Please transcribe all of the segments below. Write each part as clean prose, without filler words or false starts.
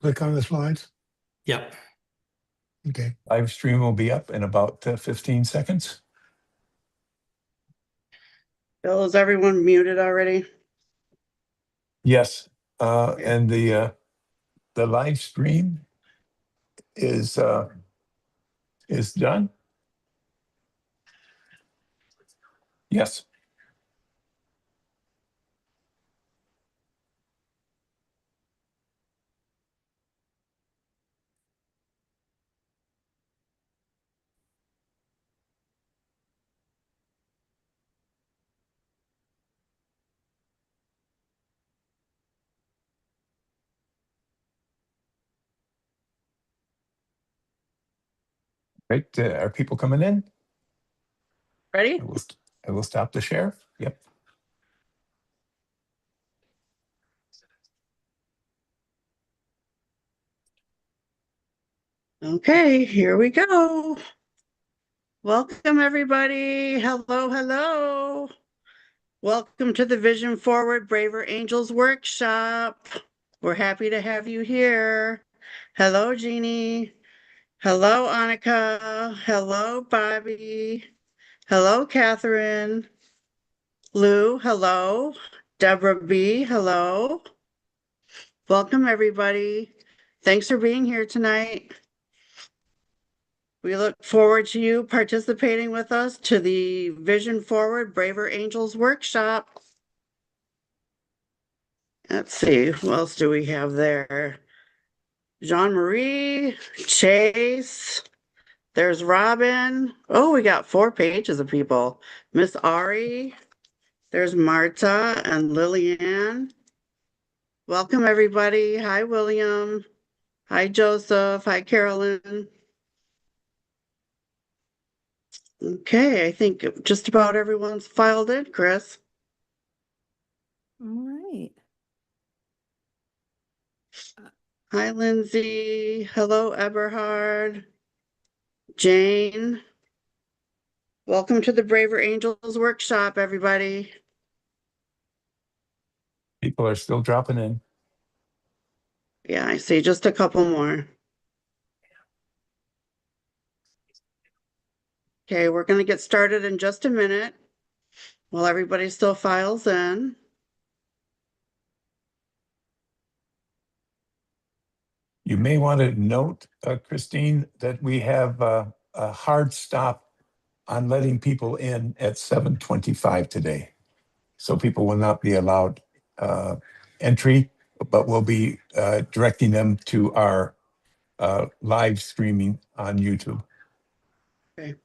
click on the slides? Yep. Okay. Live stream will be up in about 15 seconds. Bill, is everyone muted already? Yes, and the live stream is done. Yes. Right, are people coming in? Ready? I will stop the share. Yep. Okay, here we go. Welcome, everybody. Hello, hello. Welcome to the Vision Forward Braver Angels workshop. We're happy to have you here. Hello, Jeannie. Hello, Annika. Hello, Bobby. Hello, Catherine. Lou, hello. Deborah B, hello. Welcome, everybody. Thanks for being here tonight. We look forward to you participating with us to the Vision Forward Braver Angels workshop. Let's see, who else do we have there? Jean-Marie, Chase, there's Robin. Oh, we got 4 pages of people. Miss Ari, there's Marta and Lillian. Welcome, everybody. Hi, William. Hi, Joseph. Hi, Carolyn. Okay, I think just about everyone's filed in, Chris. All right. Hi, Lindsay. Hello, Eberhard. Jane. Welcome to the Braver Angels workshop, everybody. People are still dropping in. Yeah, I see just a couple more. Okay, we're going to get started in just a minute while everybody still files in. You may want to note, Christine, that we have a hard stop on letting people in at 7:25 today. So people will not be allowed entry, but we'll be directing them to our live streaming on YouTube. Okay.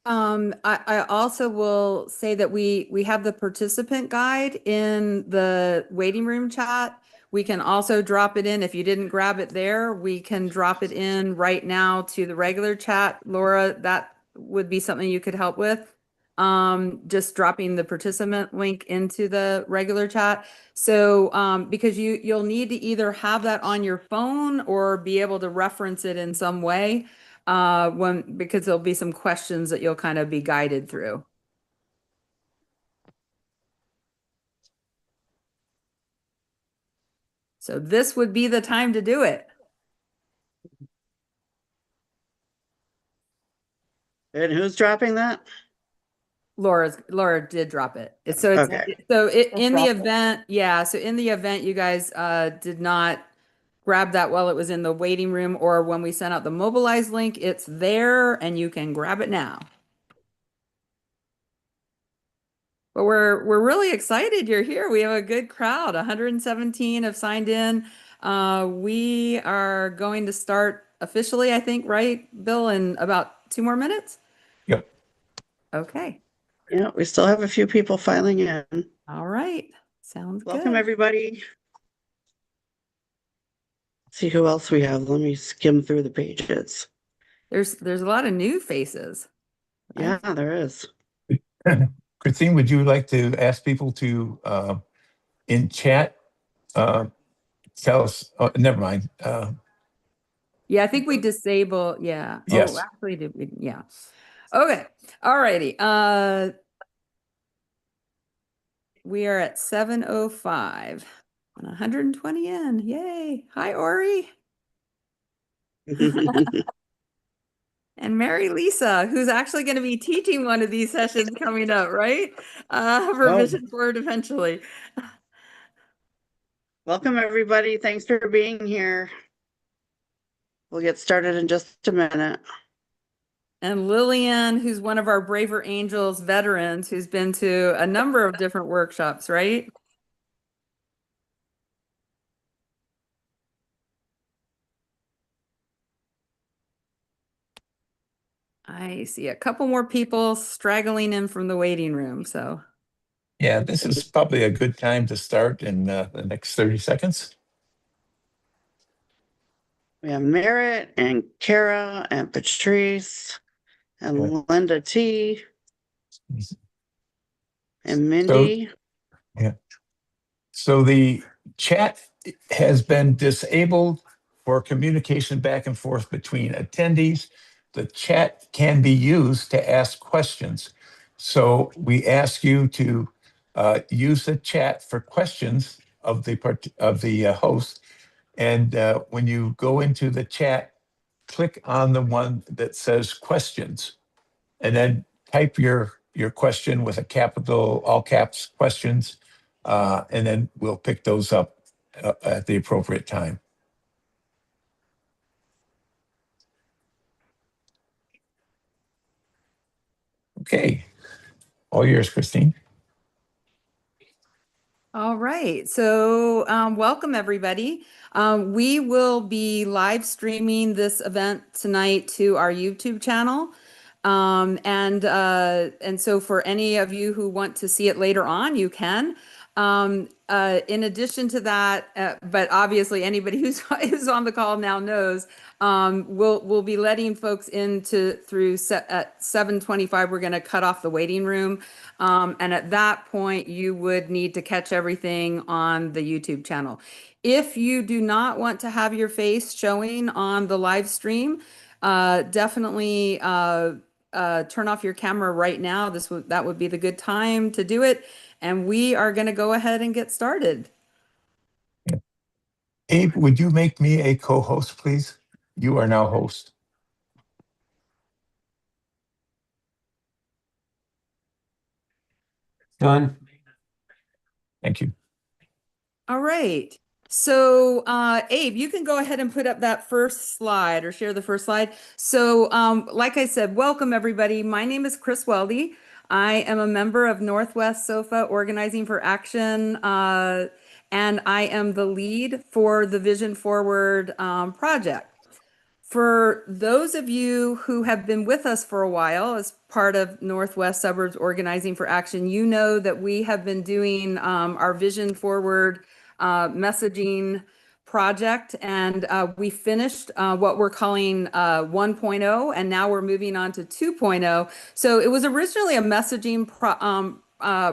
I also will say that we have the participant guide in the waiting room chat. We can also drop it in. If you didn't grab it there, we can drop it in right now to the regular chat. Laura, that would be something you could help with. Just dropping the participant link into the regular chat. So because you'll need to either have that on your phone or be able to reference it in some way. Because there'll be some questions that you'll kind of be guided through. So this would be the time to do it. And who's dropping that? Laura did drop it. In the event, yeah. So in the event you guys did not grab that while it was in the waiting room, or when we sent out the mobilize link, it's there and you can grab it now. But we're really excited you're here. We have a good crowd. 117 have signed in. We are going to start officially, I think, right, Bill, in about 2 more minutes? Yep. Okay. Yeah, we still have a few people filing in. All right. Sounds good. Welcome, everybody. See who else we have. Let me skim through the pages. There's a lot of new faces. Yeah, there is. Christine, would you like to ask people to, in chat, tell us, oh, never mind. Yeah, I think we disable, yeah. Yes. Oh, actually, did we? Yeah. Okay. All righty. We are at 7:05 and 120 in. Yay. Hi, Ori. And Mary Lisa, who's actually going to be teaching one of these sessions coming up, right? For Oh. Vision Forward eventually. Welcome, everybody. Thanks for being here. We'll get started in just a minute. And Lillian, who's one of our Braver Angels veterans, who's been to a number of different workshops, right? I see a couple more people straggling in from the waiting room, so. Yeah, this is probably a good time to start in the next 30 seconds. We have Merritt and Kara and Patrice and Linda T. And Mindy. So the chat has been disabled for communication back and forth between attendees. The chat can be used to ask questions. So we ask you to use the chat for questions of the host. And when you go into the chat, click on the one that says questions, and then type your question with a capital, all caps questions, and then we'll pick those up at the appropriate time. Okay, all yours, Christine. All right, so welcome everybody. We will be live streaming this event tonight to our YouTube channel. And so for any of you who want to see it later on, you can. In addition to that, but obviously anybody who's on the call now knows, we'll be letting folks into through at 7:25. We're going to cut off the waiting room, and at that point you would need to catch everything on the YouTube channel. If you do not want to have your face showing on the live stream, definitely turn off your camera right now. That would be the good time to do it. And we are going to go ahead and get started. Abe, would you make me a co-host, please? You are now host. Done. Thank you. All right. So, Abe, you can go ahead and put up that first slide or share the first slide. So, like I said, welcome everybody. My name is Chris Weldy. I am a member of Northwest SOFA Organizing for Action, and I am the lead for the Vision Forward project. For those of you who have been with us for a while as part of Northwest Suburbs Organizing for Action, you know that we have been doing our Vision Forward messaging project, and we finished what we're calling 1.0, and now we're moving on to 2.0. So it was originally a messaging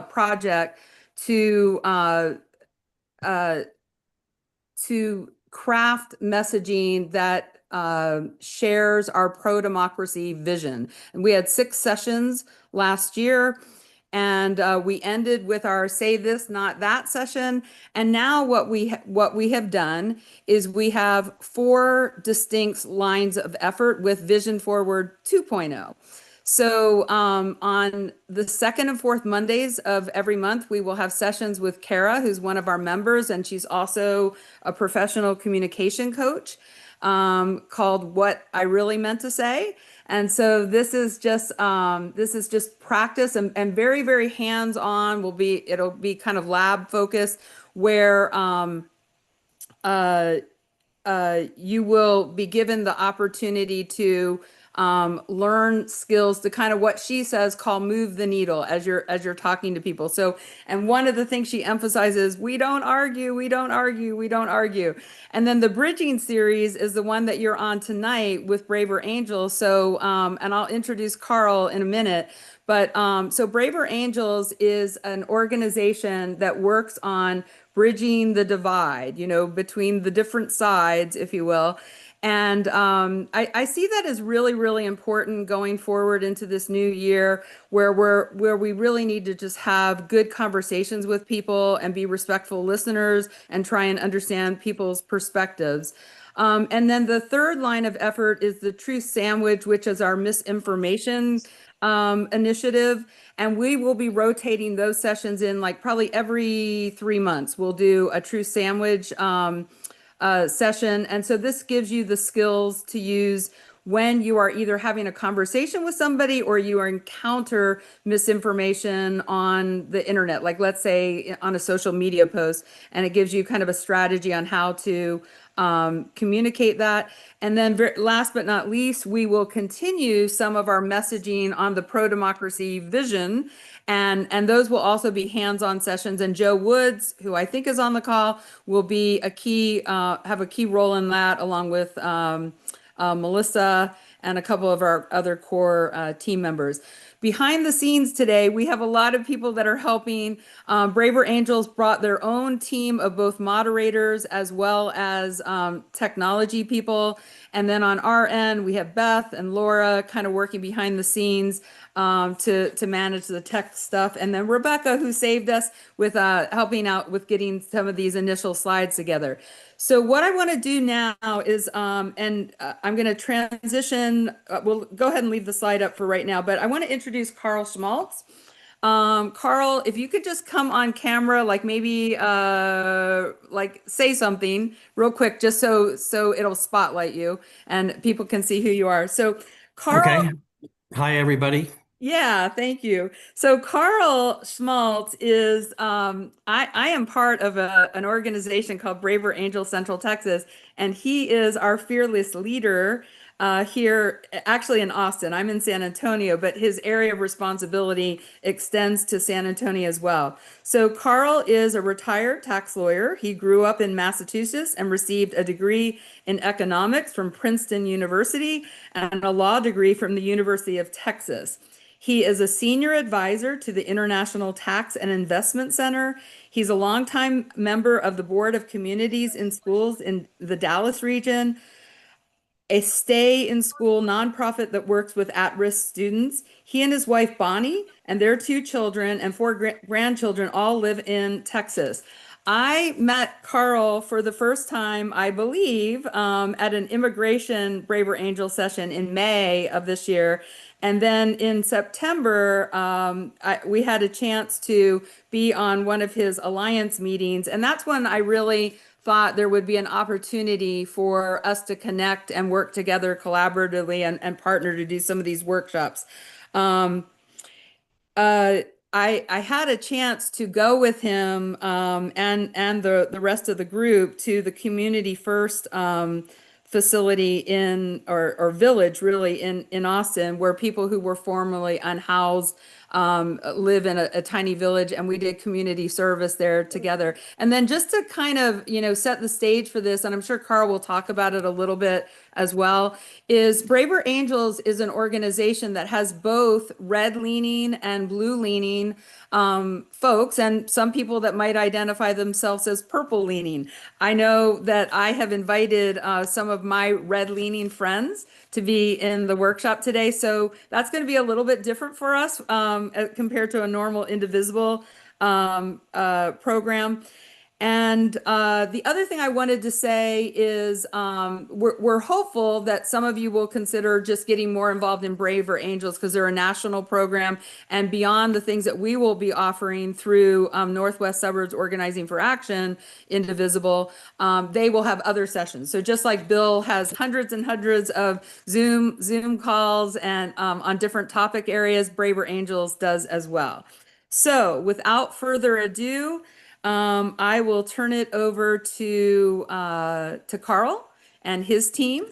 project to craft messaging that shares our pro-democracy vision. And we had 6 sessions last year, and we ended with our Say This, Not That session. And now what we have done is we have 4 distinct lines of effort with Vision Forward 2.0. So on the 2nd and 4th Mondays of every month, we will have sessions with Kara, who's one of our members, and she's also a professional communication coach, called What I Really Meant to Say. And so this is just practice and very, very hands-on. It'll be kind of lab focused, where you will be given the opportunity to learn skills to kind of what she says call move the needle as you're talking to people. So, and one of the things she emphasizes, we don't argue, we don't argue, we don't argue. And then the bridging series is the one that you're on tonight with Braver Angels. So, and I'll introduce Carl in a minute. But so Braver Angels is an organization that works on bridging the divide, between the different sides, if you will. And I see that as really, really important going forward into this new year where we really need to just have good conversations with people and be respectful listeners and try and understand people's perspectives. And then the third line of effort is the Truth Sandwich, which is our misinformation initiative. And we will be rotating those sessions in like probably every 3 months. We'll do a Truth Sandwich session. And so this gives you the skills to use when you are either having a conversation with somebody or you encounter misinformation on the internet, like let's say on a social media post, and it gives you kind of a strategy on how to communicate that. And then last but not least, we will continue some of our messaging on the pro-democracy vision. And those will also be hands-on sessions. And Joe Woods, who I think is on the call, will be have a key role in that, along with Melissa and a couple of our other core team members. Behind the scenes today, we have a lot of people that are helping. Braver Angels brought their own team of both moderators as well as technology people. And then on our end, we have Beth and Laura kind of working behind the scenes to manage the tech stuff. And then Rebecca, who saved us with helping out with getting some of these initial slides together. So what I want to do now is, I'm going to transition. We'll go ahead and leave the slide up for right now, but I want to introduce Carl Schmaltz. Carl, if you could just come on camera, like maybe like say something real quick, just so it'll spotlight you and people can see who you are. So Carl. Okay. Hi, everybody. Yeah, thank you. So Carl Schmaltz is, I am part of an organization called Braver Angel Central Texas, and he is our fearless leader here, actually in Austin. I'm in San Antonio, but his area of responsibility extends to San Antonio as well. So Carl is a retired tax lawyer. He grew up in Massachusetts and received a degree in economics from Princeton University and a law degree from the University of Texas. He is a senior advisor to the International Tax and Investment Center. He's a longtime member of the Board of Communities in Schools in the Dallas region, a stay in school nonprofit that works with at-risk students. He and his wife Bonnie and their 2 children and 4 grandchildren all live in Texas. I met Carl for the first time, I believe, at an immigration Braver Angel session in May of this year. And then in September, we had a chance to be on one of his alliance meetings. And that's when I really thought there would be an opportunity for us to connect and work together collaboratively and partner to do some of these workshops. I had a chance to go with him and the rest of the group to the Community First facility in or village really in Austin, where people who were formerly unhoused live in a tiny village, and we did community service there together. And then just to kind of, set the stage for this, and I'm sure Carl will talk about it a little bit as well, is Braver Angels is an organization that has both red leaning and blue leaning folks, and some people that might identify themselves as purple leaning. I know that I have invited some of my red leaning friends to be in the workshop today. So that's going to be a little bit different for us compared to a normal Indivisible program. And the other thing I wanted to say is we're hopeful that some of you will consider just getting more involved in Braver Angels, because they're a national program, and beyond the things that we will be offering through Northwest Suburbs Organizing for Action, Indivisible, they will have other sessions. So just like Bill has hundreds and hundreds of Zoom calls and on different topic areas, Braver Angels does as well. So without further ado, I will turn it over to Carl and his team,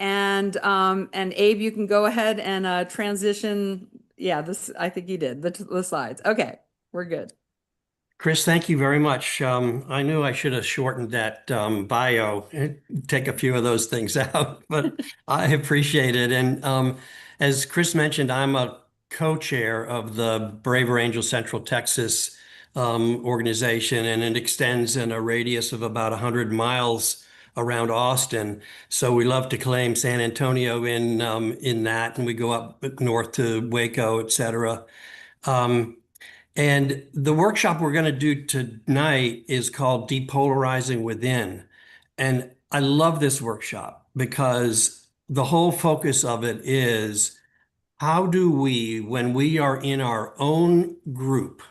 and Abe, you can go ahead and transition. Yeah, this I think you did the slides. Okay, we're good. Chris, thank you very much. I knew I should have shortened that bio and take a few of those things out, but I appreciate it. And as Chris mentioned, I'm a co-chair of the Braver Angel Central Texas organization, and it extends in a radius of about 100 miles around Austin. So we love to claim San Antonio in that, and we go up north to Waco, et cetera. And the workshop we're going to do tonight is called Depolarizing Within. And I love this workshop because the whole focus of it is how do we, when we are in our own group,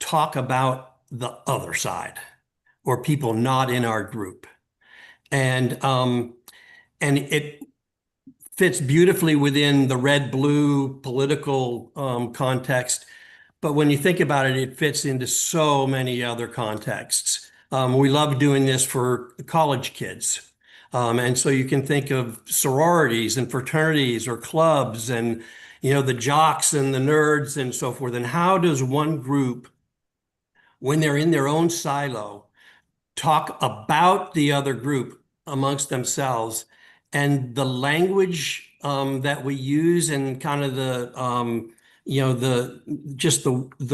talk about the other side or people not in our group? And it fits beautifully within the red-blue political context. But when you think about it, it fits into so many other contexts. We love doing this for college kids. And so you can think of sororities and fraternities or clubs and, the jocks and the nerds and so forth. And how does one group, when they're in their own silo, talk about the other group amongst themselves, and the language that we use and kind of the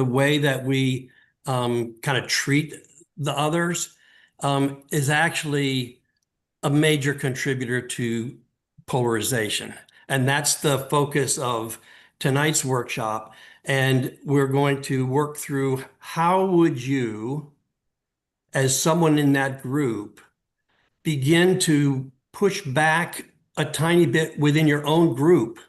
way that we kind of treat the others is actually a major contributor to polarization. And that's the focus of tonight's workshop. And we're going to work through how would you, as someone in that group, begin to push back a tiny bit within your own group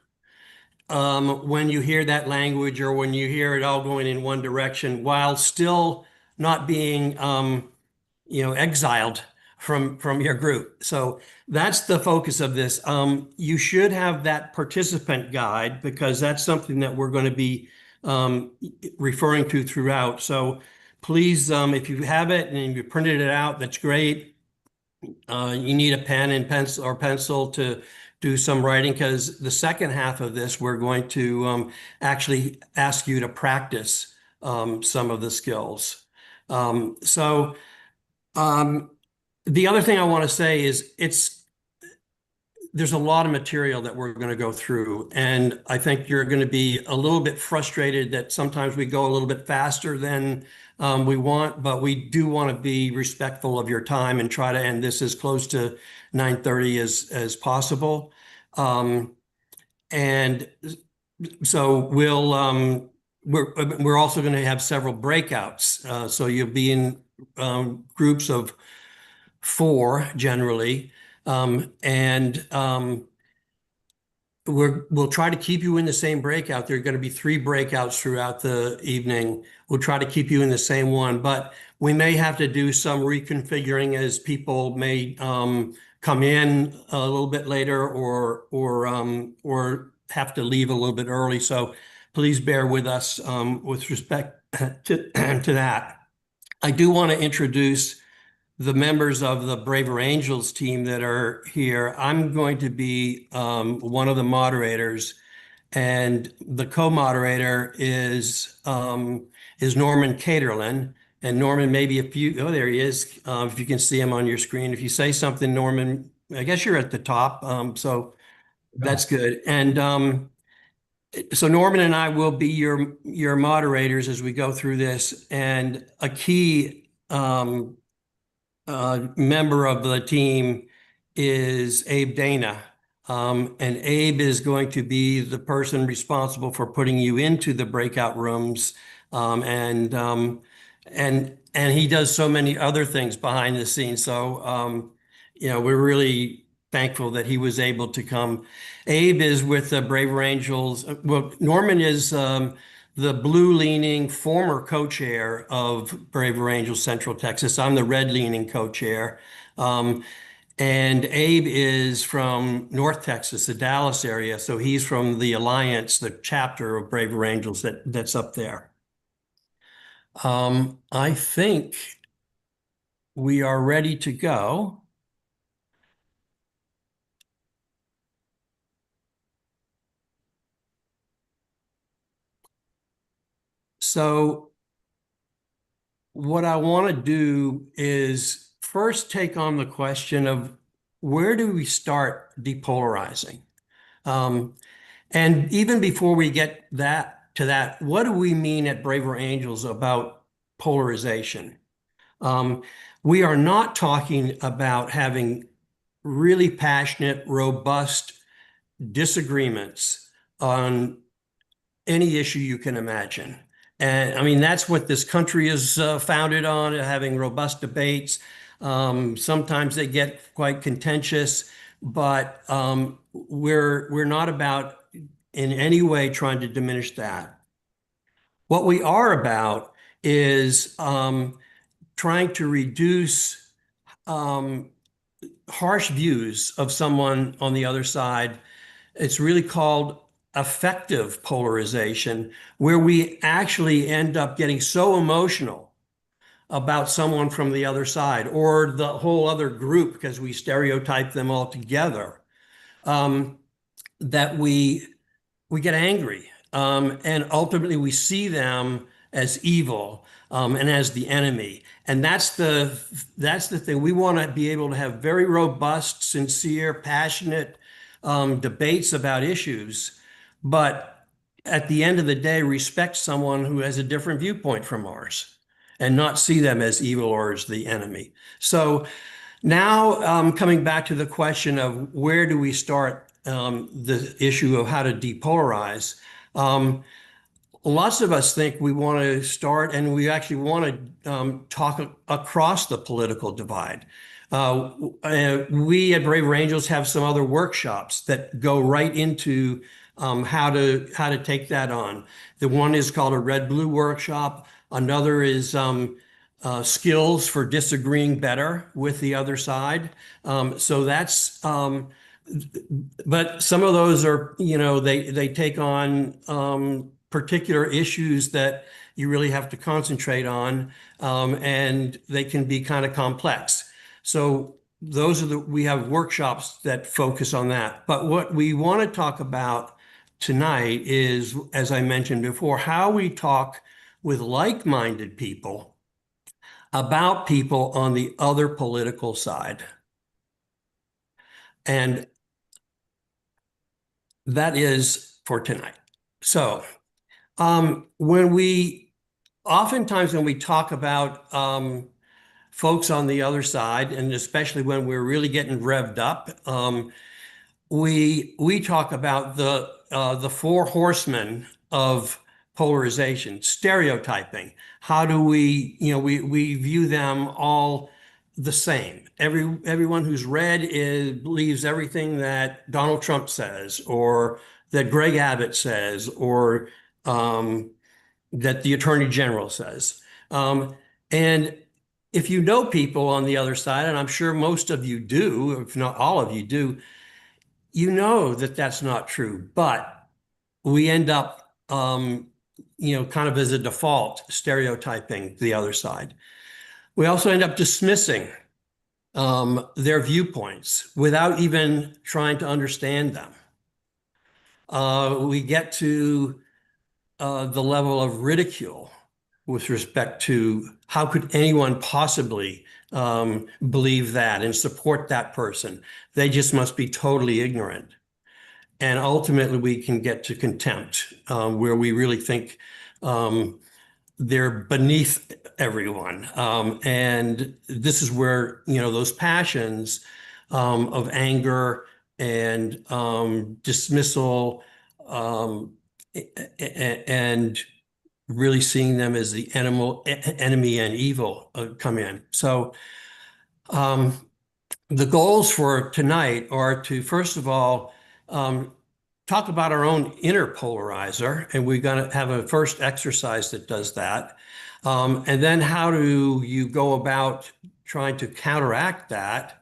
when you hear that language or when you hear it all going in one direction, while still not being exiled from your group. So that's the focus of this. You should have that participant guide because that's something that we're going to be referring to throughout. So please, if you have it and you printed it out, that's great. You need a pen and pencil to do some writing, because the second half of this, we're going to actually ask you to practice some of the skills. The other thing I want to say is there's a lot of material that we're going to go through, and I think you're going to be a little bit frustrated that sometimes we go a little bit faster than we want, but we do want to be respectful of your time and try to end this as close to 9:30 as possible. And so we're also going to have several breakouts. So you'll be in groups of 4 generally. We'll try to keep you in the same breakout. There are going to be 3 breakouts throughout the evening. We'll try to keep you in the same one, but we may have to do some reconfiguring as people may come in a little bit later or have to leave a little bit early. So please bear with us with respect to that. I do want to introduce the members of the Braver Angels team that are here. I'm going to be one of the moderators, and the co-moderator is Norman Caterlin. And Norman, maybe oh, there he is. If you can see him on your screen. If you say something, Norman, I guess you're at the top, so that's good. And so Norman and I will be your moderators as we go through this, and a key member of the team is Abe Dana. And Abe is going to be the person responsible for putting you into the breakout rooms. And he does so many other things behind the scenes. So, we're really thankful that he was able to come. Abe is with the Braver Angels. Well, Norman is the blue-leaning former co-chair of Braver Angels Central Texas. I'm the red-leaning co-chair. And Abe is from North Texas, the Dallas area. So he's from the Alliance, the chapter of Braver Angels that's up there. I think we are ready to go. So what I want to do is first take on the question of where do we start depolarizing? And even before we get to that, what do we mean at Braver Angels about polarization? Um, we are not talking about having really passionate, robust disagreements on any issue you can imagine. And I mean, that's what this country is founded on, having robust debates. Sometimes they get quite contentious, but we're not about in any way trying to diminish that. What we are about is trying to reduce um, harsh views of someone on the other side. It's really called affective polarization, where we actually end up getting so emotional about someone from the other side or the whole other group because we stereotype them all together, that we get angry. And ultimately, we see them as evil and as the enemy. And that's the thing. We want to be able to have very robust, sincere, passionate debates about issues, but at the end of the day, respect someone who has a different viewpoint from ours and not see them as evil or as the enemy. So now, coming back to the question of where do we start the issue of how to depolarize, lots of us think we want to start and we actually want to talk across the political divide. We at Brave Angels have some other workshops that go right into how to take that on. The one is called a red-blue workshop. Another is skills for disagreeing better with the other side. So that's, but some of those are, they take on particular issues that you really have to concentrate on, and they can be kind of complex. So we have workshops that focus on that. But what we want to talk about tonight is, as I mentioned before, how we talk with like-minded people about people on the other political side. And that is for tonight. So oftentimes when we talk about folks on the other side, and especially when we're really getting revved up, we talk about the four horsemen of polarization, stereotyping. How do we view them all the same? Everyone who's read believes everything that Donald Trump says, or that Greg Abbott says, or that the Attorney General says. And if you know people on the other side, and I'm sure most of you do, if not all of you do, you know that that's not true. But we end up, kind of as a default, stereotyping the other side. We also end up dismissing their viewpoints without even trying to understand them. We get to the level of ridicule with respect to how could anyone possibly believe that and support that person. They just must be totally ignorant. And ultimately, we can get to contempt, where we really think they're beneath everyone. And this is where, those passions of anger and dismissal and really seeing them as the enemy and evil come in. So the goals for tonight are to, first of all, talk about our own inner polarizer, and we're going to have a first exercise that does that. And then how do you go about trying to counteract that,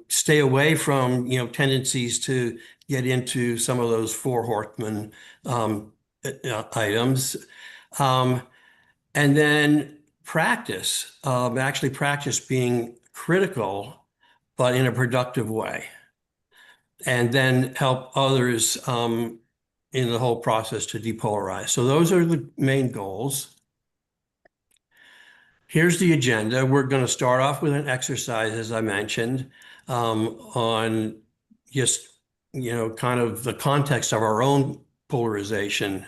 stay away from, tendencies to get into some of those four horsemen items. And then actually practice being critical, but in a productive way. And then help others in the whole process to depolarize. So those are the main goals. Here's the agenda. We're going to start off with an exercise, as I mentioned, on just, kind of the context of our own polarization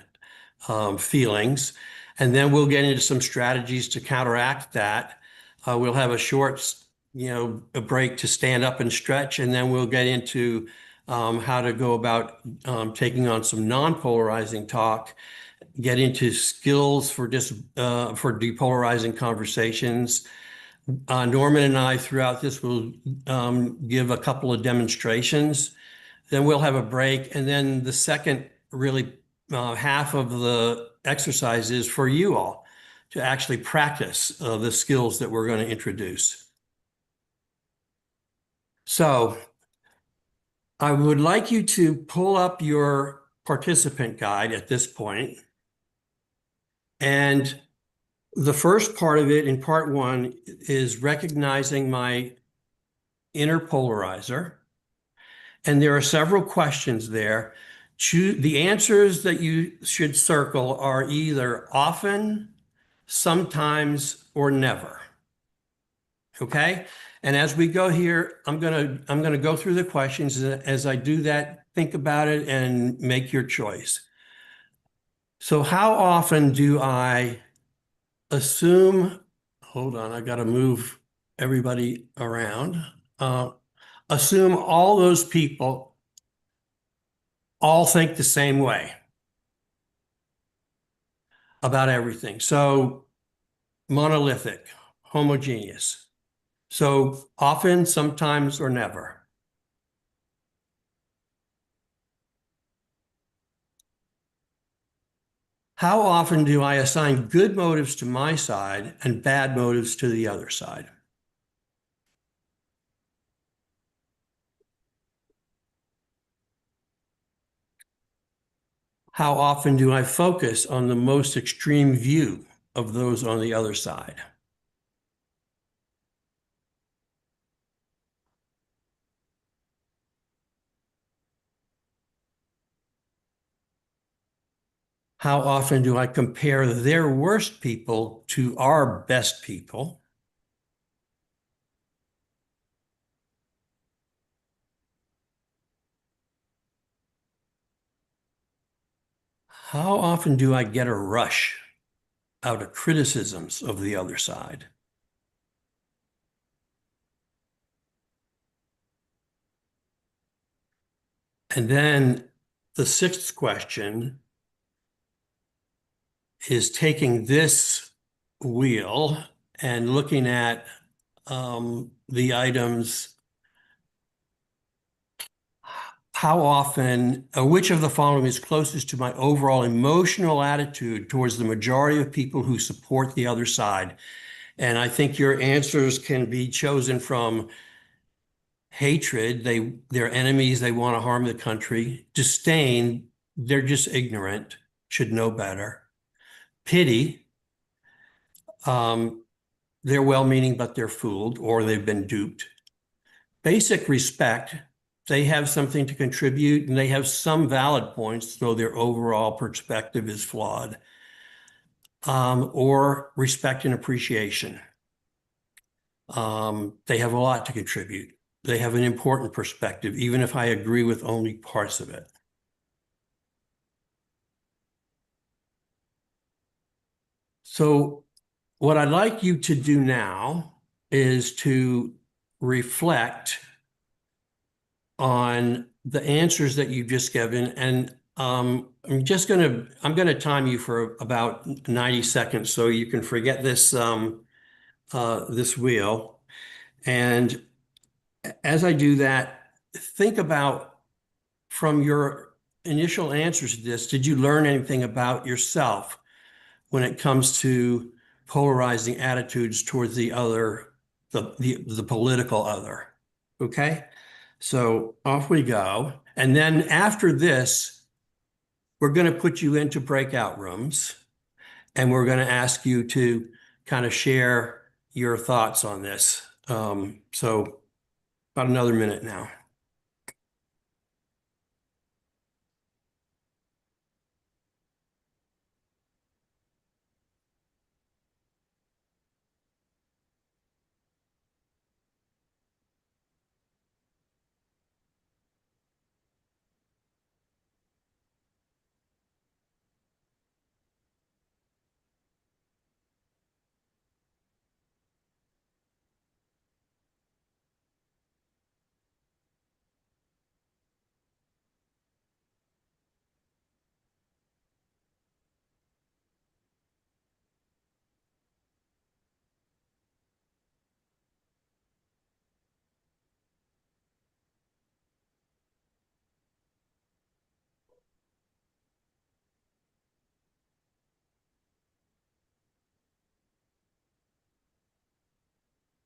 feelings. And then we'll get into some strategies to counteract that. We'll have a short, a break to stand up and stretch, and then we'll get into how to go about taking on some non-polarizing talk, get into skills for for depolarizing conversations. Norman and I throughout this will give a couple of demonstrations. Then we'll have a break, and then the second really half of the exercise is for you all to actually practice the skills that we're going to introduce. So I would like you to pull up your participant guide at this point. And the first part of it in part one is recognizing my inner polarizer. And there are several questions there. The answers that you should circle are either often, sometimes, or never. Okay? And as we go here, I'm gonna go through the questions. As I do that, think about it and make your choice. So how often do I assume, hold on, I gotta move everybody around. Assume all those people all think the same way about everything. So monolithic, homogeneous. So often, sometimes, or never. How often do I assign good motives to my side and bad motives to the other side? How often do I focus on the most extreme view of those on the other side? How often do I compare their worst people to our best people? How often do I get a rush out of criticisms of the other side? And then the sixth question is taking this wheel and looking at the items. How often, which of the following is closest to my overall emotional attitude towards the majority of people who support the other side? And I think your answers can be chosen from hatred, they're enemies, they want to harm the country. Disdain, they're just ignorant, should know better. Pity, they're well-meaning, but they're fooled or they've been duped. Basic respect, they have something to contribute and they have some valid points, though their overall perspective is flawed. Or respect and appreciation. They have a lot to contribute. They have an important perspective, even if I agree with only parts of it. So what I'd like you to do now is to reflect on the answers that you've just given. And I'm gonna time you for about 90 seconds so you can forget this this wheel. And as I do that, think about from your initial answers to this, did you learn anything about yourself when it comes to polarizing attitudes towards the other, the political other? Okay, so off we go. And then after this, we're going to put you into breakout rooms and we're going to ask you to kind of share your thoughts on this. So about another minute now.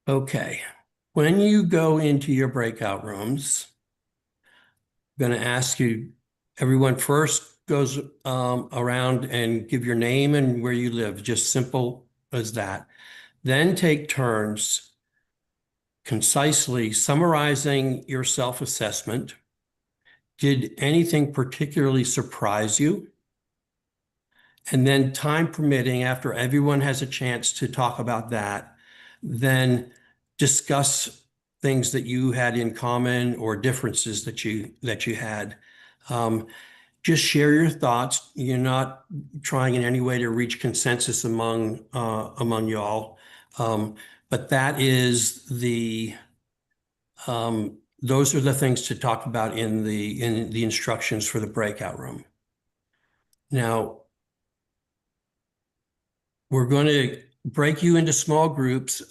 Okay. When you go into your breakout rooms, I'm going to ask you, everyone first goes around and give your name and where you live, just simple as that. Then take turns concisely summarizing your self-assessment. Did anything particularly surprise you? And then time permitting, after everyone has a chance to talk about that, then discuss things that you had in common or differences that you had. Just share your thoughts. You're not trying in any way to reach consensus among y'all. But that is those are the things to talk about in the instructions for the breakout room. Now, we're going to break you into small groups.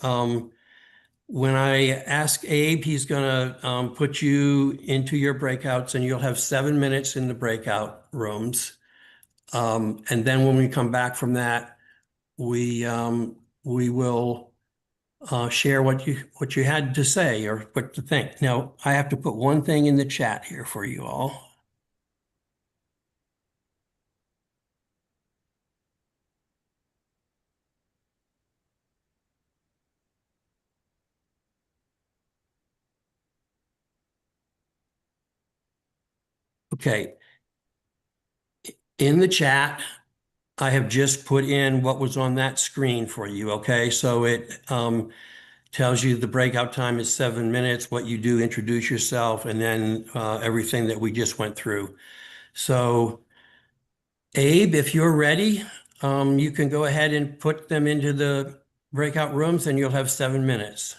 When I ask Abe, he's going to put you into your breakouts, and you'll have 7 minutes in the breakout rooms. And then when we come back from that, we will share what you had to say or what to think. Now, I have to put one thing in the chat here for you all. Okay. In the chat, I have just put in what was on that screen for you. Okay. So it tells you the breakout time is 7 minutes, what you do, introduce yourself, and then everything that we just went through. So Abe, if you're ready, you can go ahead and put them into the breakout rooms and you'll have 7 minutes.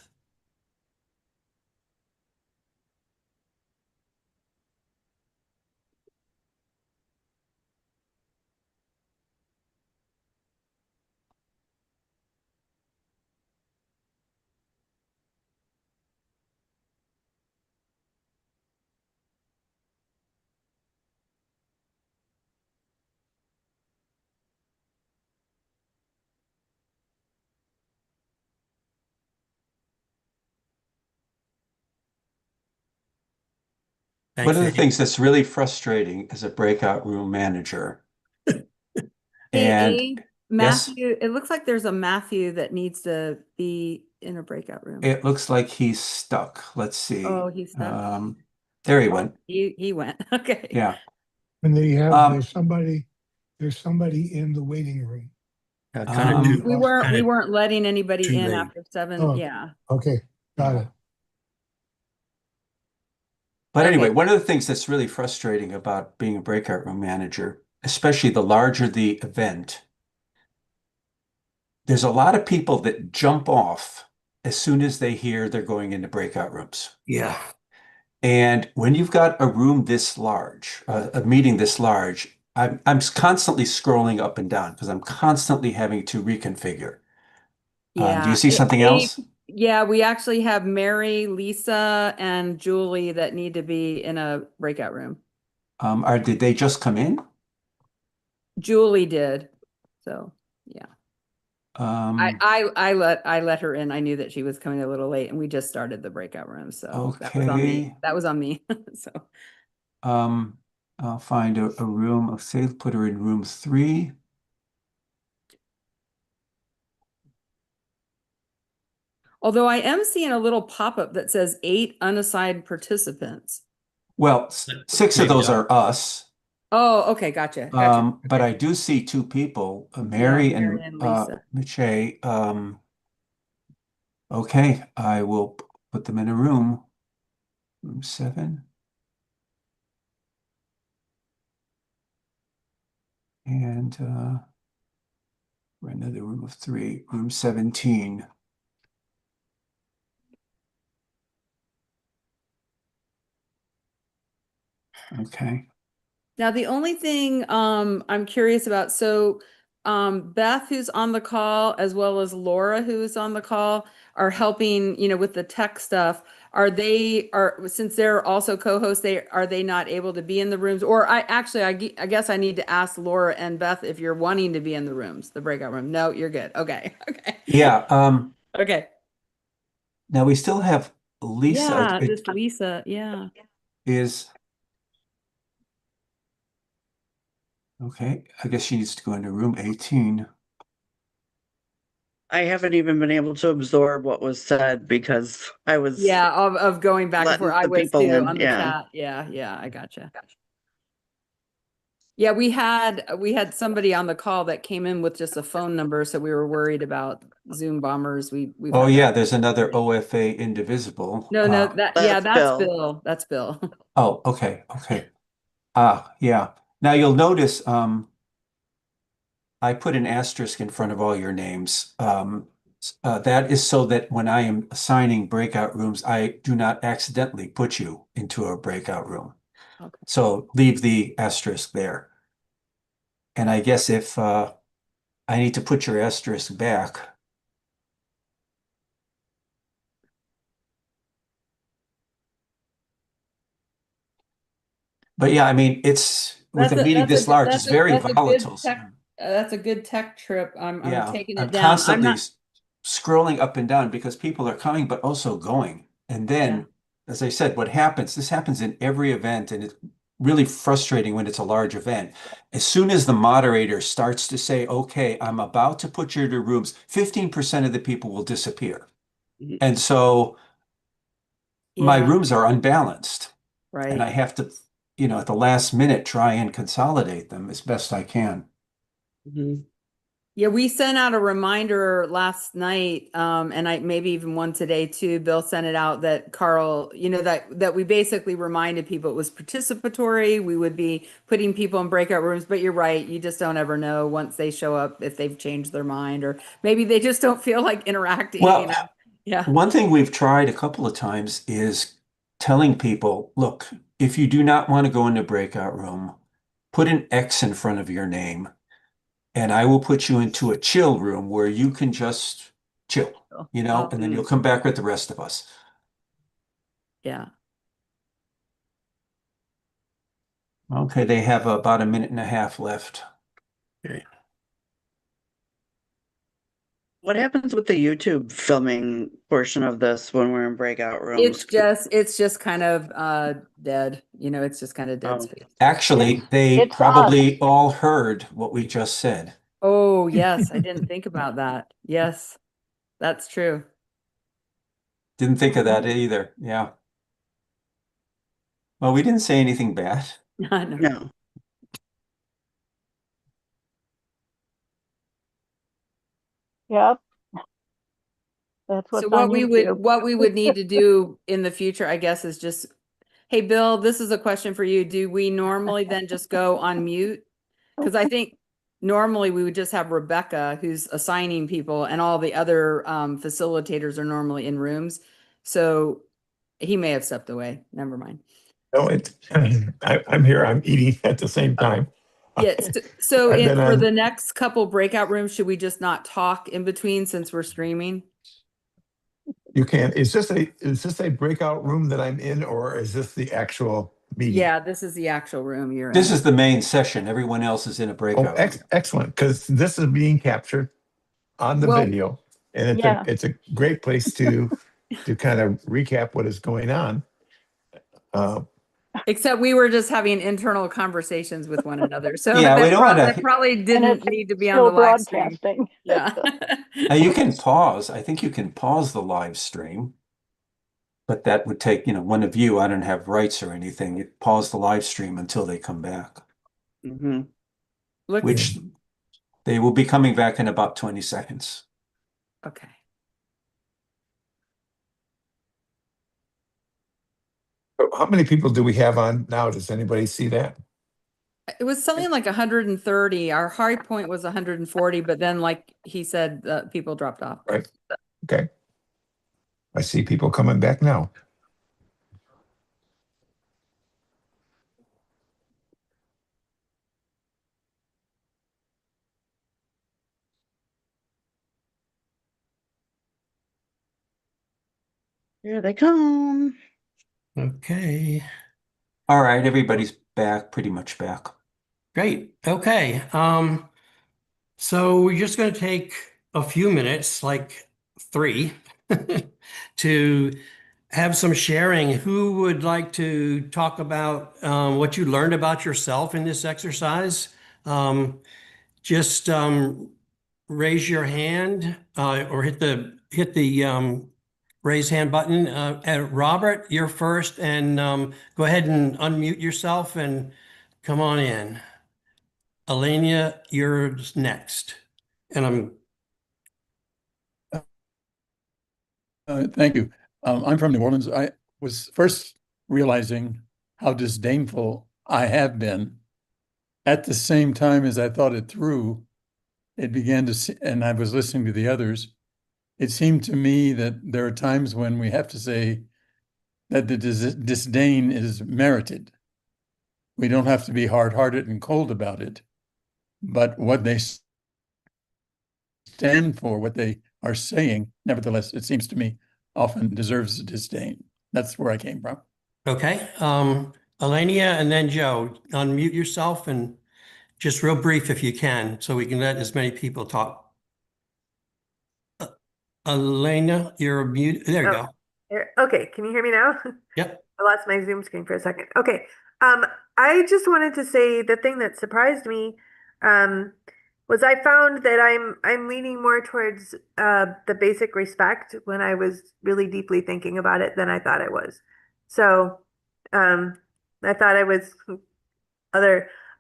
One Thanks, of the Abe. things that's really frustrating as a breakout room manager, Hey, and A, yes, Matthew, it looks like there's a Matthew that needs to be in a breakout room. it looks like he's stuck. Let's see. Oh, he's stuck. There he went. He went. Okay. Yeah. And they have, Um, there's somebody in the waiting room. Kind of Um, We weren't letting anybody too in late. after 7. Oh. Yeah. Okay, got it. but Okay. anyway, one of the things that's really frustrating about being a breakout room manager, especially the larger the event, there's a lot of people that jump off as soon as they hear they're going into breakout rooms. Yeah. And when you've got a room this large, a meeting this large, I'm constantly scrolling up and down because I'm constantly having to reconfigure. Do Yeah. you see something else? Yeah, we actually have Mary, Lisa, and Julie that need to be in a breakout room. Did they just come in? Julie did. So, yeah. Um, I let her in. I knew that she was coming a little late and we just started the breakout room. So that was on me. okay. That was on me. So I'll find a room. I'll say put her in room 3. although I am seeing a little pop-up that says 8 unassigned participants. Well, 6 of those are us. Oh, okay, gotcha. Gotcha. But I do see 2 people, Yeah, Mary Mary and and Lisa. Miche. Okay, I will put them in a room. Room 7. And we're in another room of 3, room 17. Okay. Now, the only thing I'm curious about, so Beth, who's on the call, as well as Laura, who is on the call, are helping, with the tech stuff. Since they're also co-hosts, are they not able to be in the rooms? Or I guess I need to ask Laura and Beth if you're wanting to be in the rooms, the breakout room. No, you're good. Okay. Okay. Yeah. Okay. Now we still have Lisa. Yeah, this Lisa, yeah. Is okay. I guess she needs to go into room 18. I haven't even been able to absorb what was said because I was Yeah, of going back and letting forth. I the was people too in, on the yeah. chat. Yeah, I gotcha. Yeah, we had somebody on the call that came in with just a phone number, so we were worried about Zoom bombers. We've Oh had yeah, that. there's another OFA-Indivisible. No, That's that's Bill. Bill. That's Bill. Oh, okay. Yeah. Now you'll notice I put an asterisk in front of all your names. That is so that when I am assigning breakout rooms, I do not accidentally put you into a breakout room. Okay. So leave the asterisk there. And I guess if I need to put your asterisk back. But yeah, I mean, it's with a meeting this large, it's very volatile. That's a good tech trip. I'm Yeah, taking I'm it down. I'm constantly not. scrolling up and down because people are coming, but also going. And then, as I said, this happens in every event, and it's really frustrating when it's a large event. As soon as the moderator starts to say, okay, I'm about to put you to rooms, 15% of the people will disappear. Mhm. And so my Yeah, rooms are unbalanced, and I right. have to, at the last minute, try and consolidate them as best I can. Mhm. Yeah, we sent out a reminder last night, and I maybe even one today too. Bill sent it out that Carl, that we basically reminded people it was participatory. We would be putting people in breakout rooms, but you're right. You just don't ever know once they show up if they've changed their mind, or maybe they just don't feel like interacting, Well, Yeah. one thing we've tried a couple of times is telling people, look, if you do not want to go into breakout room, put an X in front of your name, and I will put you into a chill room where you can just chill, Oh, and then you'll come back with the rest of us. yeah. Okay, they have about a minute and a half left. Okay. What happens with the YouTube filming portion of this when we're in breakout rooms? It's just kind of dead. It's just kind of dead Oh. space. Actually, they probably all heard what we just said. Oh, yes, I didn't think about that. Yes, that's true. Didn't think of that either. Yeah. Well, we didn't say anything bad. No. No. Yep. That's So what's on YouTube. what we would need to do in the future, I guess, is just, hey, Bill, this is a question for you. Do we normally then just go on mute? Because I think normally we would just have Rebecca who's assigning people, and all the other facilitators are normally in rooms. So he may have stepped away. Never mind. No, I'm here. I'm eating at the same time. Yeah. So I've been for on- the next couple breakout rooms, should we just not talk in between since we're streaming? You can. Is this a breakout room that I'm in, or is this the actual meeting? Yeah, this is the actual room you're in. This is the main session. Everyone else is in a Oh, breakout room. excellent, because this is being captured on the Well, video, and Yeah. it's a great place to kind of recap what is going on. Except we were just having internal conversations with one another. So Yeah, we don't want that to. probably And didn't it's need to be on still the live stream. broadcasting. Yeah. Now you can pause. I think you can pause the live stream, but that would take, one of you. I don't have rights or anything. You pause the live stream until they come back, Hmm. which they will be coming back in about 20 seconds. Okay. How many people do we have on now? Does anybody see that? It was something like 130. Our high point was 140, but then like he said, people dropped off. Right. Okay. I see people coming back now. Here they come. Okay. All right, everybody's back, pretty much back. Great. Okay. So we're just going to take a few minutes, like 3, to have some sharing. Who would like to talk about what you learned about yourself in this exercise? Just raise your hand or hit the raise hand button. Robert, you're first, and go ahead and unmute yourself and come on in. Elena, you're next. And Thank you. I'm from New Orleans. I was first realizing how disdainful I have been. At the same time as I thought it through, it began to, and I was listening to the others. It seemed to me that there are times when we have to say that the disdain is merited. We don't have to be hard-hearted and cold about it, but what they stand for, what they are saying, nevertheless, it seems to me, often deserves disdain. That's where I came from. okay. Elenia and then Joe, unmute yourself and just real brief if you can, so we can let as many people talk. Elena, you're mute. There you go. Okay, can you hear me now? Yep. I lost my Zoom screen for a second. Okay. I just wanted to say the thing that surprised me was I found that I'm leaning more towards the basic respect when I was really deeply thinking about it than I thought I was. So I thought I was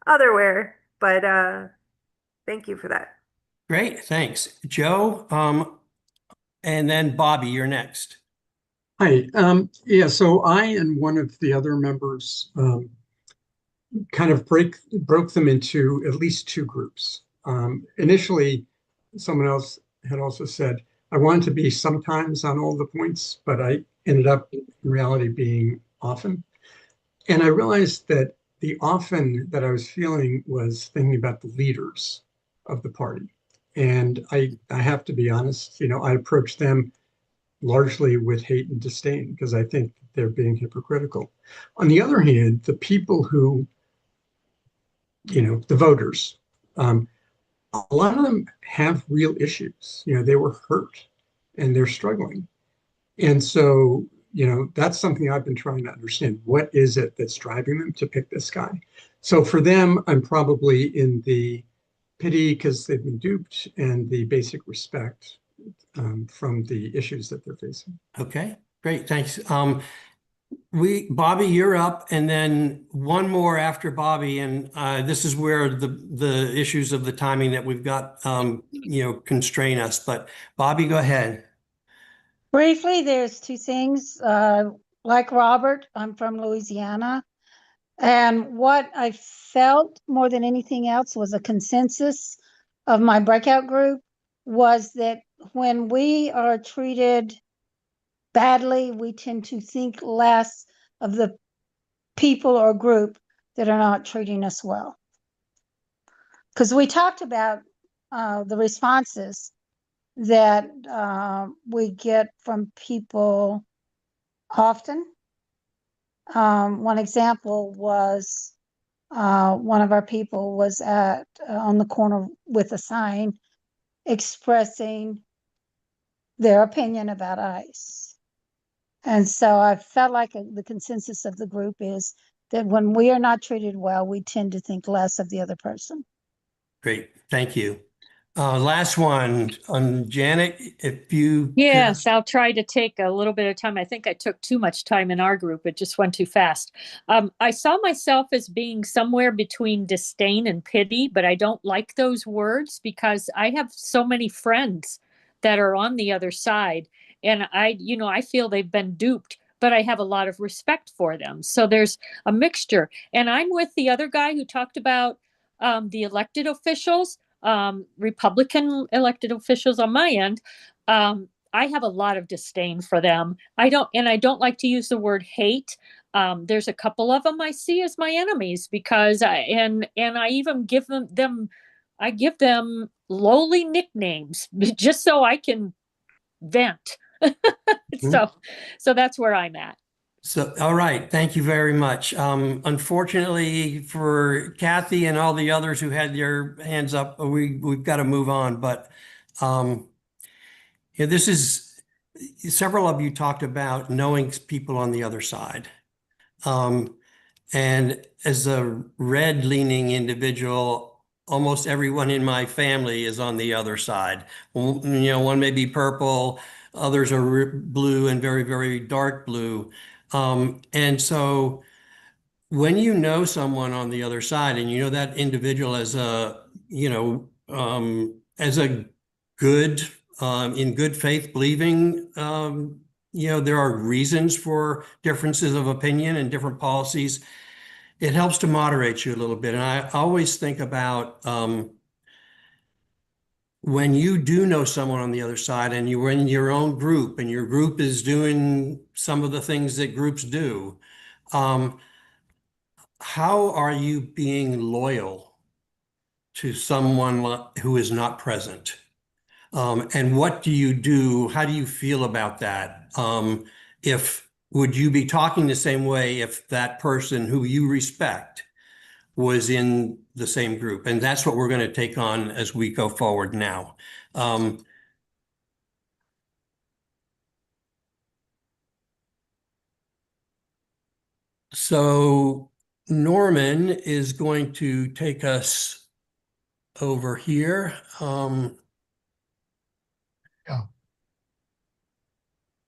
otherwhere, but thank you for that. Great, thanks. Joe, and then Bobby, you're next. Hi. Yeah, so I and one of the other members kind of broke them into at least two groups. Initially, someone else had also said, I wanted to be sometimes on all the points, but I ended up in reality being often. And I realized that the often that I was feeling was thinking about the leaders of the party. And I have to be honest, I approached them largely with hate and disdain because I think they're being hypocritical. On the other hand, the people who, the voters, a lot of them have real issues. They were hurt and they're struggling. And so, that's something I've been trying to understand. What is it that's driving them to pick this guy? So for them, I'm probably in the pity because they've been duped and the basic respect from the issues that they're facing. Okay, great, thanks. Bobby, you're up, and then one more after Bobby, and this is where the issues of the timing that we've got, constrain us. But Bobby, go ahead. Briefly, there's two things. Like Robert, I'm from Louisiana. And what I felt more than anything else was a consensus of my breakout group was that when we are treated badly, we tend to think less of the people or group that are not treating us well. Because we talked about the responses that we get from people often. One example was one of our people was on the corner with a sign expressing their opinion about ICE. And so I felt like the consensus of the group is that when we are not treated well, we tend to think less of the other person. Great, thank you. Last one, Janet, if you could. Yes, I'll try to take a little bit of time. I think I took too much time in our group. It just went too fast. I saw myself as being somewhere between disdain and pity, but I don't like those words because I have so many friends that are on the other side. And I feel they've been duped, but I have a lot of respect for them. So there's a mixture. And I'm with the other guy who talked about the elected officials. Republican elected officials on my end, I have a lot of disdain for them. I don't like to use the word hate. There's a couple of them I see as my enemies because I even give them lowly nicknames just so I can vent. So that's where I'm at. So, all right, thank you very much. Unfortunately for Kathy and all the others who had their hands up, we've got to move on. But this is several of you talked about knowing people on the other side. And as a red-leaning individual, almost everyone in my family is on the other side. You know, one may be purple, others are blue and very, very dark blue. And so when you know someone on the other side and you know that individual as a, as a good, in good faith believing, there are reasons for differences of opinion and different policies. It helps to moderate you a little bit. And I always think about when you do know someone on the other side and you're in your own group and your group is doing some of the things that groups do, how are you being loyal to someone who is not present? And what do you do? How do you feel about that? Would you be talking the same way if that person who you respect was in the same group? And that's what we're going to take on as we go forward now. So Norman is going to take us over here. Yeah.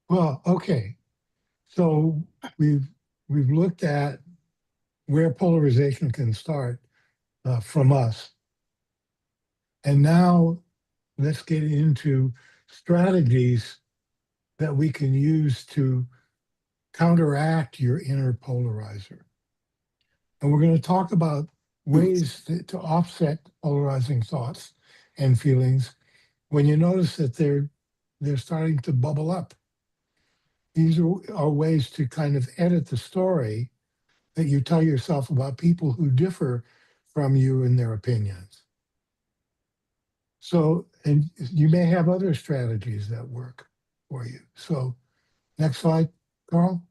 Well, okay. So we've looked at where polarization can start from us. And now let's get into strategies that we can use to counteract your inner polarizer. And we're going to talk about ways to offset polarizing thoughts and feelings when you notice that they're starting to bubble up. These are ways to kind of edit the story that you tell yourself about people who differ from you in their opinions. So, and you may have other strategies that work for you. So, next slide, Carl.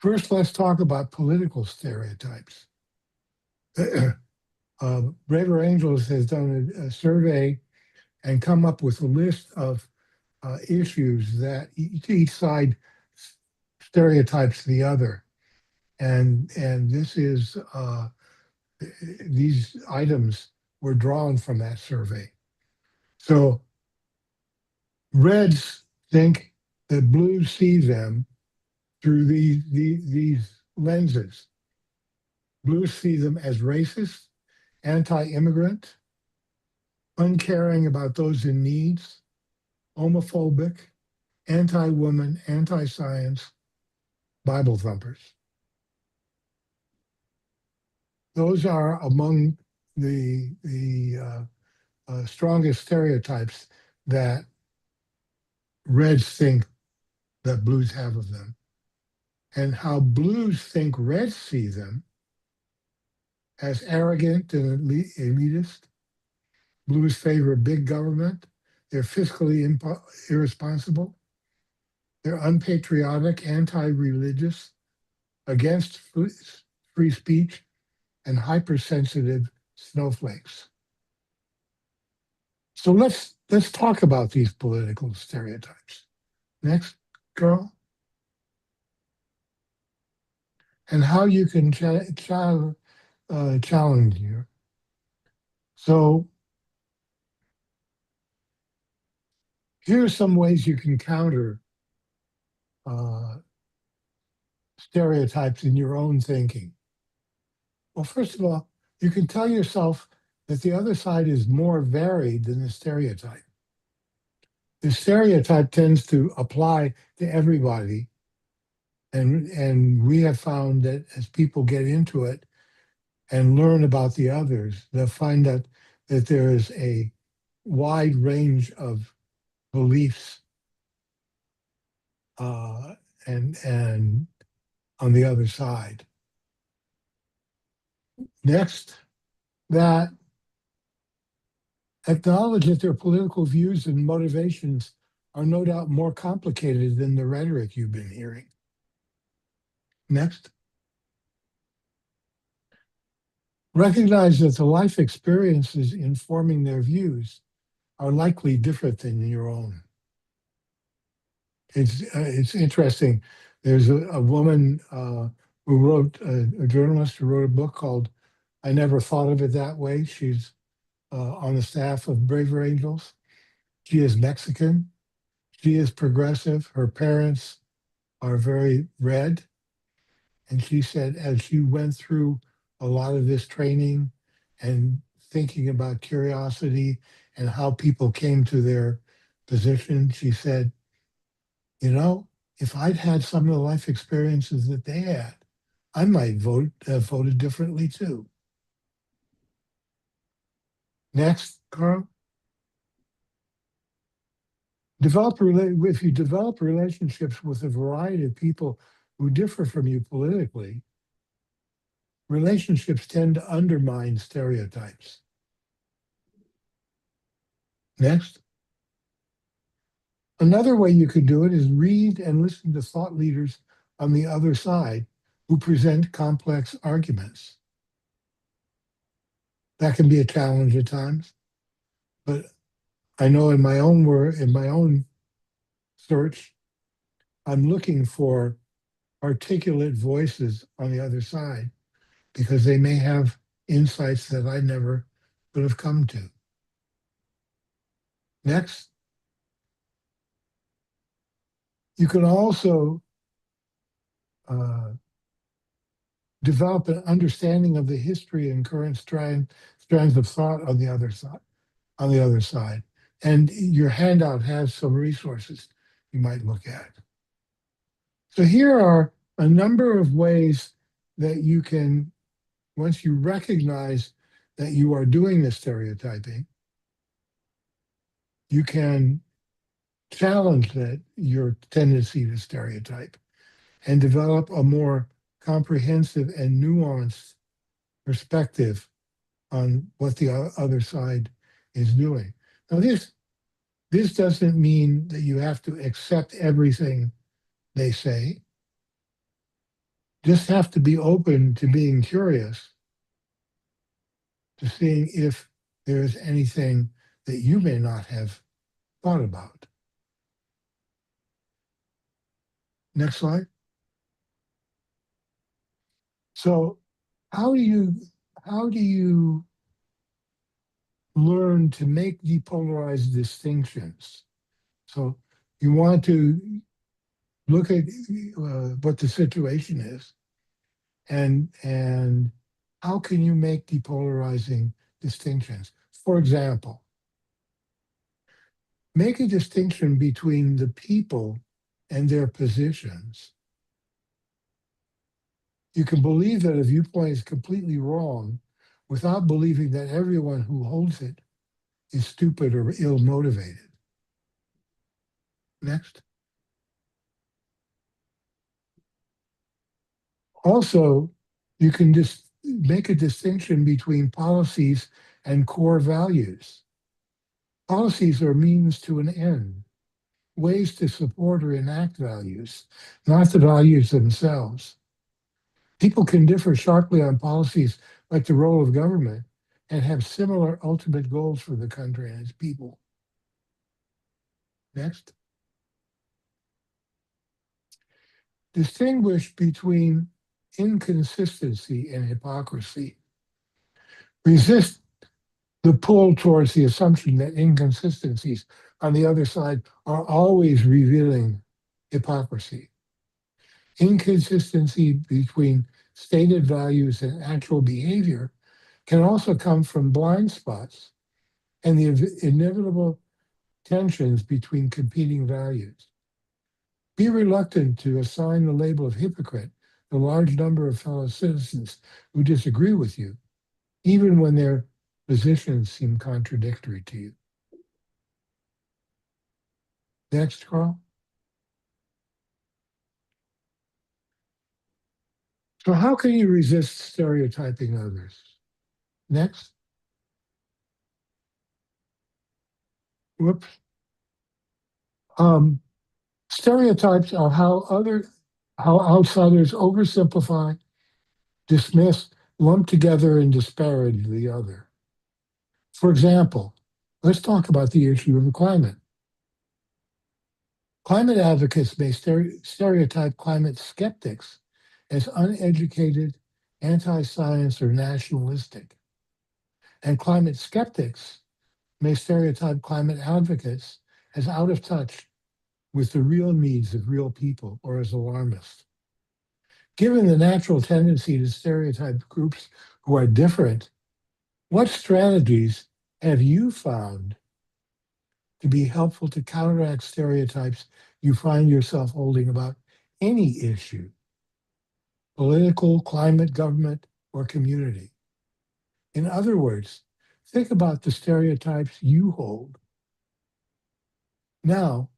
First, let's talk about political stereotypes. Braver Angels has done a survey and come up with a list of issues that each side stereotypes the other. And this is, these items were drawn from that survey. So reds think that blues see them through these lenses. Blues see them as racist, anti-immigrant, uncaring about those in need, homophobic, anti-woman, anti-science, Bible thumpers. Those are among the strongest stereotypes that reds think that blues have of them. And how blues think reds see them as arrogant and elitist. Blues favor big government. They're fiscally irresponsible. They're unpatriotic, anti-religious, against free speech, and hypersensitive snowflakes. So let's talk about these political stereotypes. Next, Carl. And how you can challenge you. So here are some ways you can counter stereotypes in your own thinking. Well, first of all, you can tell yourself that the other side is more varied than the stereotype. The stereotype tends to apply to everybody. And we have found that as people get into it and learn about the others, they'll find that there is a wide range of beliefs and on the other side. Next, that acknowledge that their political views and motivations are no doubt more complicated than the rhetoric you've been hearing. Next. Recognize that the life experiences informing their views are likely different than your own. It's interesting. There's a woman who wrote a journalist who wrote a book called "I Never Thought of It That Way." She's on the staff of Braver Angels. She is Mexican. She is progressive. Her parents are very red. And she said, as she went through a lot of this training and thinking about curiosity and how people came to their position, she said, you know, if I'd had some of the life experiences that they had, I might have voted differently too. Next, Carl. If you develop relationships with a variety of people who differ from you politically, relationships tend to undermine stereotypes. Next. Another way you could do it is read and listen to thought leaders on the other side who present complex arguments. That can be a challenge at times, but I know in my own work, in my own search, I'm looking for articulate voices on the other side because they may have insights that I never would have come to. Next. You can also develop an understanding of the history and current strands of thought on the other side. And your handout has some resources you might look at. So here are a number of ways that you can, once you recognize that you are doing this stereotyping, you can challenge your tendency to stereotype and develop a more comprehensive and nuanced perspective on what the other side is doing. Now, this doesn't mean that you have to accept everything they say. Just have to be open to being curious, to seeing if there's anything that you may not have thought about. Next slide. So how do you learn to make depolarized distinctions? So you want to look at what the situation is and how can you make depolarizing distinctions? For example, make a distinction between the people and their positions. You can believe that a viewpoint is completely wrong without believing that everyone who holds it is stupid or ill-motivated. Next. Also, you can just make a distinction between policies and core values. Policies are means to an end, ways to support or enact values, not the values themselves. People can differ sharply on policies like the role of government and have similar ultimate goals for the country and its people. Next. Distinguish between inconsistency and hypocrisy. Resist the pull towards the assumption that inconsistencies on the other side are always revealing hypocrisy. Inconsistency between stated values and actual behavior can also come from blind spots and the inevitable tensions between competing values. Be reluctant to assign the label of hypocrite to a large number of fellow citizens who disagree with you, even when their positions seem contradictory to you. Next, Carl. So how can you resist stereotyping others? Next. Whoops. Stereotypes are how outsiders oversimplify, dismiss, lump together, and disparage the other. For example, let's talk about the issue of the climate. Climate advocates may stereotype climate skeptics as uneducated, anti-science, or nationalistic. And climate skeptics may stereotype climate advocates as out of touch with the real needs of real people or as alarmist. Given the natural tendency to stereotype groups who are different, what strategies have you found to be helpful to counteract stereotypes you find yourself holding about any issue, political, climate, government, or community? In other words, think about the stereotypes you hold. Now,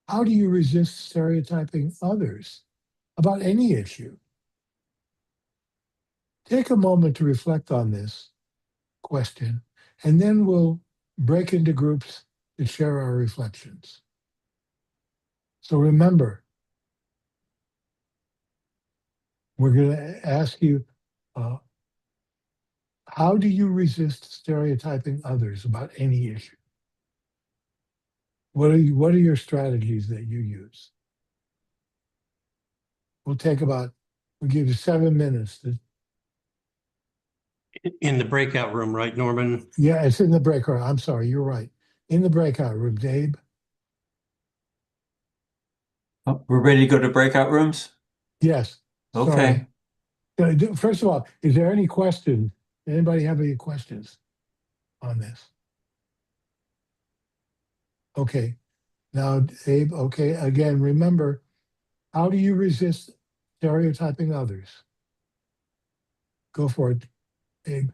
how do you resist stereotyping others about any issue? Take a moment to reflect on this question, and then we'll break into groups to share our reflections. So remember, we're going to ask you, how do you resist stereotyping others about any issue? What are your strategies that you use? We'll give you 7 minutes. In the breakout room, right, Norman? Yeah, it's in the breakout room. I'm sorry, you're right. In the breakout room, Gabe. Oh, we're ready to go to breakout rooms? Yes. Okay. Sorry. First of all, is there any question? Anybody have any questions on this? Okay. Now, Abe, okay, again, remember, how do you resist stereotyping others? Go for it, Abe.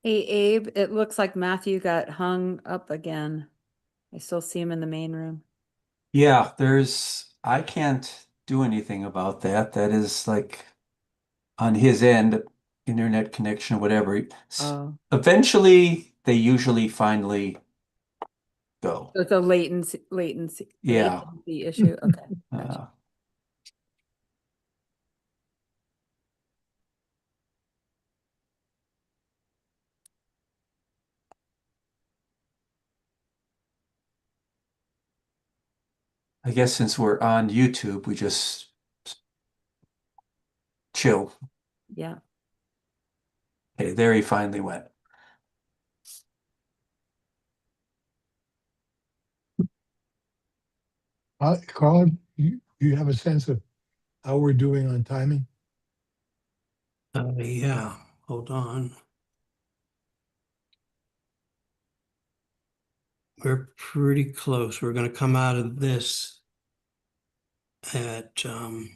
Hey, Abe, it looks like Matthew got hung up again. I still see him in the main room. Yeah, I can't do anything about that. That is like on his end, internet connection, whatever. Oh, Eventually, they usually finally go. so it's a latency Yeah. issue. Okay, gotcha. Uh, I guess since we're on YouTube, we just chill. Yeah. Okay, there he finally went. Carl, you have a sense of how we're doing on timing? Yeah, hold on. We're pretty close. We're going to come out of this at in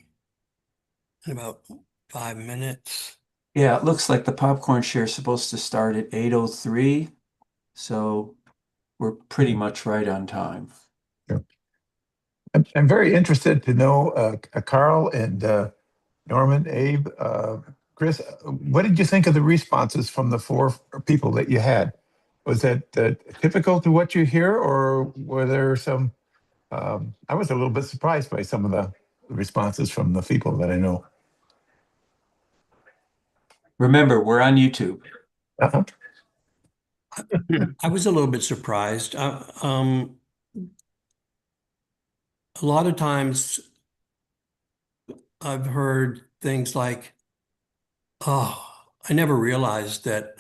about 5 minutes. Yeah, it looks like the popcorn share is supposed to start at 8:03, so we're pretty much right on time. Yeah. I'm very interested to know, Carl and Norman, Abe, Chris, what did you think of the responses from the 4 people that you had? Was that typical to what you hear, or were there some? I was a little bit surprised by some of the responses from the people that I know. Remember, we're on YouTube. Uh-huh. I was a little bit surprised. A lot of times I've heard things like, oh, I never realized that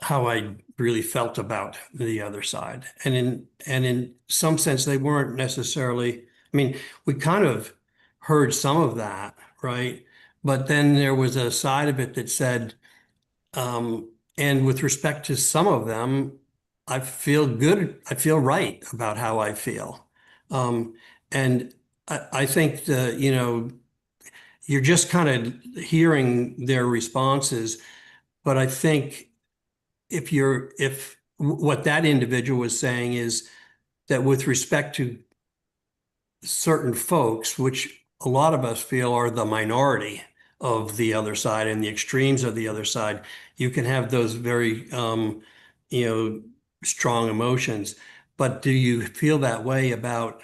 how I really felt about the other side. And in some sense, they weren't necessarily, I mean, we kind of heard some of that, right? But then there was a side of it that said, and with respect to some of them, I feel good, I feel right about how I feel. And I think you're just kind of hearing their responses, but I think if what that individual was saying is that with respect to certain folks, which a lot of us feel are the minority of the other side and the extremes of the other side, you can have those very, you know, strong emotions. But do you feel that way about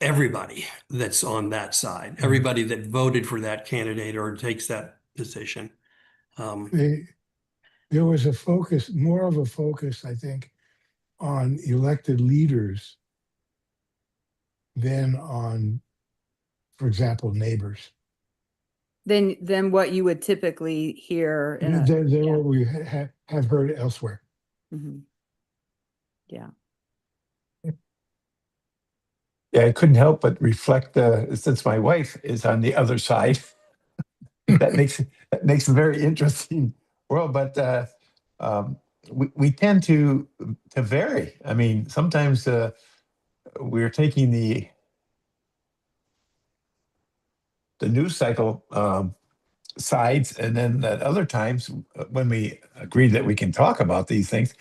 everybody that's on that side, everybody that voted for that candidate or takes that position? There was a focus, more of a focus, I think, on elected leaders than on, for example, neighbors. Than what you would typically hear in a, Than yeah. what we have heard elsewhere. Mhm. Yeah. Yeah, I couldn't help but reflect, since my wife is on the other side, that makes a very interesting world. But we tend to vary. I mean, sometimes we're taking the news cycle sides, and then at other times when we agree that we can talk about these things,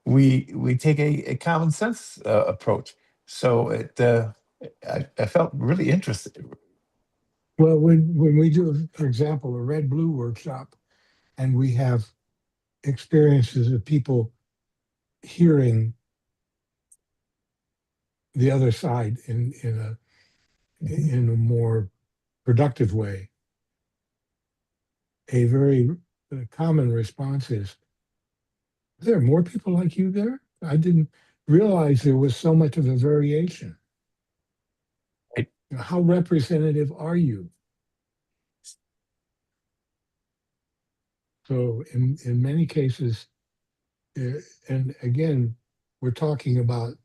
we take a common sense approach. So I felt really interested. Well, when we do, for example, a red blue workshop, and we have experiences of people hearing the other side in a more productive way, a very common response is, "Are there more people like you there? I didn't realize there was so much of a variation. Right. How representative are you?" So in many cases, and again, we're talking about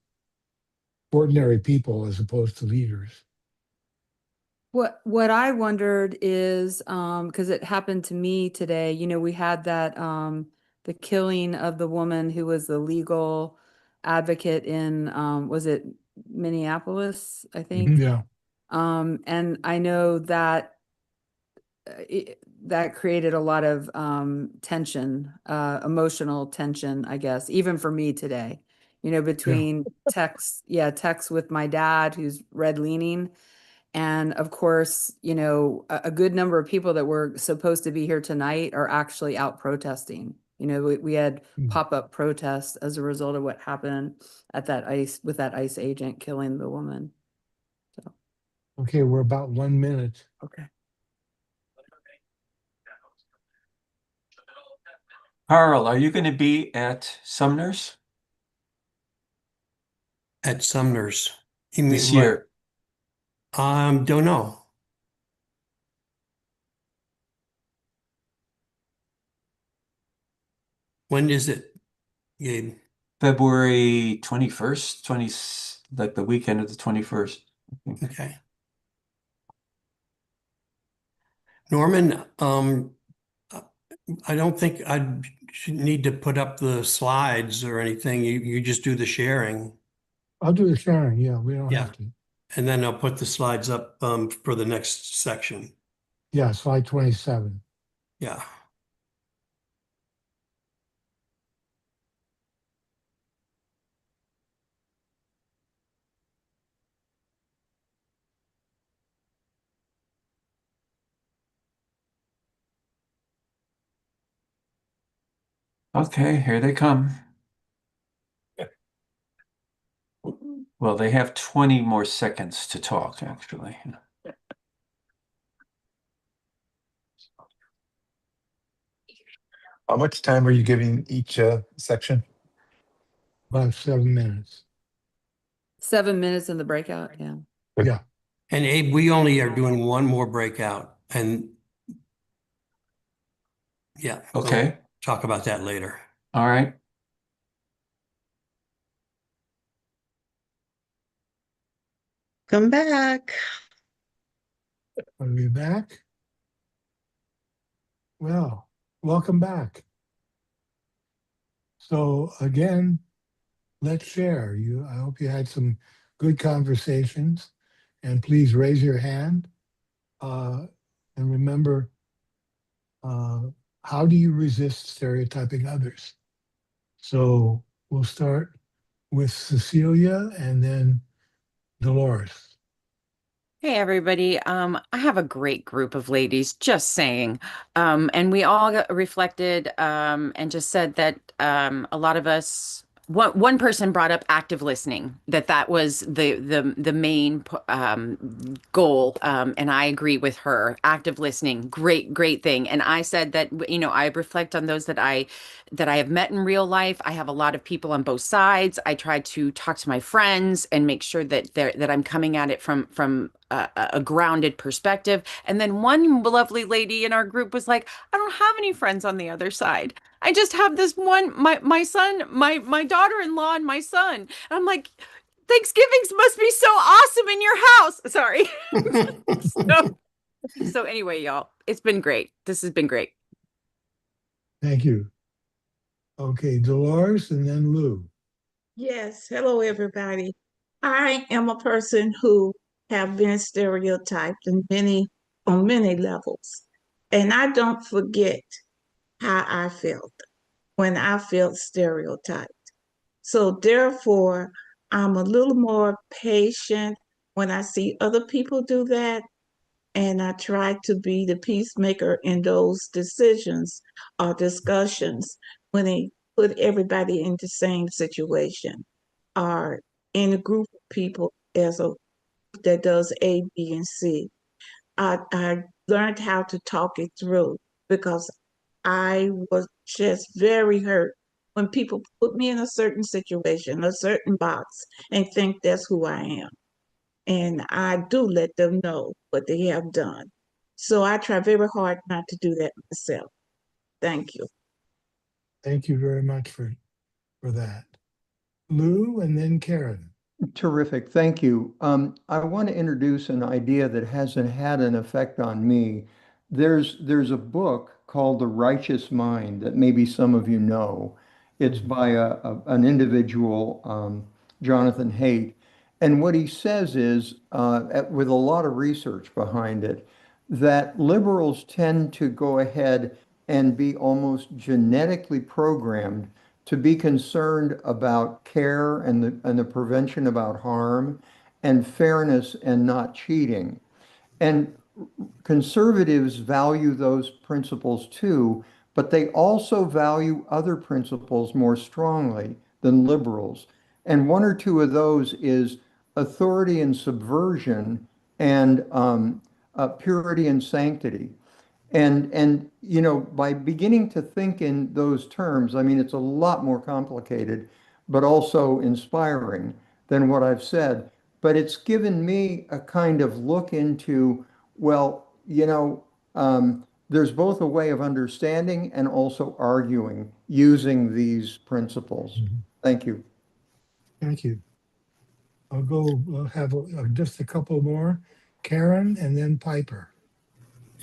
ordinary people as opposed to leaders. What I wondered is, because it happened to me today, you know, we had that the killing of the woman who was the legal advocate in was it Minneapolis, I think. Yeah. And I know that that created a lot of tension, emotional tension, I guess, even for me today, you know, between texts with my dad, who's red leaning. And of course, you know, a good number of people that were supposed to be here tonight are actually out protesting. You know, we had pop-up protests as a result of what happened at that ICE agent killing the woman. So, Okay, we're about 1 minute. okay. Carl, are you going to be at Sumner's At Sumner's. You mean this what? year? Don't know. When is it, Gabe? February 21st, like the weekend of the 21st. Okay. Norman, I don't think I should need to put up the slides or anything. You just do the sharing. I'll do the sharing. Yeah, we don't Yeah. have to. And then I'll put the slides up for the next section. Yeah, slide 27. Yeah. Okay, here they come. Well, they have 20 more seconds to talk, actually. How much time are you giving each section? About 7 minutes. 7 minutes in the breakout. Yeah. Yeah. And Abe, we only are doing one more breakout. And yeah, Okay. we'll talk about that later. All right. Come back. Are we back? Well, welcome back. So again, let's share. I hope you had some good conversations, and please raise your hand. And remember, how do you resist stereotyping others? So we'll start with Cecilia and then Dolores. Hey everybody. I have a great group of ladies, just saying. And we all reflected and just said that a lot of us one person brought up active listening, that was the main goal. And I agree with her. Active listening, great thing. And I said that, I reflect on those that I have met in real life. I have a lot of people on both sides. I try to talk to my friends and make sure that I'm coming at it from a grounded perspective. And then one lovely lady in our group was like, I don't have any friends on the other side. I just have this one, my son, my daughter-in-law and my son. And I'm like, Thanksgivings must be so awesome in your house. Sorry. So anyway, y'all, it's been great. This has been great. Thank you. Okay, Dolores and then Lou. Yes, hello everybody. I am a person who have been stereotyped on many levels. And I don't forget how I felt when I felt stereotyped. So therefore, I'm a little more patient when I see other people do that. And I try to be the peacemaker in those decisions or discussions when they put everybody in the same situation or in a group of people as a that does A, B, and C. I learned how to talk it through because I was just very hurt when people put me in a certain situation, a certain box, and think that's who I am. And I do let them know what they have done. So I try very hard not to do that myself. Thank you. Thank you very much for that. Lou and then Karen. Terrific, thank you. I want to introduce an idea that hasn't had an effect on me. There's a book called The Righteous Mind that maybe some of you know. It's by an individual, Jonathan Haidt. And what he says is, with a lot of research behind it, that liberals tend to go ahead and be almost genetically programmed to be concerned about care and the prevention about harm and fairness and not cheating. And conservatives value those principles too, but they also value other principles more strongly than liberals. And one or two of those is authority and subversion and purity and sanctity. And by beginning to think in those terms, I mean, it's a lot more complicated, but also inspiring than what I've said. But it's given me a kind of look into, well, there's both a way of understanding and also arguing using these principles. Thank you. Thank you. I'll have just a couple more. Karen and then Piper.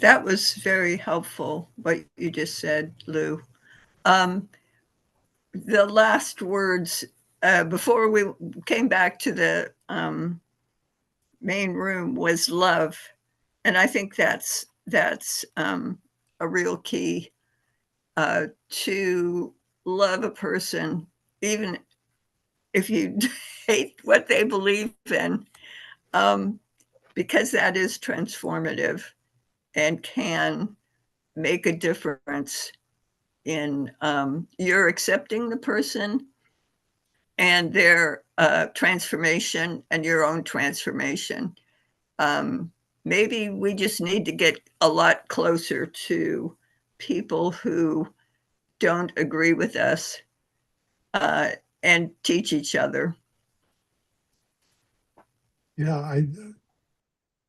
That was very helpful, what you just said, Lou. The last words, before we came back to the main room, was love. And I think that's a real key, to love a person, even if you hate what they believe in, because that is transformative and can make a difference in your accepting the person and their transformation and your own transformation. Maybe we just need to get a lot closer to people who don't agree with us and teach each other. Yeah, I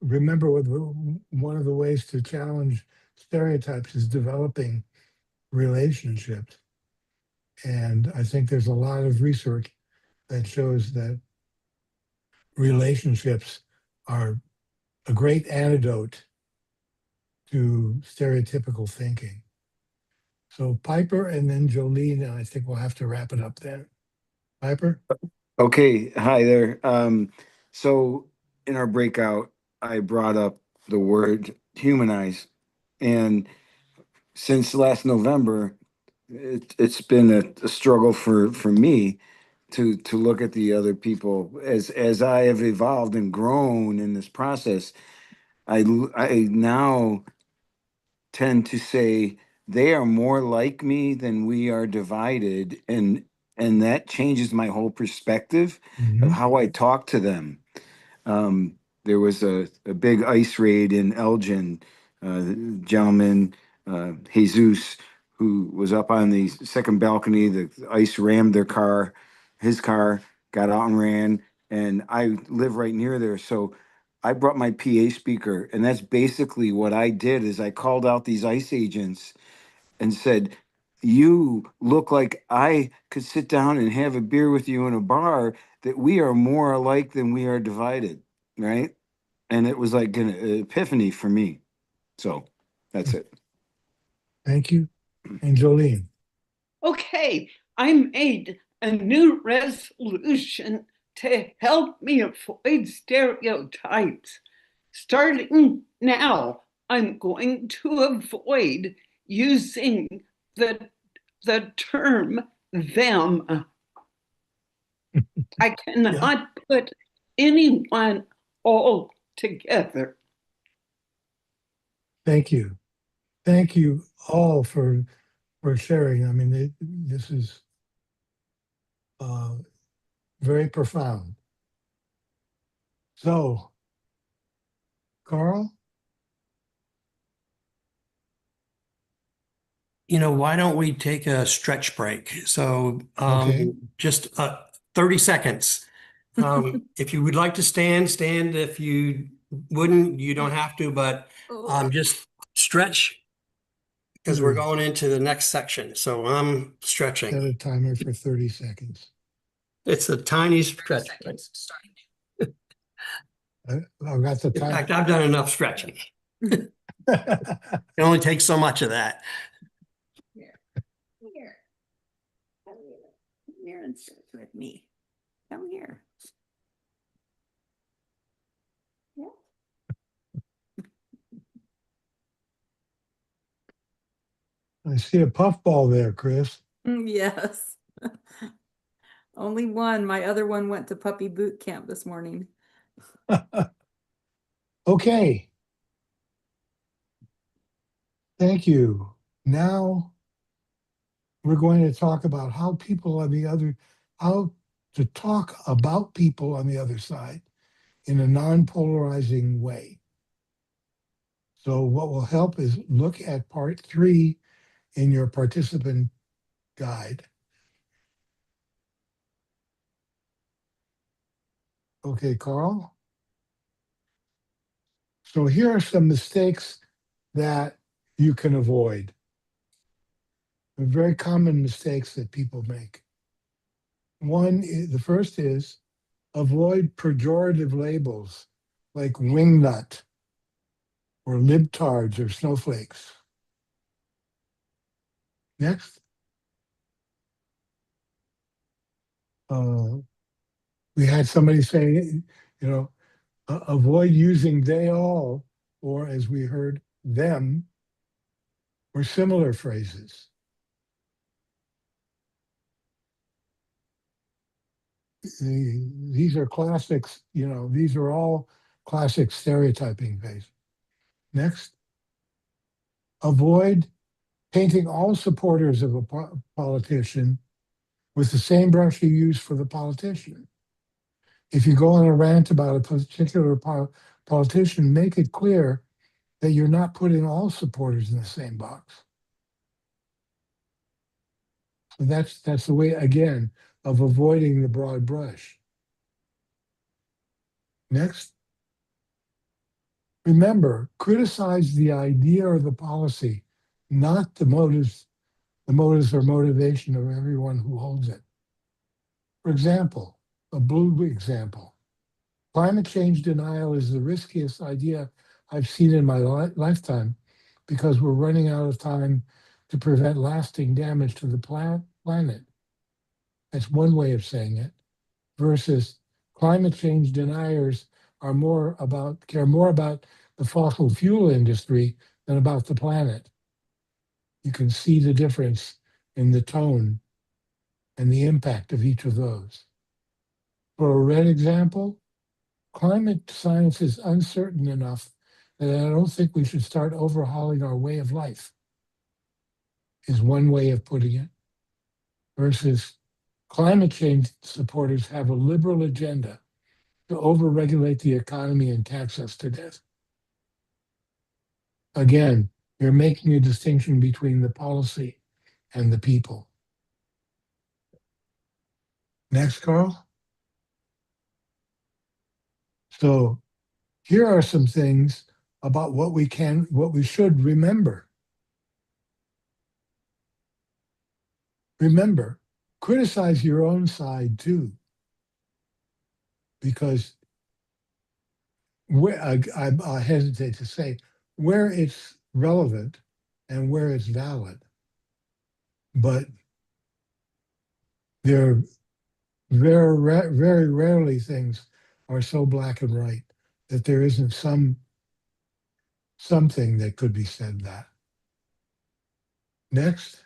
remember one of the ways to challenge stereotypes is developing relationships. And I think there's a lot of research that shows that relationships are a great antidote to stereotypical thinking. So Piper and then Jolene, and I think we'll have to wrap it up then. Piper? Okay, hi there. So in our breakout, I brought up the word humanize. And since last November, it's been a struggle for me to look at the other people as I have evolved and grown in this process. I now tend to say they are more like me than we are divided, and that changes my whole perspective of Mhm. how I talk to them. There was a big ice raid in Elgin. Gentleman, Jesus, who was up on the second balcony. The ice rammed his car, got out and ran. And I live right near there. So I brought my PA speaker. And that's basically what I did is I called out these ICE agents and said, you look like I could sit down and have a beer with you in a bar, that we are more alike than we are divided, right? And it was like an epiphany for me. So that's it. Thank you. And Jolene. Okay, I made a new resolution to help me avoid stereotypes. Starting now, I'm going to avoid using the term them. I cannot put anyone all together. Thank you. Thank you all for sharing. I mean, this is very profound. So, Carl? Why don't we take a stretch break? So Okay. just 30 seconds. If you would like to stand, stand. If you wouldn't, you don't have to, but just stretch because we're going into the next section. So I'm stretching. Set a timer for 30 seconds. It's a tiny stretch. I've got the In time. fact, I've done enough stretching. It only takes so much of that. Here. Come here and sit with me. Come here. Yeah. I see a puffball there, Chris. Yes. Only one. My other one went to puppy boot camp this morning. Okay. Thank you. Now we're going to talk about how to talk about people on the other side in a non-polarizing way. So what will help is look at part 3 in your participant guide. Okay, Carl. So here are some mistakes that you can avoid. Very common mistakes that people make. The first is avoid pejorative labels like wingnut or libtards or snowflakes. Next. We had somebody say, avoid using they all, or as we heard, them, or similar phrases. These are classics, these are all classic stereotyping phrases. Next. Avoid painting all supporters of a politician with the same brush you use for the politician. If you go on a rant about a particular politician, make it clear that you're not putting all supporters in the same box. So that's the way, again, of avoiding the broad brush. Next. Remember, criticize the idea or the policy, not the motives or motivation of everyone who holds it. For example, a blue example, climate change denial is the riskiest idea I've seen in my lifetime because we're running out of time to prevent lasting damage to the planet. That's one way of saying it. Versus climate change deniers care more about the fossil fuel industry than about the planet. You can see the difference in the tone and the impact of each of those. For a red example, climate science is uncertain enough that I don't think we should start overhauling our way of life, is one way of putting it, versus climate change supporters have a liberal agenda to overregulate the economy and tax us to death. Again, you're making a distinction between the policy and the people. Next, Carl. So here are some things about what we should remember. Remember, criticize your own side too, because I hesitate to say where it's relevant and where it's valid, but there very rarely things are so black and white that there isn't something that could be said that. Next.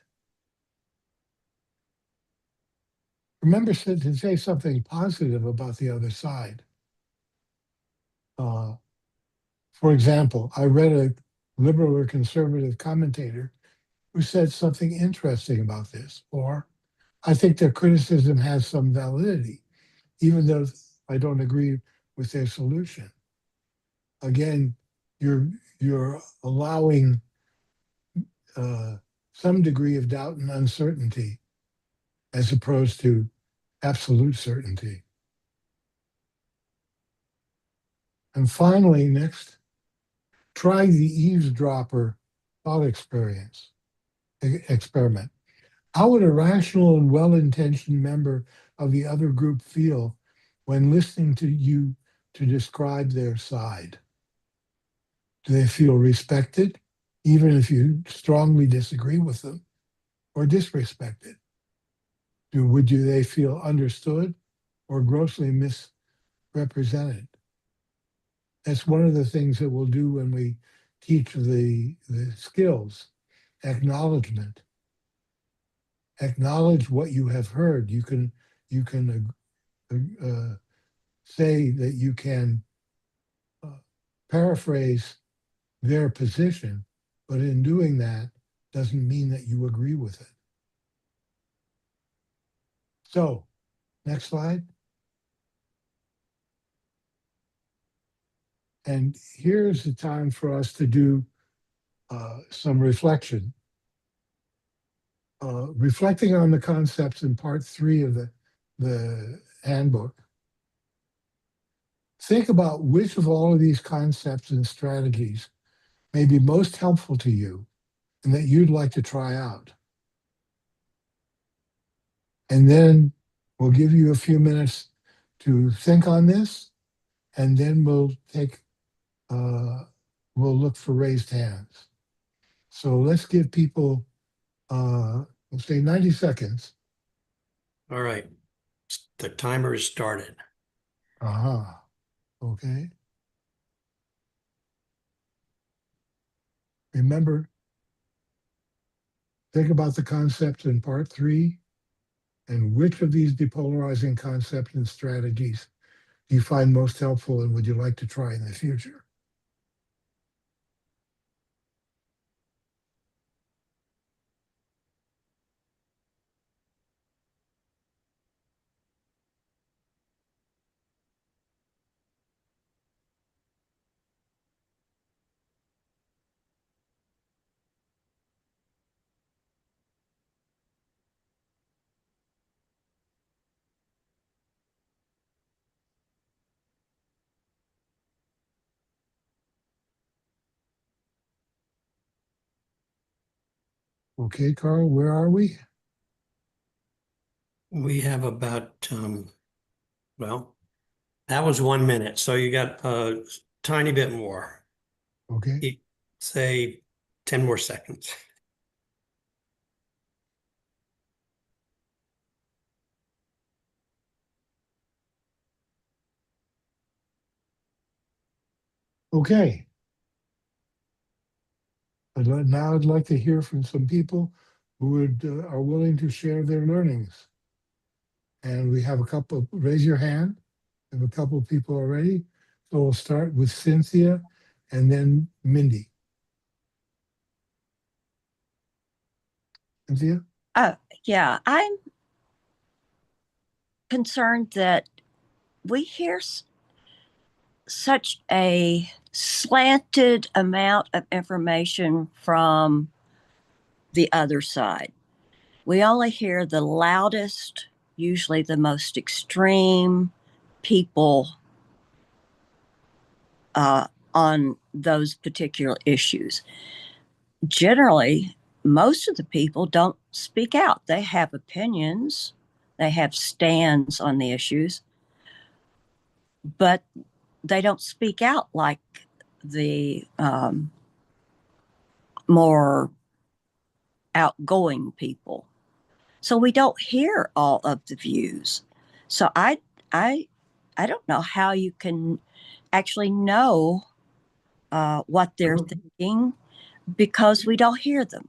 Remember to say something positive about the other side. For example, I read a liberal or conservative commentator who said something interesting about this, or I think their criticism has some validity, even though I don't agree with their solution. Again, you're allowing some degree of doubt and uncertainty as opposed to absolute certainty. And finally, next, try the eavesdropper thought experiment. How would a rational and well-intentioned member of the other group feel when listening to you to describe their side? Do they feel respected, even if you strongly disagree with them, or disrespected? Do they feel understood or grossly misrepresented? That's one of the things that we'll do when we teach the skills. Acknowledgement. Acknowledge what you have heard. You can say that you can paraphrase their position, but in doing that doesn't mean that you agree with it. So, next slide. And here's the time for us to do some reflection. Reflecting on the concepts in part 3 of the handbook. Think about which of all of these concepts and strategies may be most helpful to you and that you'd like to try out. And then we'll give you a few minutes to think on this, and then we'll look for raised hands. So let's give people, we'll say 90 seconds. All right. The timer is started. Okay. Remember, think about the concepts in part 3 and which of these depolarizing concepts and strategies do you find most helpful and would you like to try in the future? Okay, Carl, where are we? We have about, well, that was 1 minute. So you got a tiny bit more. Okay. Say 10 more seconds. Okay. Now I'd like to hear from some people are willing to share their learnings. And we have a couple, raise your hand. We have a couple of people already. So we'll start with Cynthia and then Mindy. Cynthia? Yeah, I'm concerned that we hear such a slanted amount of information from the other side. We only hear the loudest, usually the most extreme people on those particular issues. Generally, most of the people don't speak out. They have opinions, they have stands on the issues, but they don't speak out like the more outgoing people. So we don't hear all of the views. So I don't know how you can actually know what they're thinking because we don't hear them.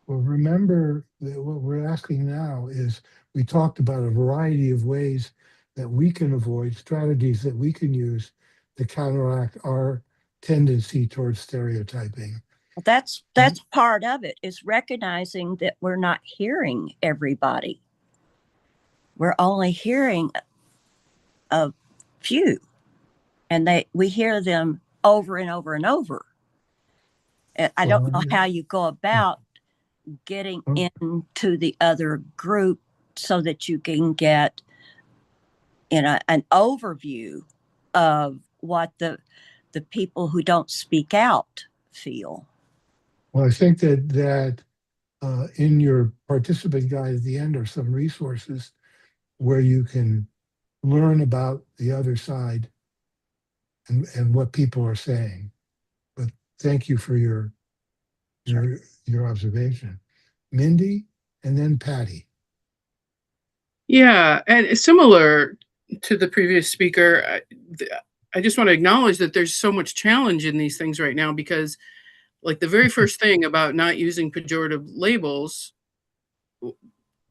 Well, remember that what we're asking now is we talked about a variety of ways that we can avoid, strategies that we can use to counteract our tendency towards stereotyping. That's part of it, is recognizing that we're not hearing everybody. We're only hearing a few, and we hear them over and over and over. I don't know how you go about getting into the other group so that you can get an overview of what the people who don't speak out feel. Well, I think that in your participant guide at the end are some resources where you can learn about the other side and what people are saying. But thank you for your observation. Mindy and then Patty. Yeah, and similar to the previous speaker, I just want to acknowledge that there's so much challenge in these things right now because, like, the very first thing about not using pejorative labels,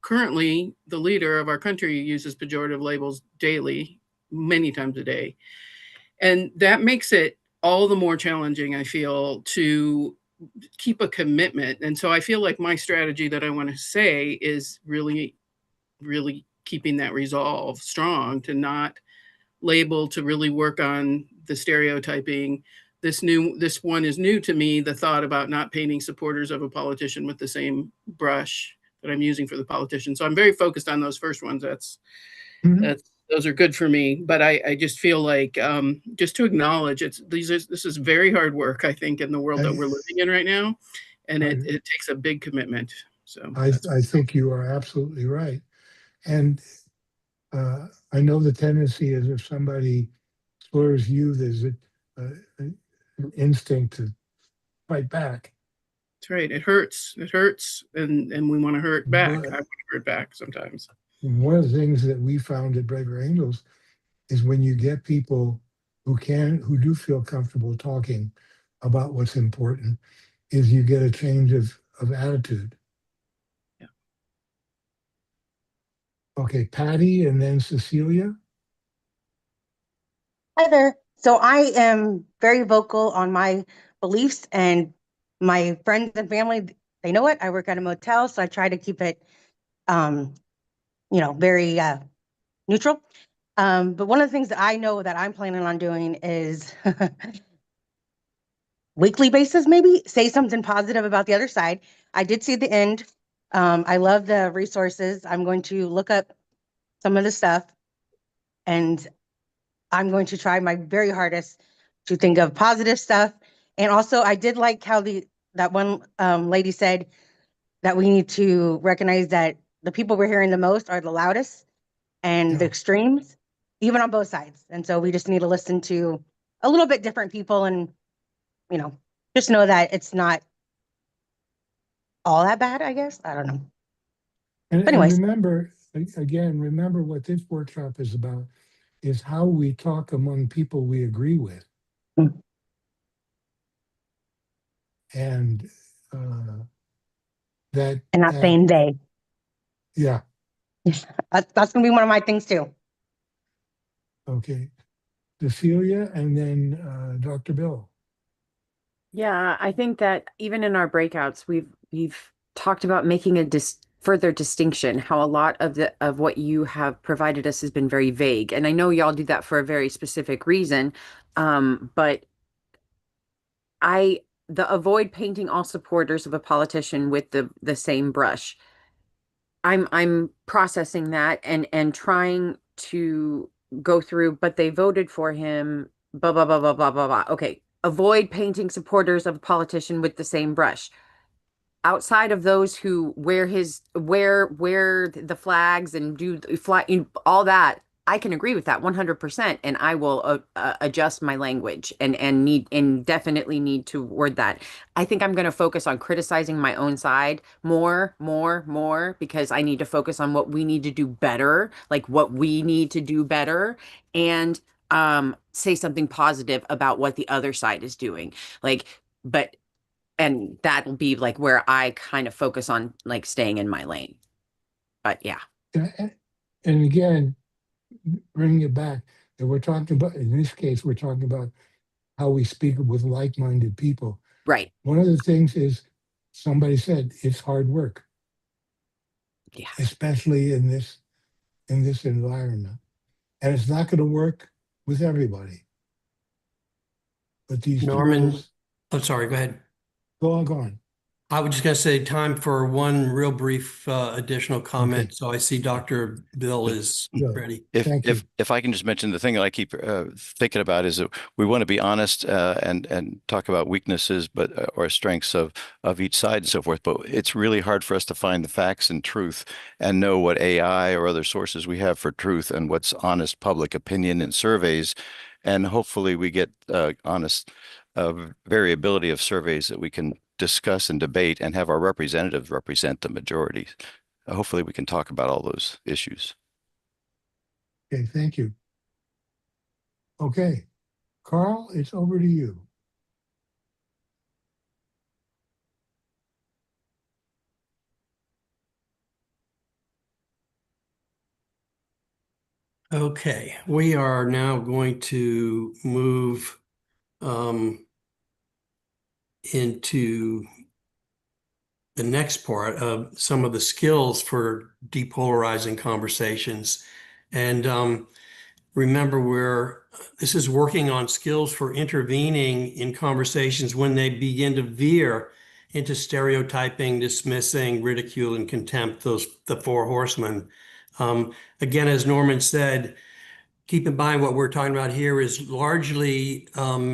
currently the leader of our country uses pejorative labels daily, many times a day. And that makes it all the more challenging, I feel, to keep a commitment. And so I feel like my strategy that I want to say is really keeping that resolve strong, to not label, to really work on the stereotyping. This one is new to me, the thought about not painting supporters of a politician with the same brush that I'm using for the politician. So I'm very focused on those first ones. Those are good for me, but I just feel like just to acknowledge this is very hard work, I think, in the world that we're living in right now, and it takes a big commitment. So I think you are absolutely right. And I know the tendency is if somebody slurs you, there's an instinct to fight back. That's right. It hurts. It hurts, and we want to hurt back. I want to hurt back sometimes. One of the things that we found at Braver Angels is when you get people who do feel comfortable talking about what's important, is you get a change of attitude. Yeah. Okay, Patty and then Cecilia. Hi there. So I am very vocal on my beliefs, and my friends and family, they know it. I work at a motel, so I try to keep it, very neutral. But one of the things that I know that I'm planning on doing is weekly basis, maybe say something positive about the other side. I did see the end. I love the resources. I'm going to look up some of the stuff, and I'm going to try my very hardest to think of positive stuff. And also, I did like how that one lady said that we need to recognize that the people we're hearing the most are the loudest and the extremes, even on both sides. And so we just need to listen to a little bit different people, and just know that it's not all that bad, I guess. I don't know. And anyways, remember what this workshop is about, is how we talk among people we agree with. And that, And not saying they. yeah, That's gonna be one of my things too. okay. Cecilia and then Dr. Bill. Yeah, I think that even in our breakouts, we've talked about making a further distinction, how a lot of what you have provided us has been very vague. And I know y'all do that for a very specific reason. But the avoid painting all supporters of a politician with the same brush. I'm processing that and trying to go through, but they voted for him, blah blah blah blah blah blah blah. Okay, avoid painting supporters of a politician with the same brush. Outside of those who wear the flags and do fly all that, I can agree with that 100%, and I will adjust my language and definitely need to word that. I think I'm going to focus on criticizing my own side more, because I need to focus on what we need to do better, like what we need to do better, and say something positive about what the other side is doing. And that'll be like where I kind of focus on like staying in my lane. But yeah. And again, bringing it back, that we're talking about, in this case, we're talking about how we speak with like-minded people. Right. One of the things is, somebody said, it's hard work. Yeah. Especially in this environment. And it's not going to work with everybody. But these Norman, tools, I'm sorry, go ahead. Go on. I was just going to say time for one real brief additional comment. Okay. So I see Dr. Bill is ready. If I can just mention, the thing that I keep thinking about is that we want to be honest and talk about weaknesses, or strengths of each side and so forth. But it's really hard for us to find the facts and truth and know what AI or other sources we have for truth and what's honest public opinion and surveys. And hopefully we get honest variability of surveys that we can discuss and debate and have our representatives represent the majority. Hopefully we can talk about all those issues. Okay, thank you. Okay, Carl, it's over to you. Okay, we are now going to move into the next part of some of the skills for depolarizing conversations. And remember, this is working on skills for intervening in conversations when they begin to veer into stereotyping, dismissing, ridicule, and contempt, the four horsemen. Again, as Norman said, keep in mind what we're talking about here is largely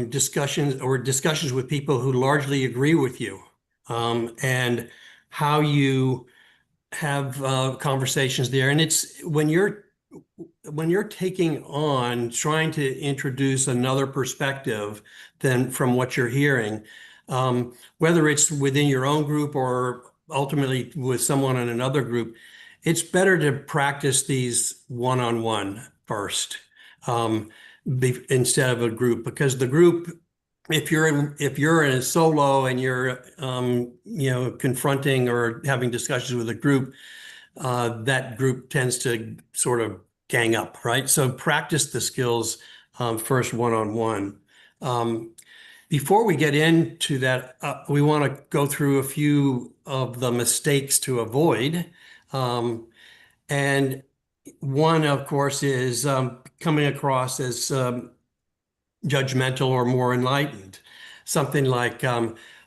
discussions with people who largely agree with you, and how you have conversations there. And it's when you're taking on trying to introduce another perspective than from what you're hearing, whether it's within your own group or ultimately with someone in another group, it's better to practice these one-on-one first, instead of a group, because the group, if you're in a solo and you're confronting or having discussions with a group, that group tends to sort of gang up, right? So practice the skills first one-on-one. Before we get into that, we want to go through a few of the mistakes to avoid. And one, of course, is coming across as judgmental or more enlightened. Something like,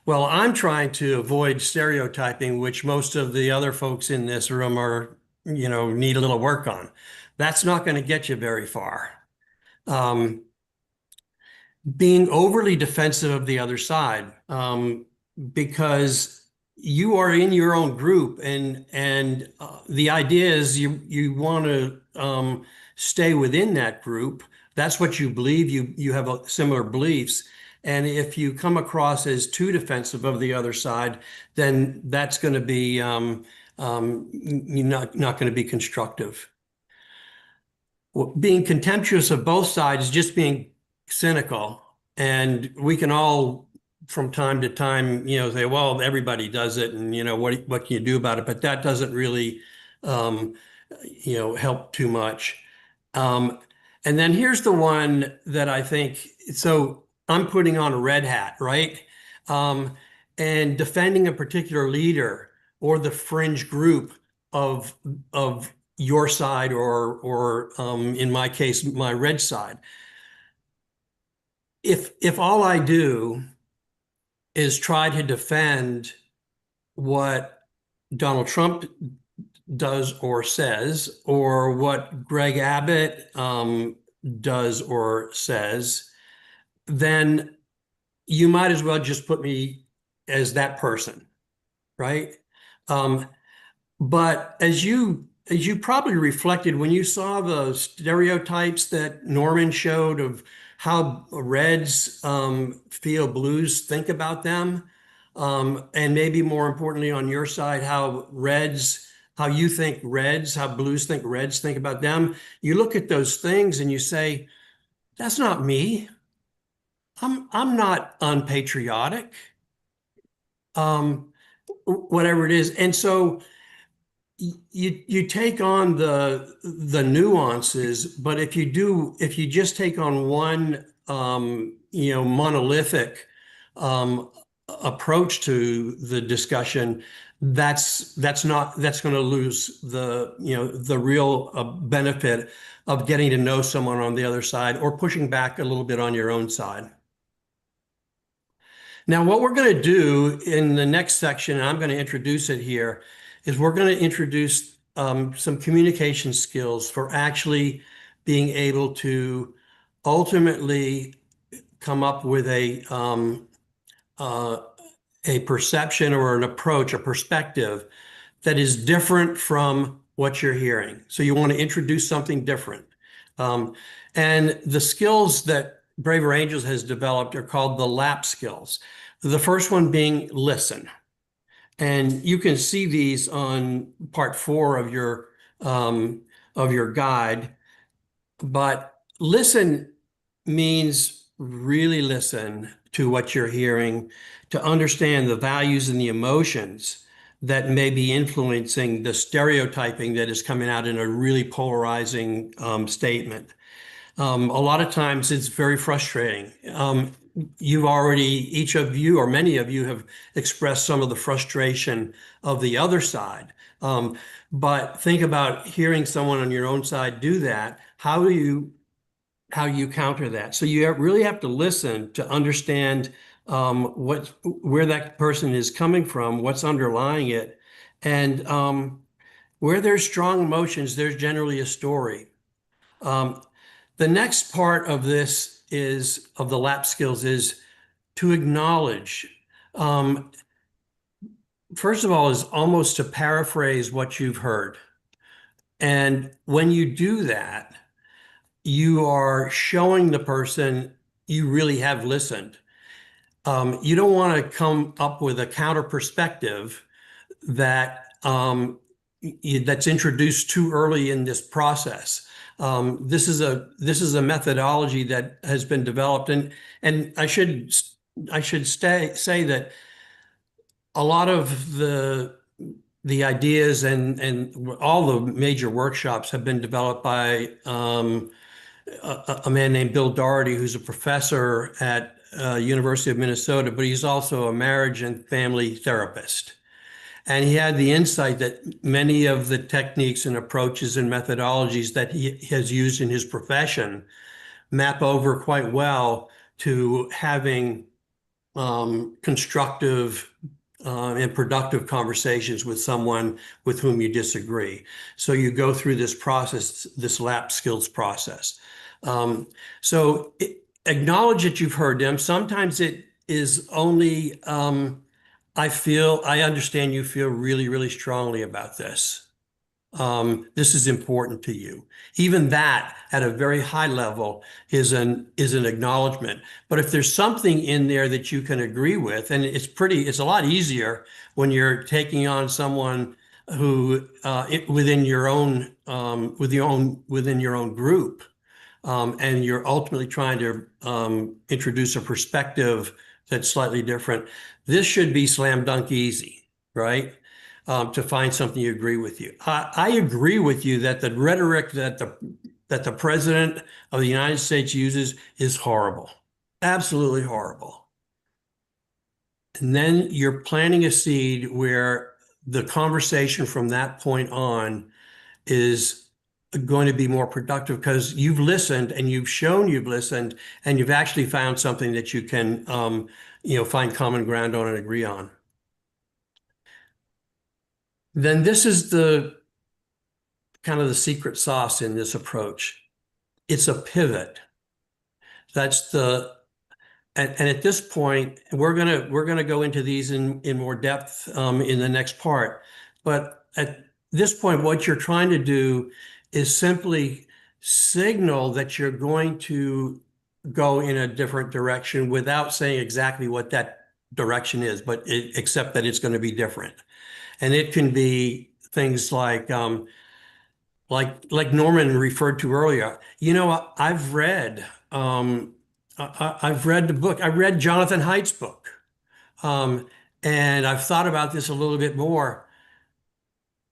well, I'm trying to avoid stereotyping, which most of the other folks in this room are, need a little work on. That's not going to get you very far. Being overly defensive of the other side, because you are in your own group, and the idea is you want to stay within that group. That's what you believe. You have similar beliefs. And if you come across as too defensive of the other side, then that's going to be not going to be constructive. Well, being contemptuous of both sides is just being cynical, and we can all from time to time, say, well, everybody does it, and what can you do about it? But that doesn't really, help too much. And then here's the one that I think, so I'm putting on a red hat, right? And defending a particular leader or the fringe group of your side, or in my case, my red side. If all I do is try to defend what Donald Trump does or says, or what Greg Abbott does or says, then you might as well just put me as that person, right? But as you probably reflected when you saw the stereotypes that Norman showed of how Reds feel Blues think about them, and maybe more importantly on your side, how you think Reds, how Blues think Reds think about them. You look at those things and you say, that's not me. I'm not unpatriotic. Whatever it is. And so you take on the nuances, but if you just take on one monolithic approach to the discussion, that's going to lose the real benefit of getting to know someone on the other side, or pushing back a little bit on your own side. Now, what we're going to do in the next section, and I'm going to introduce it here, is we're going to introduce some communication skills for actually being able to ultimately come up with a perception or an approach, a perspective that is different from what you're hearing. So you want to introduce something different. And the skills that Braver Angels has developed are called the LAP skills. The first one being listen. And you can see these on part 4 of your guide. But listen means really listen to what you're hearing, to understand the values and the emotions that may be influencing the stereotyping that is coming out in a really polarizing statement. A lot of times it's very frustrating. Each of you, or many of you, have expressed some of the frustration of the other side. But think about hearing someone on your own side do that. How you counter that? So you really have to listen to understand where that person is coming from, what's underlying it, and where there's strong emotions, there's generally a story. The next part of this of the LAP skills is to acknowledge. First of all, is almost to paraphrase what you've heard. And when you do that, you are showing the person you really have listened. You don't want to come up with a counter perspective that's introduced too early in this process. This is a methodology that has been developed, and I should say that a lot of the ideas and all the major workshops have been developed by a man named Bill Doherty, who's a professor at University of Minnesota, but he's also a marriage and family therapist. And he had the insight that many of the techniques and approaches and methodologies that he has used in his profession map over quite well to having constructive and productive conversations with someone with whom you disagree. So you go through this process, this LAP skills process. So acknowledge that you've heard them. Sometimes it is only, I understand you feel really, really strongly about this. This is important to you. Even that, at a very high level, is an acknowledgement. But if there's something in there that you can agree with, and it's a lot easier when you're taking on someone who within your own group, and you're ultimately trying to introduce a perspective that's slightly different. This should be slam dunk easy, right? To find something you agree with you. I agree with you that the rhetoric that the president of the United States uses is horrible, absolutely horrible. And then you're planting a seed where the conversation from that point on is going to be more productive because you've listened and you've shown you've listened and you've actually found something that you can, find common ground on and agree on. Then this is the kind of the secret sauce in this approach. It's a pivot. That's and at this point, we're gonna go into these in more depth in the next part. But at this point, what you're trying to do is simply signal that you're going to go in a different direction without saying exactly what that direction is, but except that it's going to be different. And it can be things like Norman referred to earlier. I've read the book. I read Jonathan Haidt's book, and I've thought about this a little bit more.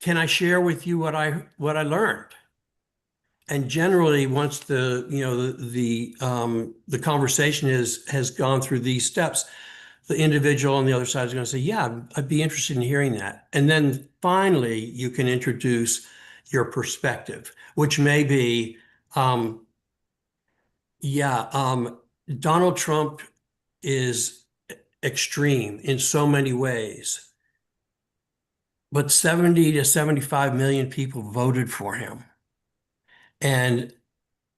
Can I share with you what I learned? And generally, once the conversation has gone through these steps, the individual on the other side is going to say, "Yeah, I'd be interested in hearing that." And then finally, you can introduce your perspective, which may be, Donald Trump is extreme in so many ways, but 70 to 75 million people voted for him. And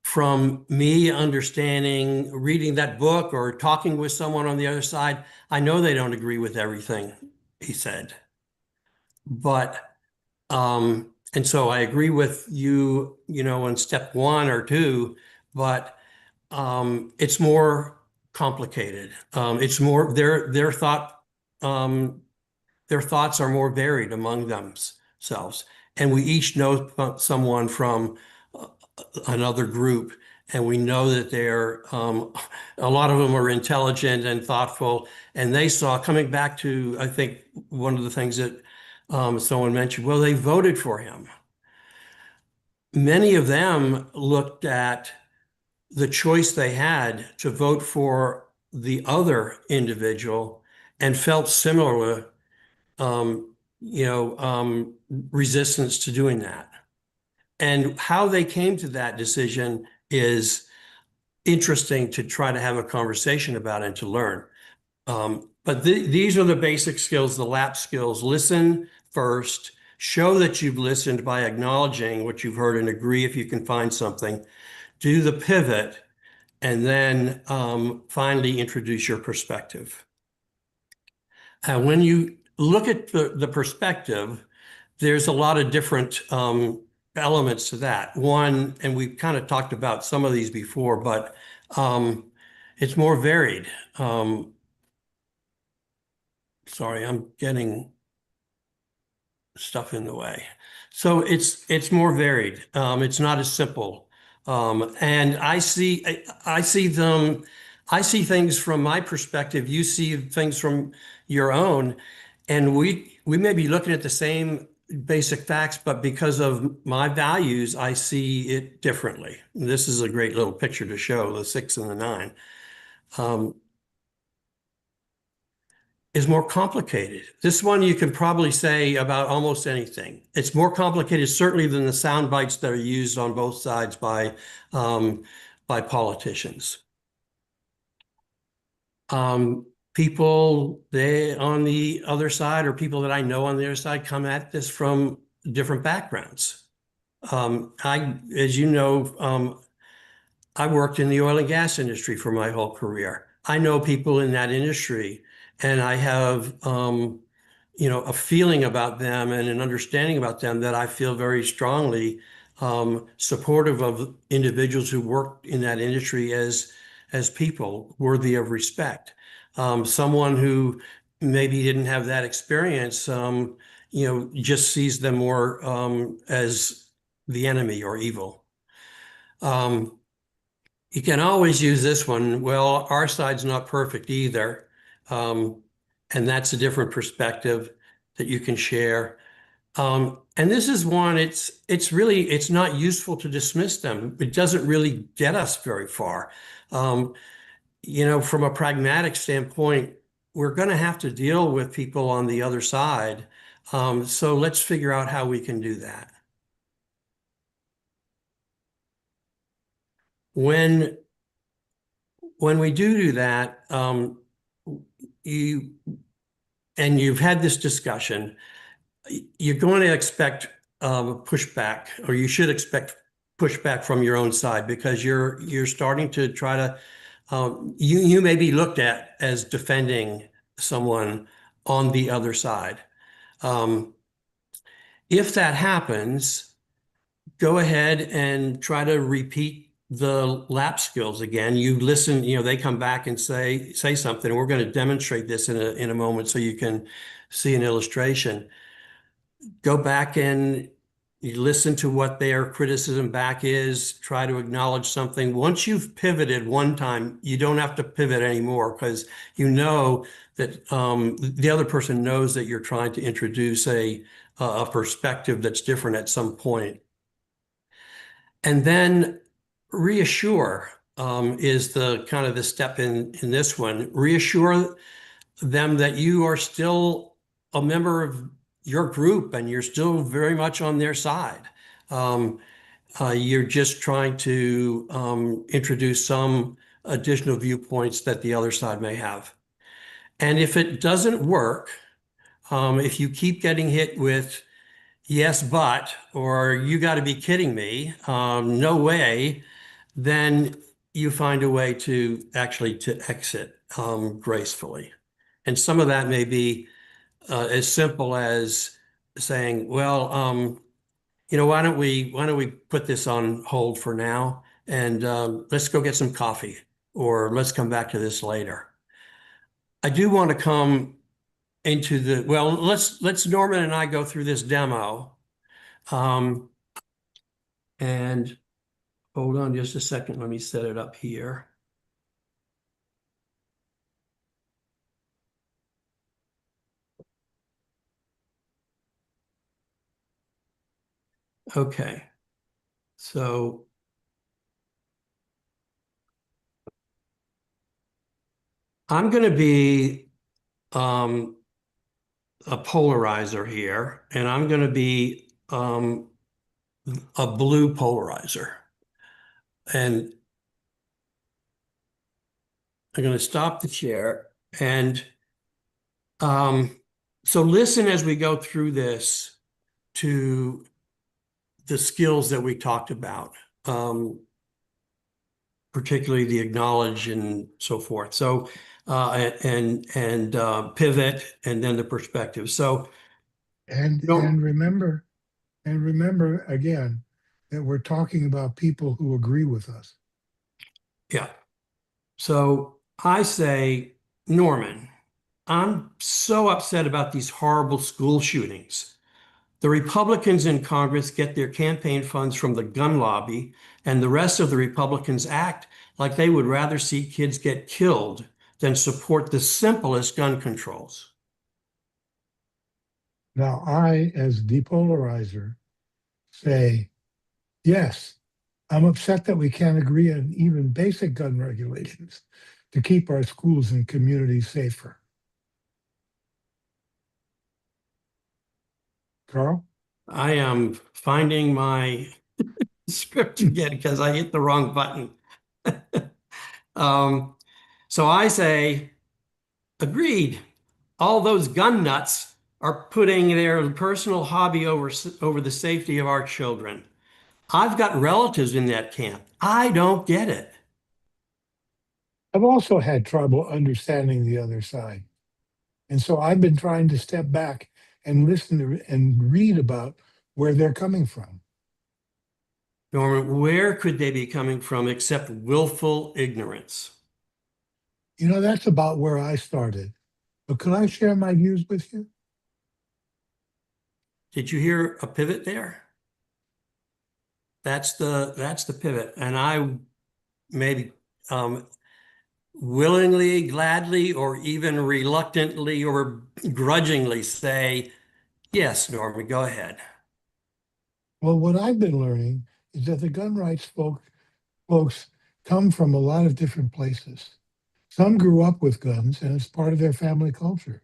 from me understanding, reading that book or talking with someone on the other side, I know they don't agree with everything he said. But, and so I agree with you, in step 1 or 2, but it's more complicated. It's more their thoughts are more varied among themselves, and we each know someone from another group, and we know that they're a lot of them are intelligent and thoughtful, and they saw coming back to, I think, one of the things that someone mentioned. Well, they voted for him. Many of them looked at the choice they had to vote for the other individual and felt similar, resistance to doing that. And how they came to that decision is interesting to try to have a conversation about and to learn. But these are the basic skills, the LAP skills. Listen first, show that you've listened by acknowledging what you've heard and agree if you can find something. Do the pivot, and then finally introduce your perspective. When you look at the perspective, there's a lot of different elements to that. One, and we've kind of talked about some of these before, but it's more varied. Sorry, I'm getting stuff in the way. So it's more varied. It's not as simple. And I see things from my perspective. You see things from your own, and we may be looking at the same basic facts, but because of my values, I see it differently. This is a great little picture to show the 6 and the 9. Is more complicated. This one you can probably say about almost anything. It's more complicated, certainly, than the sound bites that are used on both sides by politicians. People on the other side, or people that I know on the other side, come at this from different backgrounds. As you know, I worked in the oil and gas industry for my whole career. I know people in that industry, and I have, a feeling about them and an understanding about them that I feel very strongly supportive of individuals who work in that industry as people worthy of respect. Someone who maybe didn't have that experience, just sees them more as the enemy or evil. You can always use this one. Well, our side's not perfect either. And that's a different perspective that you can share. And this is one, it's not useful to dismiss them. It doesn't really get us very far. From a pragmatic standpoint, we're going to have to deal with people on the other side. So let's figure out how we can do that. When we do that, you've had this discussion, you're going to expect pushback, or you should expect pushback from your own side, because you're starting to try to you may be looked at as defending someone on the other side. If that happens, go ahead and try to repeat the lap skills again. You listen, they come back and say something. We're going to demonstrate this in a moment so you can see an illustration. Go back and you listen to what their criticism back is, try to acknowledge something. Once you've pivoted one time, you don't have to pivot anymore, because you know that the other person knows that you're trying to introduce a perspective that's different at some point. And then reassure is the kind of the step in this one. Reassure them that you are still a member of your group and you're still very much on their side. You're just trying to introduce some additional viewpoints that the other side may have. And if it doesn't work, if you keep getting hit with yes, but, or you got to be kidding me, no way, then you find a way to actually to exit gracefully. And some of that may be as simple as saying, well, why don't we put this on hold for now, and let's go get some coffee, or let's come back to this later. I do want to come into let's Norman and I go through this demo. And hold on just a second. Let me set it up here. Okay. So I'm going to be a polarizer here, and I'm going to be a blue polarizer. And I'm going to stop the share. And so listen as we go through this to the skills that we talked about, particularly the acknowledge and so forth. So and pivot, and then the perspective. So and remember again that we're talking about people who agree with us. Yeah. So I say, Norman, I'm so upset about these horrible school shootings. The Republicans in Congress get their campaign funds from the gun lobby, and the rest of the Republicans act like they would rather see kids get killed than support the simplest gun controls. Now, I, as depolarizer, say, yes, I'm upset that we can't agree on even basic gun regulations to keep our schools and communities safer. Carl? I am finding my script again because I hit the wrong button. So I say, agreed. All those gun nuts are putting their personal hobby over the safety of our children. I've got relatives in that camp. I don't get it. I've also had trouble understanding the other side. And so I've been trying to step back and listen to and read about where they're coming from. Norman, where could they be coming from except willful ignorance? That's about where I started. But could I share my views with you? Did you hear a pivot there? That's the pivot. And I maybe willingly, gladly, or even reluctantly or grudgingly say, yes, Norman, go ahead. Well, what I've been learning is that the gun rights folks come from a lot of different places. Some grew up with guns and it's part of their family culture.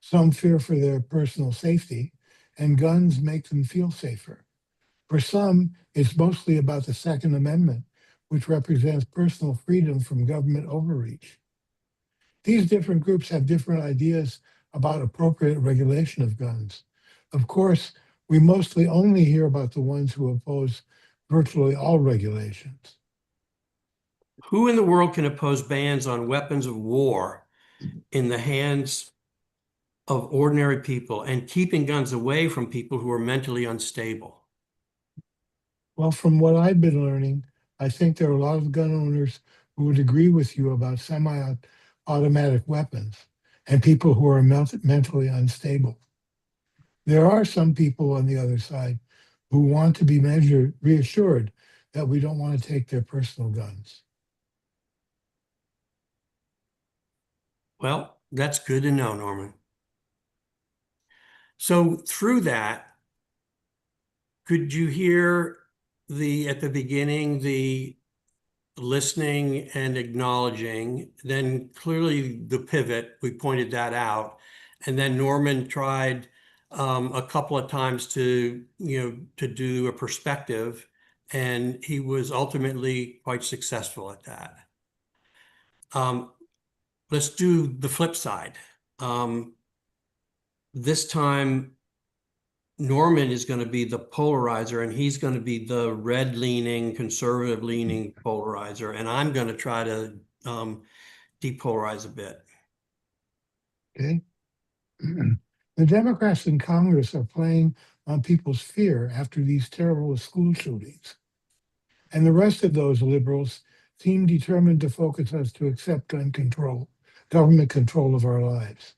Some fear for their personal safety, and guns make them feel safer. For some, it's mostly about the Second Amendment, which represents personal freedom from government overreach. These different groups have different ideas about appropriate regulation of guns. Of course, we mostly only hear about the ones who oppose virtually all regulations. Who in the world can oppose bans on weapons of war in the hands of ordinary people and keeping guns away from people who are mentally unstable? Well, from what I've been learning, I think there are a lot of gun owners who would agree with you about semi-automatic weapons and people who are mentally unstable. There are some people on the other side who want to be reassured that we don't want to take their personal guns. Well, that's good to know, Norman. So through that, could you hear at the beginning, the listening and acknowledging, then clearly the pivot, we pointed that out. And then Norman tried a couple of times to do a perspective, and he was ultimately quite successful at that. Let's do the flip side. This time, Norman is going to be the polarizer, and he's going to be the red-leaning, conservative-leaning polarizer, and I'm going to try to depolarize a bit. Okay. The Democrats in Congress are playing on people's fear after these terrible school shootings. And the rest of those liberals seem determined to focus us to accept gun control, government control of our lives.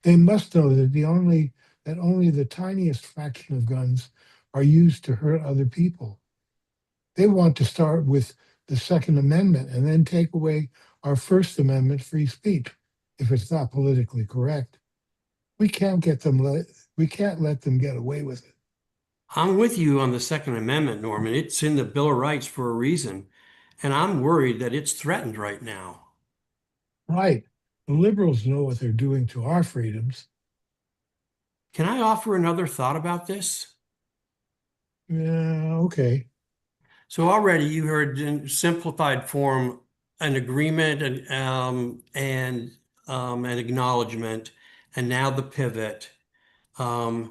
They must know that only the tiniest fraction of guns are used to hurt other people. They want to start with the Second Amendment and then take away our First Amendment free speech if it's not politically correct. We can't let them get away with it. I'm with you on the Second Amendment, Norman. It's in the Bill of Rights for a reason, and I'm worried that it's threatened right now. Right. The liberals know what they're doing to our freedoms. Can I offer another thought about this? Yeah, okay. So already you heard in simplified form an agreement and an acknowledgement, and now the pivot. And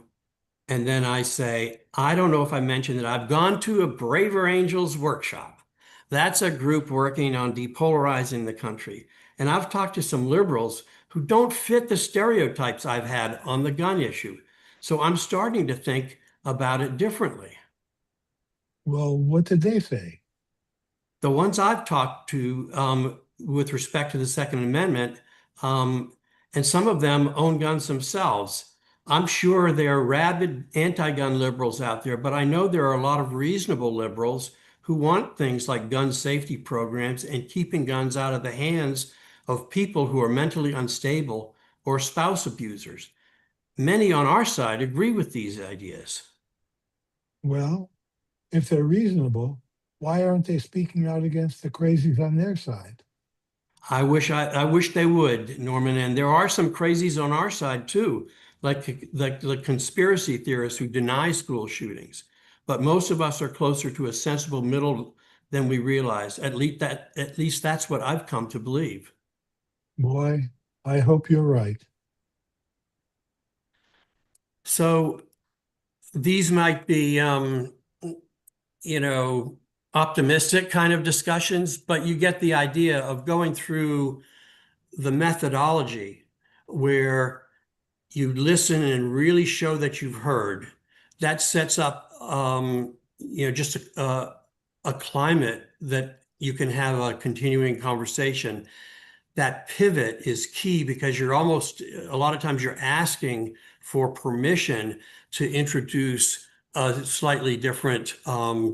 then I say, I don't know if I mentioned that I've gone to a Braver Angels workshop. That's a group working on depolarizing the country. And I've talked to some liberals who don't fit the stereotypes I've had on the gun issue. So I'm starting to think about it differently. Well, what did they say? The ones I've talked to with respect to the Second Amendment, and some of them own guns themselves. I'm sure there are rabid anti-gun liberals out there, but I know there are a lot of reasonable liberals who want things like gun safety programs and keeping guns out of the hands of people who are mentally unstable or spouse abusers. Many on our side agree with these ideas. Well, if they're reasonable, why aren't they speaking out against the crazies on their side? I wish they would, Norman. And there are some crazies on our side too, like the conspiracy theorists who deny school shootings. But most of us are closer to a sensible middle than we realize. At least that's what I've come to believe. Boy, I hope you're right. So these might be, optimistic kind of discussions, but you get the idea of going through the methodology where you listen and really show that you've heard. That sets up, just a climate that you can have a continuing conversation. That pivot is key because a lot of times you're asking for permission to introduce a slightly different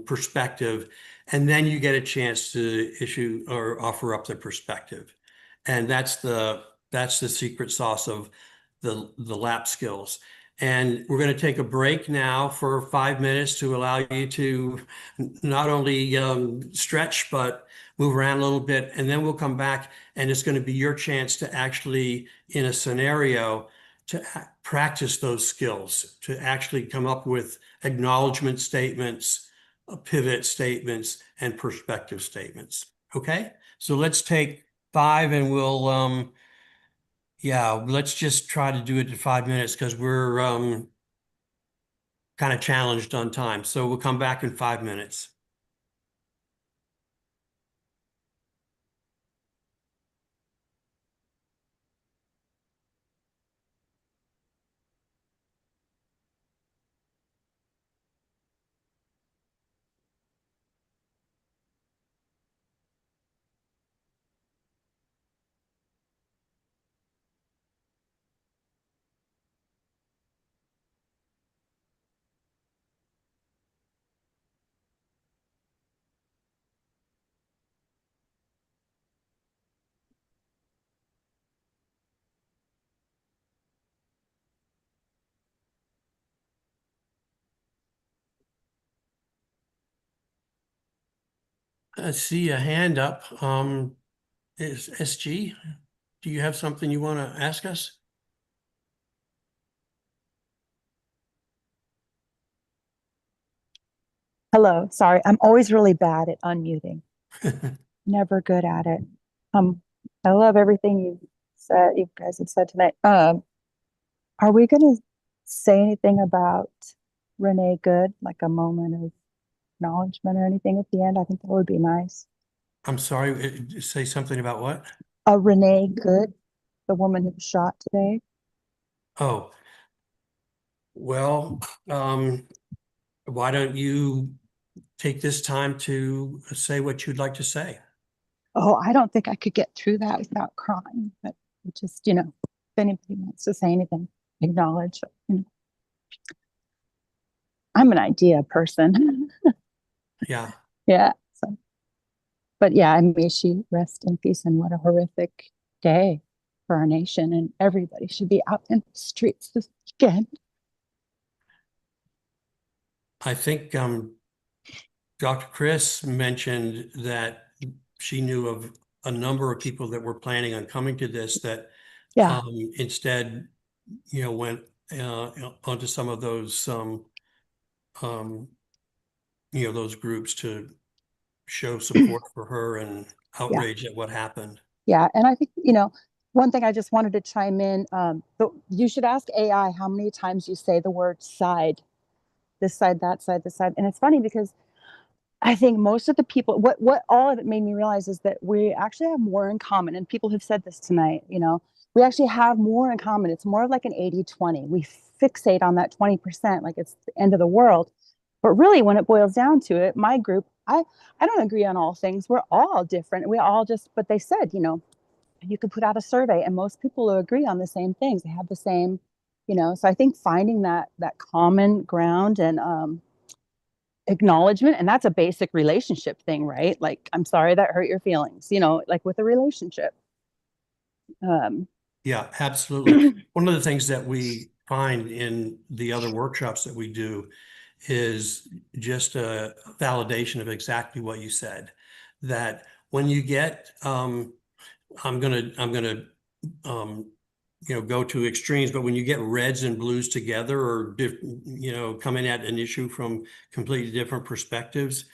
perspective. And then you get a chance to issue or offer up the perspective. And that's the secret sauce of the lap skills. And we're going to take a break now for 5 minutes to allow you to not only stretch, but move around a little bit. And then we'll come back, and it's going to be your chance to actually, in a scenario, to practice those skills, to actually come up with acknowledgement statements, pivot statements, and perspective statements. Okay? So let's take 5, and we'll yeah, let's just try to do it in 5 minutes because we're kind of challenged on time. So we'll come back in 5 minutes. I see a hand up. Is SG, do you have something you want to ask us? Hello, sorry, I'm always really bad at unmuting. Never good at it. I love everything you guys have said tonight. Are we gonna say anything about Renee Good, like a moment of acknowledgement or anything at the end? I think that would be nice. I'm sorry, say something about what? Renee Good, the woman who was shot today. Oh, well, why don't you take this time to say what you'd like to say? Oh, I don't think I could get through that without crying, but just, if anybody wants to say anything, acknowledge, I'm an idea person. Yeah. Yeah. So, but yeah, may she rest in peace, and what a horrific day for our nation, and everybody should be out in the streets this weekend. I think Dr. Chris mentioned that she knew of a number of people that were planning on coming to this that instead, went onto some of those those groups to show support for her and outrage at what happened. Yeah, and I think, one thing I just wanted to chime in, you should ask AI how many times you say the word side, this side, that side, this side. And it's funny because I think most of the people, what all of it made me realize is that we actually have more in common. And people have said this tonight, we actually have more in common. It's more like an 80-20. We fixate on that 20% like it's the end of the world. But really, when it boils down to it, my group, I don't agree on all things. We're all different. We all but they said, you could put out a survey and most people will agree on the same things. They have the same, so I think finding that common ground and acknowledgement, and that's a basic relationship thing, right? Like, I'm sorry that hurt your feelings, like with a relationship. Yeah, absolutely. One of the things that we find in the other workshops that we do is just a validation of exactly what you said, that when you get I'm gonna go to extremes, but when you get reds and blues together or coming at an issue from completely different perspectives,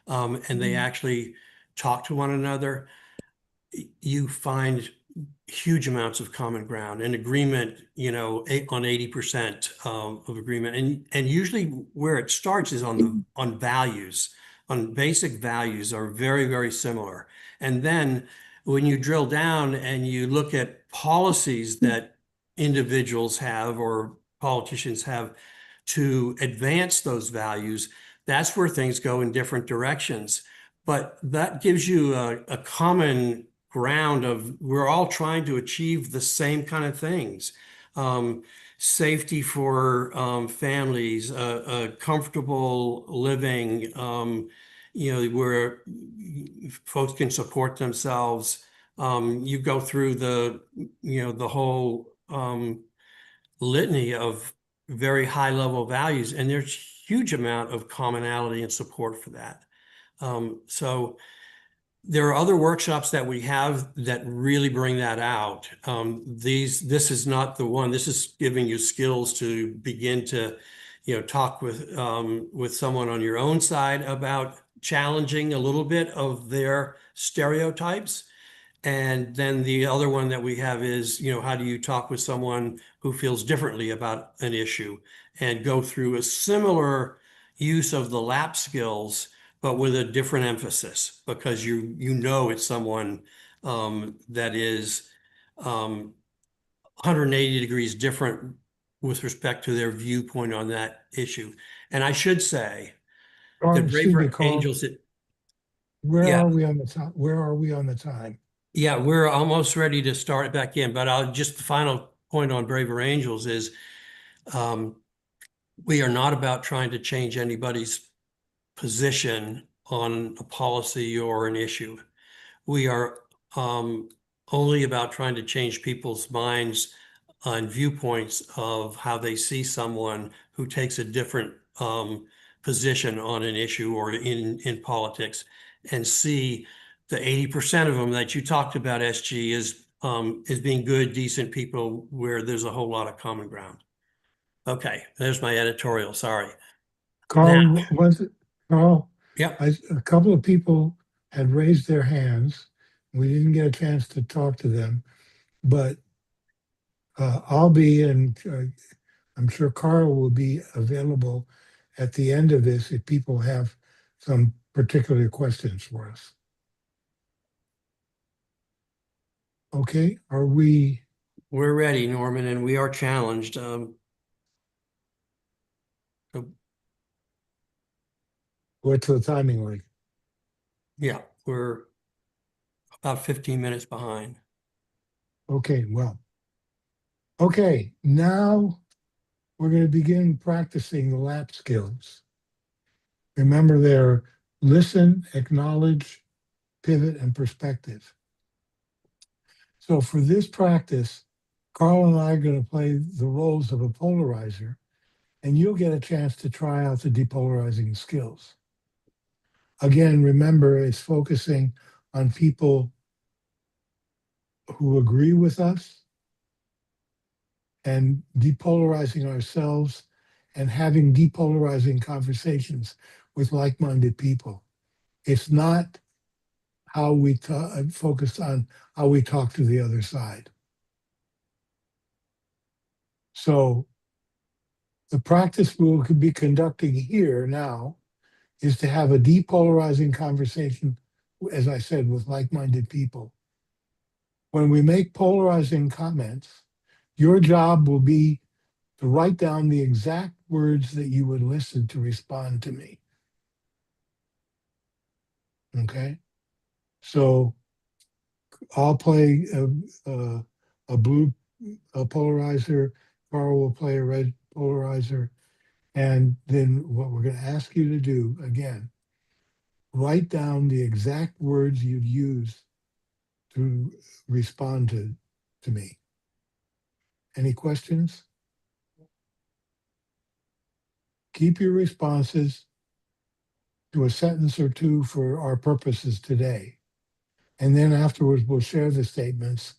and they actually talk to one another, you find huge amounts of common ground and agreement, on 80% of agreement. And usually where it starts is on values, on basic values are very, very similar. And then when you drill down and you look at policies that individuals have or politicians have to advance those values, that's where things go in different directions. But that gives you a common ground of we're all trying to achieve the same kind of things. Safety for families, comfortable living, where folks can support themselves. You go through the whole litany of very high level values, and there's huge amount of commonality and support for that. So there are other workshops that we have that really bring that out. This is not the one. This is giving you skills to begin to, talk with someone on your own side about challenging a little bit of their stereotypes. And then the other one that we have is, how do you talk with someone who feels differently about an issue and go through a similar use of the lap skills, but with a different emphasis, because it's someone that is 180 degrees different with respect to their viewpoint on that issue. And I should say that Excuse me, Braver Carl, Angels, where yeah. are we on the time? Where are we on the time? Yeah, we're almost ready to start back in, but the final point on Braver Angels is we are not about trying to change anybody's position on a policy or an issue. We are only about trying to change people's minds and viewpoints of how they see someone who takes a different position on an issue or in politics, and see the 80% of them that you talked about, SG, is being good, decent people where there's a whole lot of common ground. Okay, there's my editorial. Sorry. Carl, Yeah. A couple of people had raised their hands. We didn't get a chance to talk to them, but I'll be, and I'm sure Carl will be available at the end of this if people have some particular questions for us. Okay, We're ready, Norman, and we are challenged. What's the timing like? Yeah, we're about 15 minutes behind. Okay, well. Okay, now we're going to begin practicing the lap skills. Remember, they're listen, acknowledge, pivot, and perspective. So for this practice, Carl and I are going to play the roles of a polarizer, and you'll get a chance to try out the depolarizing skills. Again, remember, it's focusing on people who agree with us and depolarizing ourselves and having depolarizing conversations with like-minded people. It's not how we focus on how we talk to the other side. So the practice we'll be conducting here now is to have a depolarizing conversation, as I said, with like-minded people. When we make polarizing comments, your job will be to write down the exact words that you would listen to respond to me. Okay? So I'll play a blue polarizer, Carl will play a red polarizer, and then what we're going to ask you to do, again, write down the exact words you'd use to respond to me. Any questions? Keep your responses to a sentence or two for our purposes today. And then afterwards, we'll share the statements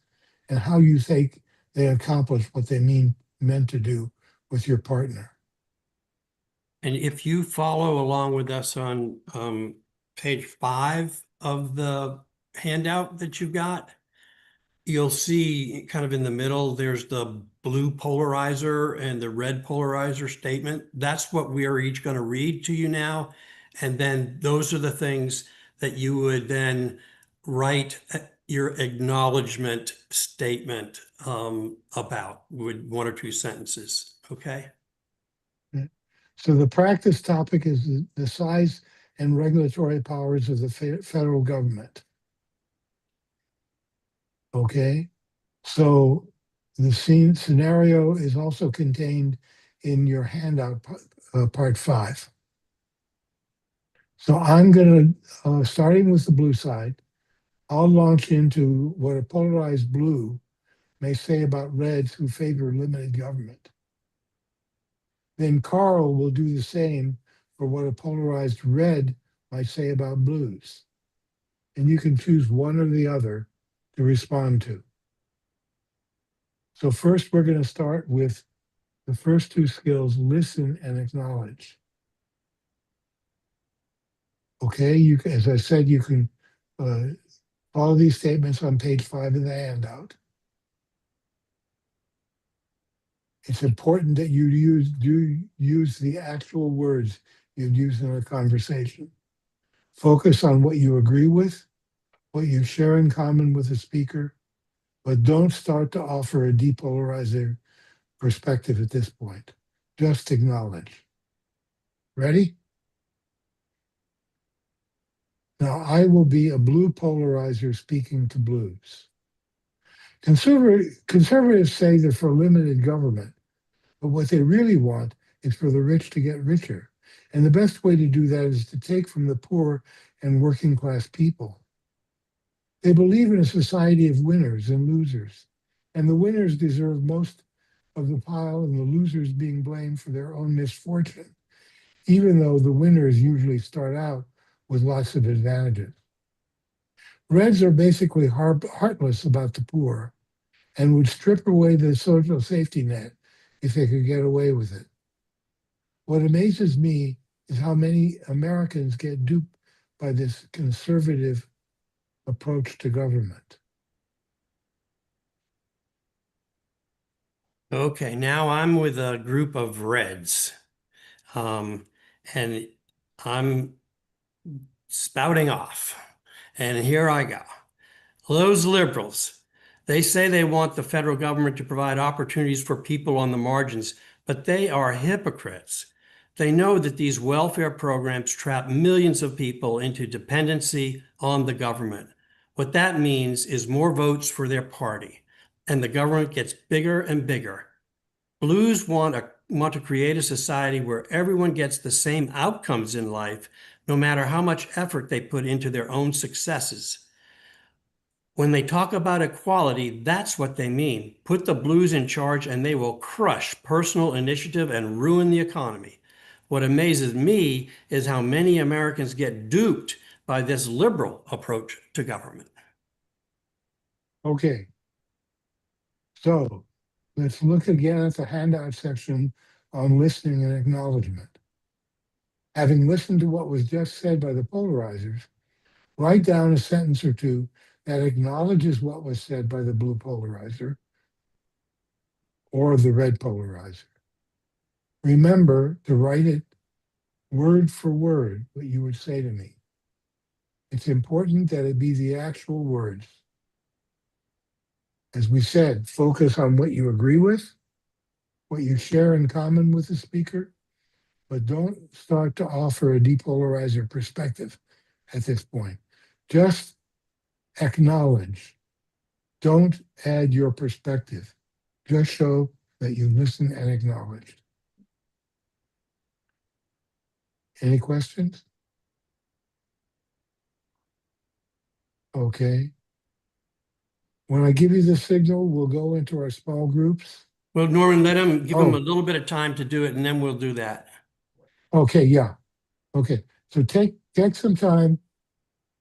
and how you think they accomplish what they meant to do with your partner. And if you follow along with us on page 5 of the handout that you got, you'll see kind of in the middle, there's the blue polarizer and the red polarizer statement. That's what we are each going to read to you now. And then those are the things that you would then write your acknowledgement statement about with 1 or 2 sentences. Okay. So the practice topic is the size and regulatory powers of the federal government. Okay, so the scenario is also contained in your handout, part 5. So I'm going to, starting with the blue side, I'll launch into what a polarized blue may say about reds who favor limited government. Then Carl will do the same for what a polarized red might say about blues. And you can choose one or the other to respond to. So first, we're going to start with the first two skills, listen and acknowledge. Okay, you can, as I said, you can follow these statements on page 5 of the handout. It's important that you use the actual words you'd use in a conversation. Focus on what you agree with, what you share in common with the speaker, but don't start to offer a depolarizer perspective at this point. Just acknowledge. Ready? Now, I will be a blue polarizer speaking to blues. Conservatives say they're for limited government, but what they really want is for the rich to get richer. And the best way to do that is to take from the poor and working class people. They believe in a society of winners and losers, and the winners deserve most of the pile and the losers being blamed for their own misfortune, even though the winners usually start out with lots of advantages. Reds are basically heartless about the poor and would strip away the social safety net if they could get away with it. What amazes me is how many Americans get duped by this conservative approach to government. Okay, now I'm with a group of reds. And I'm spouting off. And here I go. Those liberals, they say they want the federal government to provide opportunities for people on the margins, but they are hypocrites. They know that these welfare programs trap millions of people into dependency on the government. What that means is more votes for their party, and the government gets bigger and bigger. Blues want to create a society where everyone gets the same outcomes in life, no matter how much effort they put into their own successes. When they talk about equality, that's what they mean. Put the blues in charge and they will crush personal initiative and ruin the economy. What amazes me is how many Americans get duped by this liberal approach to government. Okay, so let's look again at the handout section on listening and acknowledgement. Having listened to what was just said by the polarizers, write down a sentence or two that acknowledges what was said by the blue polarizer or the red polarizer. Remember to write it word for word, what you would say to me. It's important that it be the actual words. As we said, focus on what you agree with, what you share in common with the speaker, but don't start to offer a depolarizer perspective at this point. Just acknowledge. Don't add your perspective. Just show that you listen and acknowledge. Any questions? Okay. When I give you the signal, we'll go into our small groups. Well, Norman, give them a little bit of time to do it, and then we'll do that. Okay, yeah. Okay. So take some time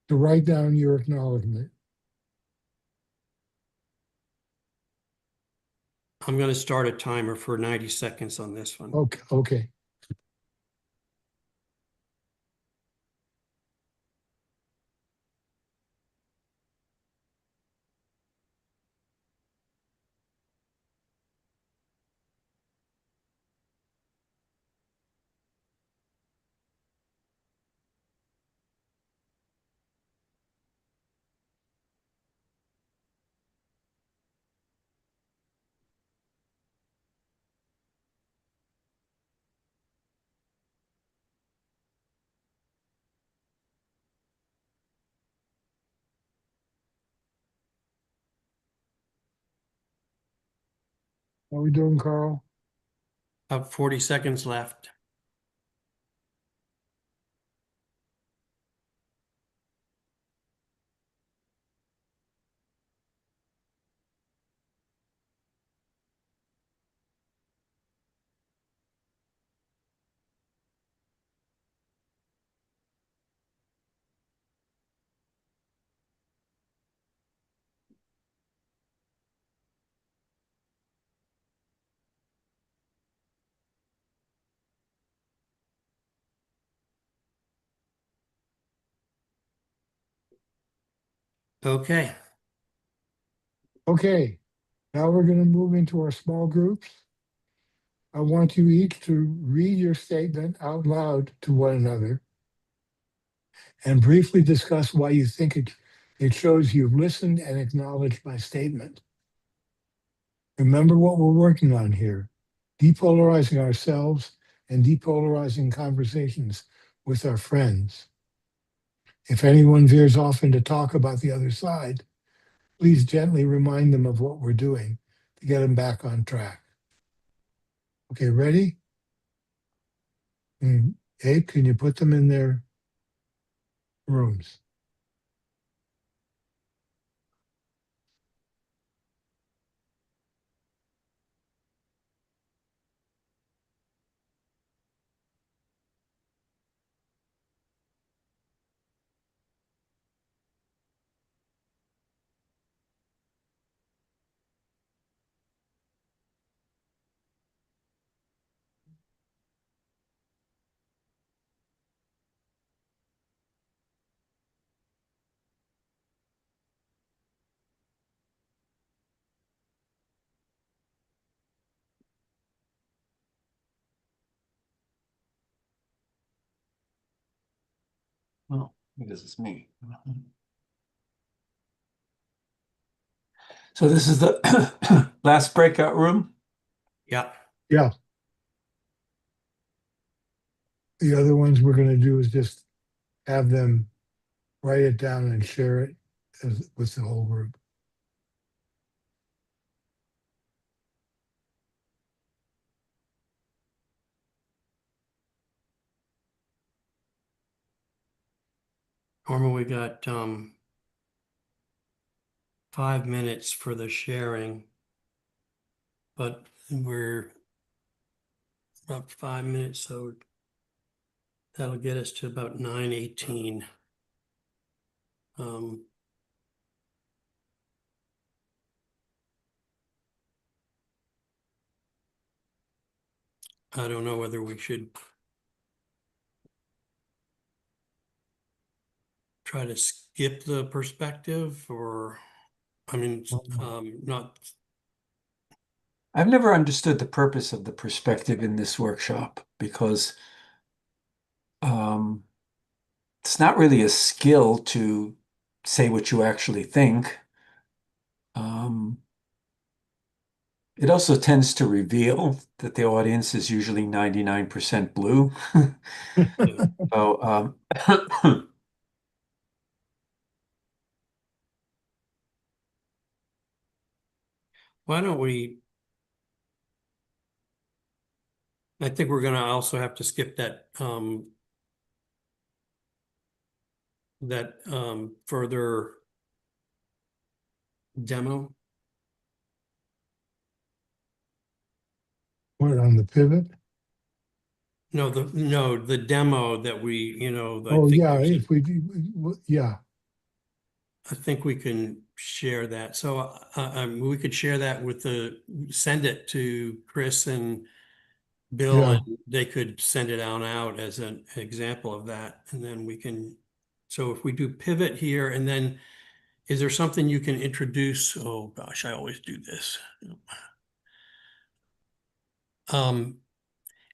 to write down your acknowledgement. I'm going to start a timer for 90 seconds on this one. Okay, okay. How are we doing, Carl? About 40 seconds left. Okay. Okay, now we're going to move into our small groups. I want you each to read your statement out loud to one another and briefly discuss why you think it shows you've listened and acknowledged my statement. Remember what we're working on here, depolarizing ourselves and depolarizing conversations with our friends. If anyone veers off into talk about the other side, please gently remind them of what we're doing to get them back on track. Okay, ready? Abe, can you put them in their rooms? Oh, this is me. So this is the last breakout room? Yeah. Yeah. The other ones we're going to do is just have them write it down and share it with the whole group. Norma, we got 5 minutes for the sharing, but we're about 5 minutes, so that'll get us to about 9:18. I don't know whether we should try to skip the perspective or, I mean, not. I've never understood the purpose of the perspective in this workshop because it's not really a skill to say what you actually think. It also tends to reveal that the audience is usually 99% blue. So, Why don't we, I think we're going to also have to skip that further demo. What, on the pivot? No, the demo that we, Oh, yeah, if we do, yeah. I think we can share that. So we could share that send it to Chris and Bill, Yeah. and they could send it out as an example of that. And then we can, so if we do pivot here, and then is there something you can introduce? Oh gosh, I always do this.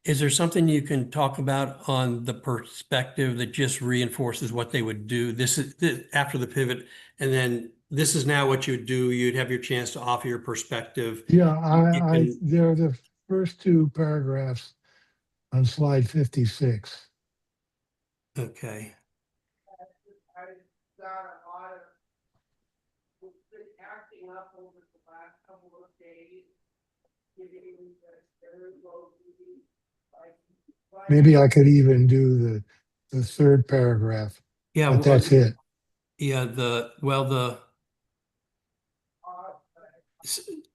Is there something you can talk about on the perspective that just reinforces what they would do? This is after the pivot, and then this is now what you would do. You'd have your chance to offer your perspective. Yeah, they're the first two paragraphs on slide 56. Okay. Maybe I could even do the third paragraph. Yeah, but that's it. Yeah,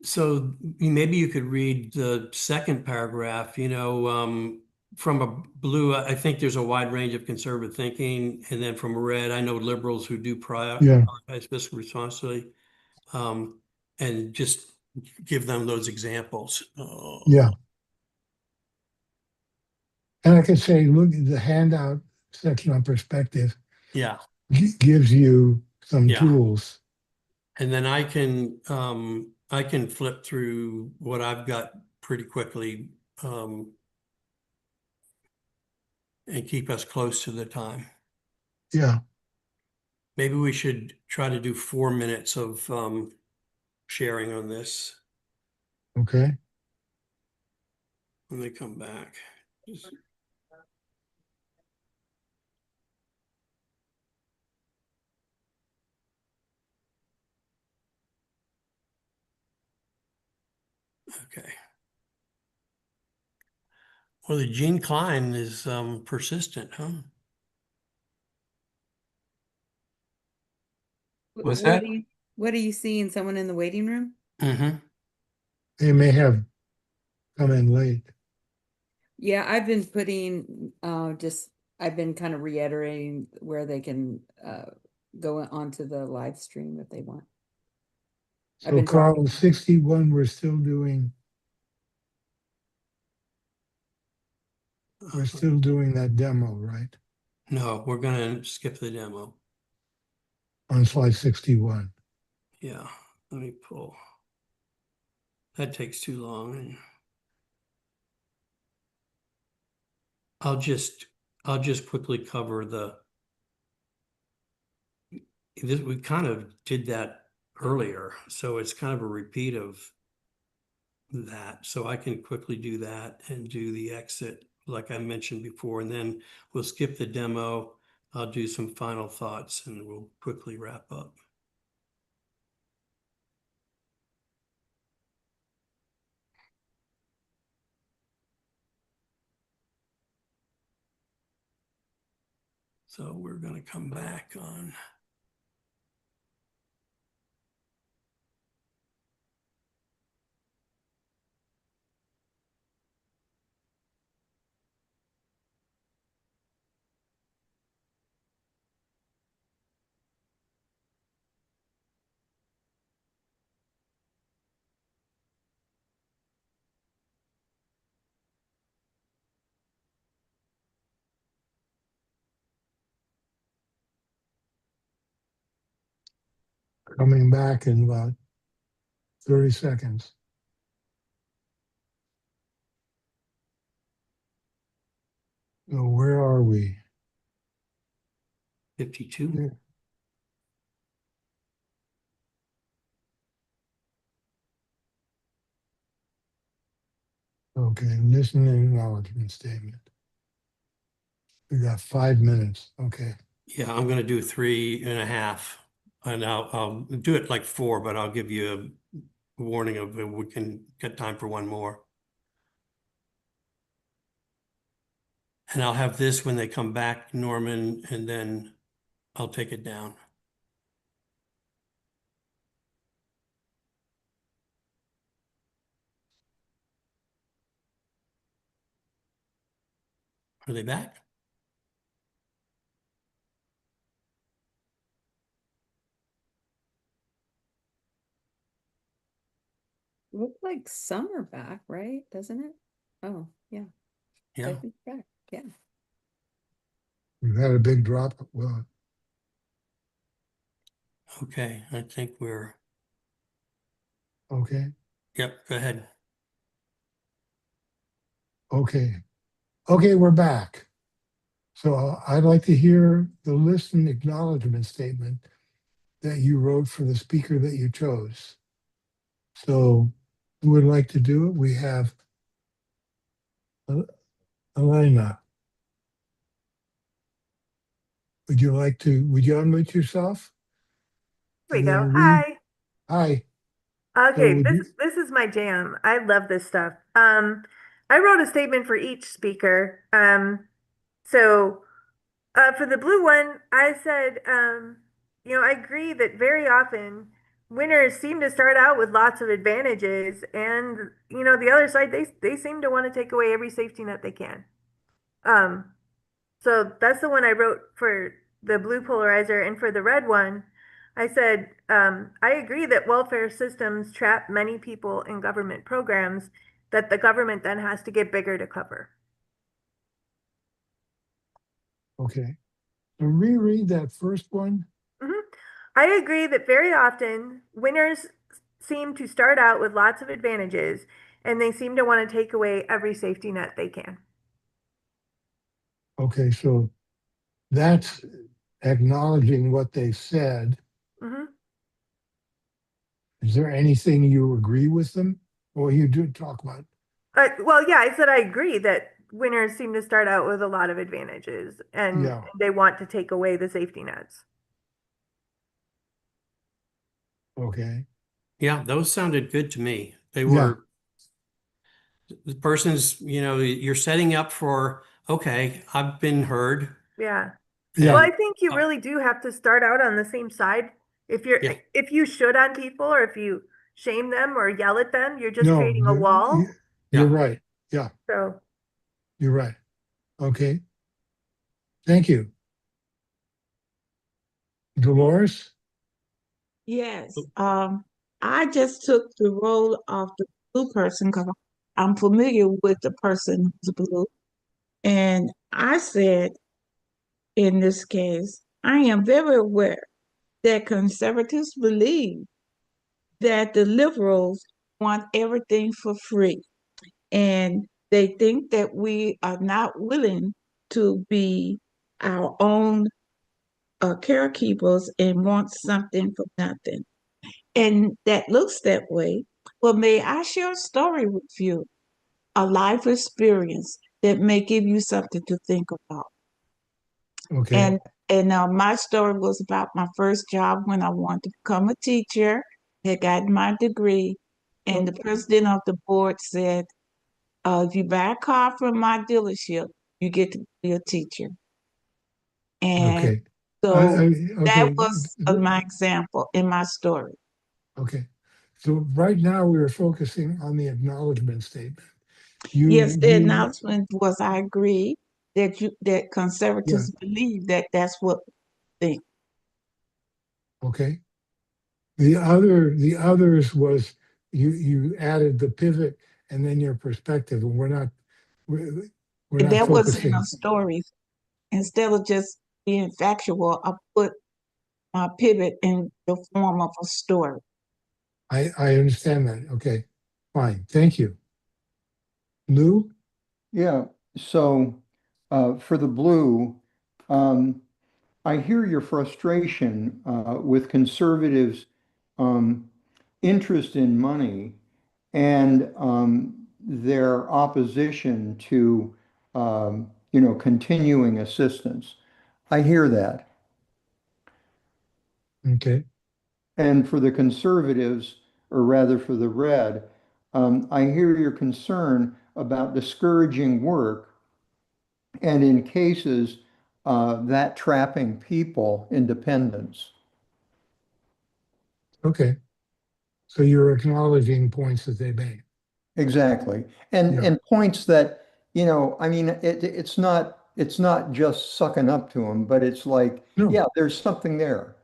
so maybe you could read the second paragraph, from a blue, I think there's a wide range of conservative thinking. And then from a red, I know liberals who do prioritize fiscal responsibility, and just give them those examples. Yeah. And I could say, look, the handout section on perspective Yeah. gives you some tools And then I can flip through what I've got pretty quickly, and keep us close to the time. Yeah. Maybe we should try to do 4 minutes of sharing on this Okay. when they come back. Okay. Well, the Gene Klein is persistent, huh? Was that? What are you seeing? Someone in the waiting room? Mm-hmm. They may have come in late. Yeah, I've been putting I've been kind of reiterating where they can go onto the live stream if they want. I've So been Carl, talking. 61, we're still doing that demo, right? No, we're gonna skip the demo. On slide 61. Yeah, let me pull. That takes too long. I'll just quickly cover we kind of did that earlier, so it's kind of a repeat of that. So I can quickly do that and do the exit like I mentioned before, and then we'll skip the demo. I'll do some final thoughts and we'll quickly wrap up. So we're going to come back on. Coming back in about 30 seconds. So where are we? 52. Yeah. Okay, listen and acknowledgement statement. We got 5 minutes. Okay. Yeah, I'm going to do 3.5, and I'll do it like 4, but I'll give you a warning of we can get time for one more. And I'll have this when they come back, Norman, and then I'll take it down. Are they back? Looks like some are back, right? Doesn't it? Oh, yeah. Yeah. I think back. Yeah. We've had a big drop. Well, Okay, I think we're. okay. Yep, go ahead. Okay. Okay, we're back. So I'd like to hear the listen acknowledgement statement that you wrote for the speaker that you chose. So who would like to do it? We have Elena. Would you unmute yourself? Here we And go. then Hi. Hi. Okay, So this is my jam. I love this stuff. I wrote a statement for each speaker. So for the blue one, I said, I agree that very often winners seem to start out with lots of advantages, and the other side they seem to want to take away every safety net they can. So that's the one I wrote for the blue polarizer, and for the red one, I said, I agree that welfare systems trap many people in government programs that the government then has to get bigger to cover. Okay. So reread that first one. I agree that very often winners seem to start out with lots of advantages and they seem to want to take away every safety net they can. Okay, so that's acknowledging what they said. Mhm. Is there anything you agree with them? Or you do talk about? Well, yeah, I said I agree that winners seem to start out with a lot of advantages and Yeah. they want to take away the safety nets. Okay. Yeah, those sounded good to me. They Yeah. were the person's, you're setting up for, okay, I've been heard. Yeah. Yeah. Well, I think you really do have to start out on the same side. Yeah. If you should on people or if you shame them or yell at them, you're just No, creating a wall. you're Yeah. right. Yeah, So you're right. Okay. Thank you. Dolores? Yes. I just took the role of the blue person because I'm familiar with the person who's blue. And I said, in this case, I am very aware that conservatives believe that the liberals want everything for free. And they think that we are not willing to be our own carekeepers and want something for nothing. And that looks that way. Well, may I share a story with you, a life experience that may give you something to think about. Okay. And my story was about my first job when I wanted to become a teacher, had gotten my degree, and the president of the board said, if you buy a car from my dealership, you get to be a teacher. And Okay. so that Okay. was my example in my story. Okay. So right now we're focusing on the acknowledgement statement. Yes, the announcement was I agree that Yeah. conservatives believe that that's what they think. Okay. The others was you added the pivot and then your perspective, and we're not That was in focusing. a story. Instead of just being factual, I put my pivot in the form of a story. I understand that. Okay, fine. Thank you. Lou? Yeah, so for the blue, I hear your frustration with conservatives' interest in money and their opposition to, continuing assistance. I hear that. Okay. And for the conservatives, or rather for the red, I hear your concern about discouraging work and in cases that trapping people in dependence. Okay. So you're acknowledging points that they made. Exactly. And points that, I mean, it's not just sucking up to them, but it's like, No. yeah, there's something there.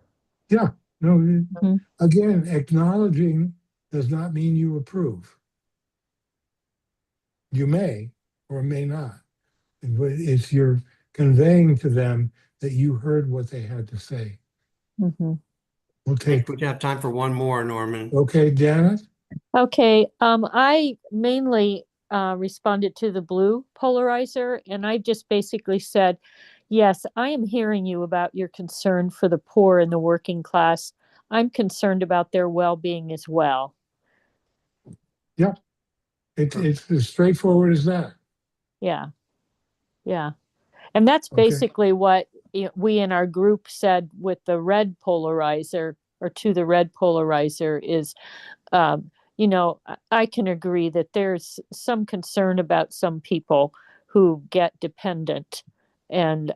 Yeah. No. Again, acknowledging does not mean you approve. You may or may not. But it's you're conveying to them that you heard what they had to say. We'll I think take. we have time for one more, Norman. Okay, Janet? Okay, I mainly responded to the blue polarizer, and I just basically said, yes, I am hearing you about your concern for the poor and the working class. I'm concerned about their well-being as well. Yeah. It's as straightforward as that. Yeah. Yeah. And that's basically what we in our group said with the red polarizer, or to the red polarizer, is I can agree that there's some concern about some people who get dependent and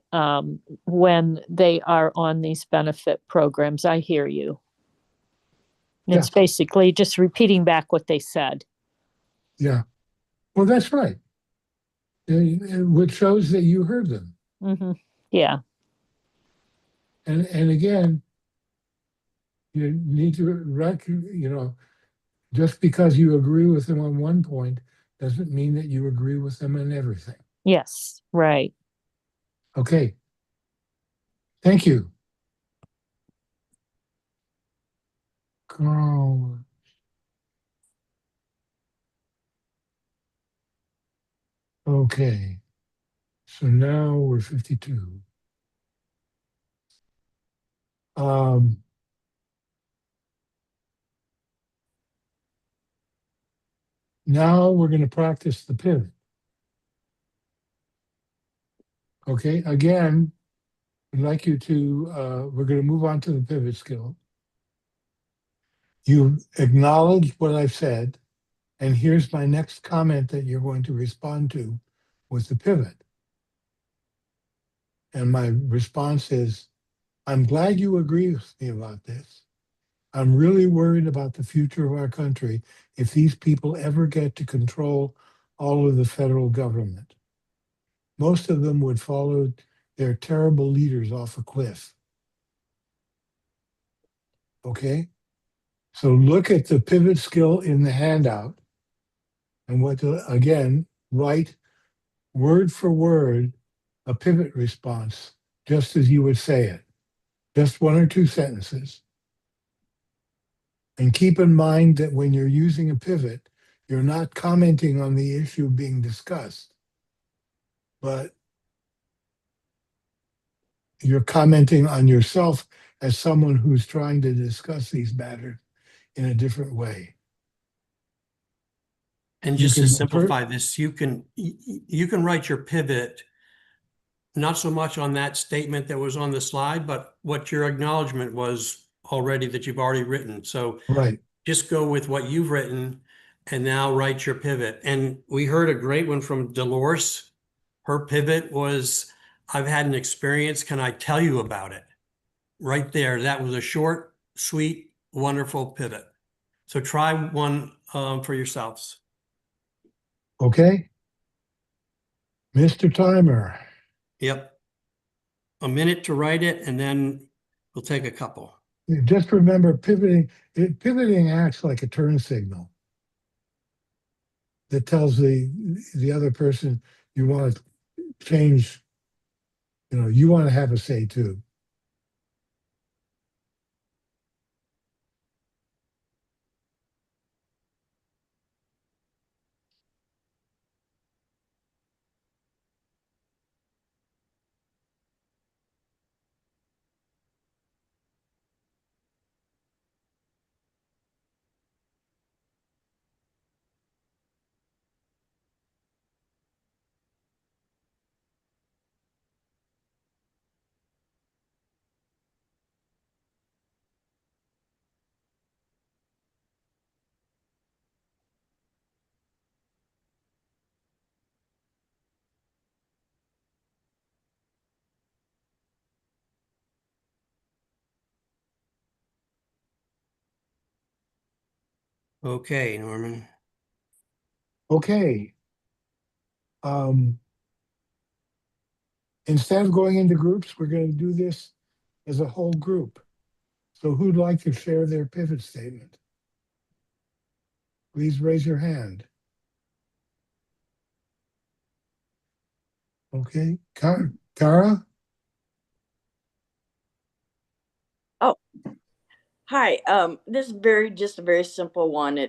when they are on these benefit programs. I hear you. And it's basically just repeating back what they said. Yeah. Well, that's right. Which shows that you heard them. Yeah. And again, you need to just because you agree with them on one point doesn't mean that you agree with them on everything. Yes, right. Okay. Thank you. Oh, okay. So now we're 52. Um, now we're going to practice the pivot. Okay, again, I'd like you to, we're going to move on to the pivot skill. You acknowledge what I've said, and here's my next comment that you're going to respond to with the pivot. And my response is, I'm glad you agree with me about this. I'm really worried about the future of our country if these people ever get to control all of the federal government. Most of them would follow their terrible leaders off a cliff. Okay? So look at the pivot skill in the handout and again, write word for word a pivot response, just as you would say it. Just one or two sentences. And keep in mind that when you're using a pivot, you're not commenting on the issue being discussed, but you're commenting on yourself as someone who's trying to discuss these matters in a different way. And You just to can simplify this, you can write your pivot not so much on that statement that was on the slide, but what your acknowledgement was already that you've already written. So Right. just go with what you've written and now write your pivot. And we heard a great one from Dolores. Her pivot was, I've had an experience. Can I tell you about it? Right there. That was a short, sweet, wonderful pivot. So try one for yourselves. Okay. Mr. Timer. Yep. A minute to write it, and then we'll take a couple. Just remember pivoting acts like a turn signal that tells the other person you want to change, you want to have a say too. Okay, Norman. Okay. Instead of going into groups, we're going to do this as a whole group. So who'd like to share their pivot statement? Please raise your hand. Okay. Cara? Oh, hi. This is just a very simple one.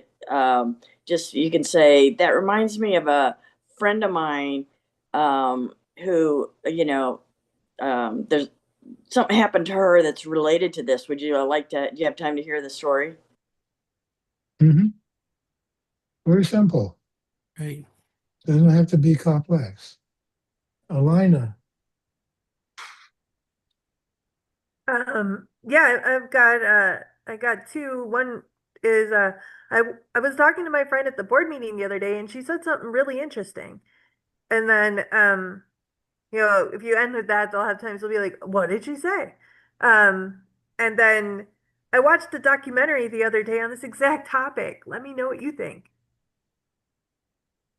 Just you can say that reminds me of a friend of mine, who, there's something happened to her that's related to this. Would you do you have time to hear the story? Mm-hmm. Very simple. Great. Doesn't have to be complex. Alina. Yeah, I got two. One is I was talking to my friend at the board meeting the other day and she said something really interesting. And then if you end with that, they'll have times they'll be like, what did she say? Um, and then I watched a documentary the other day on this exact topic. Let me know what you think.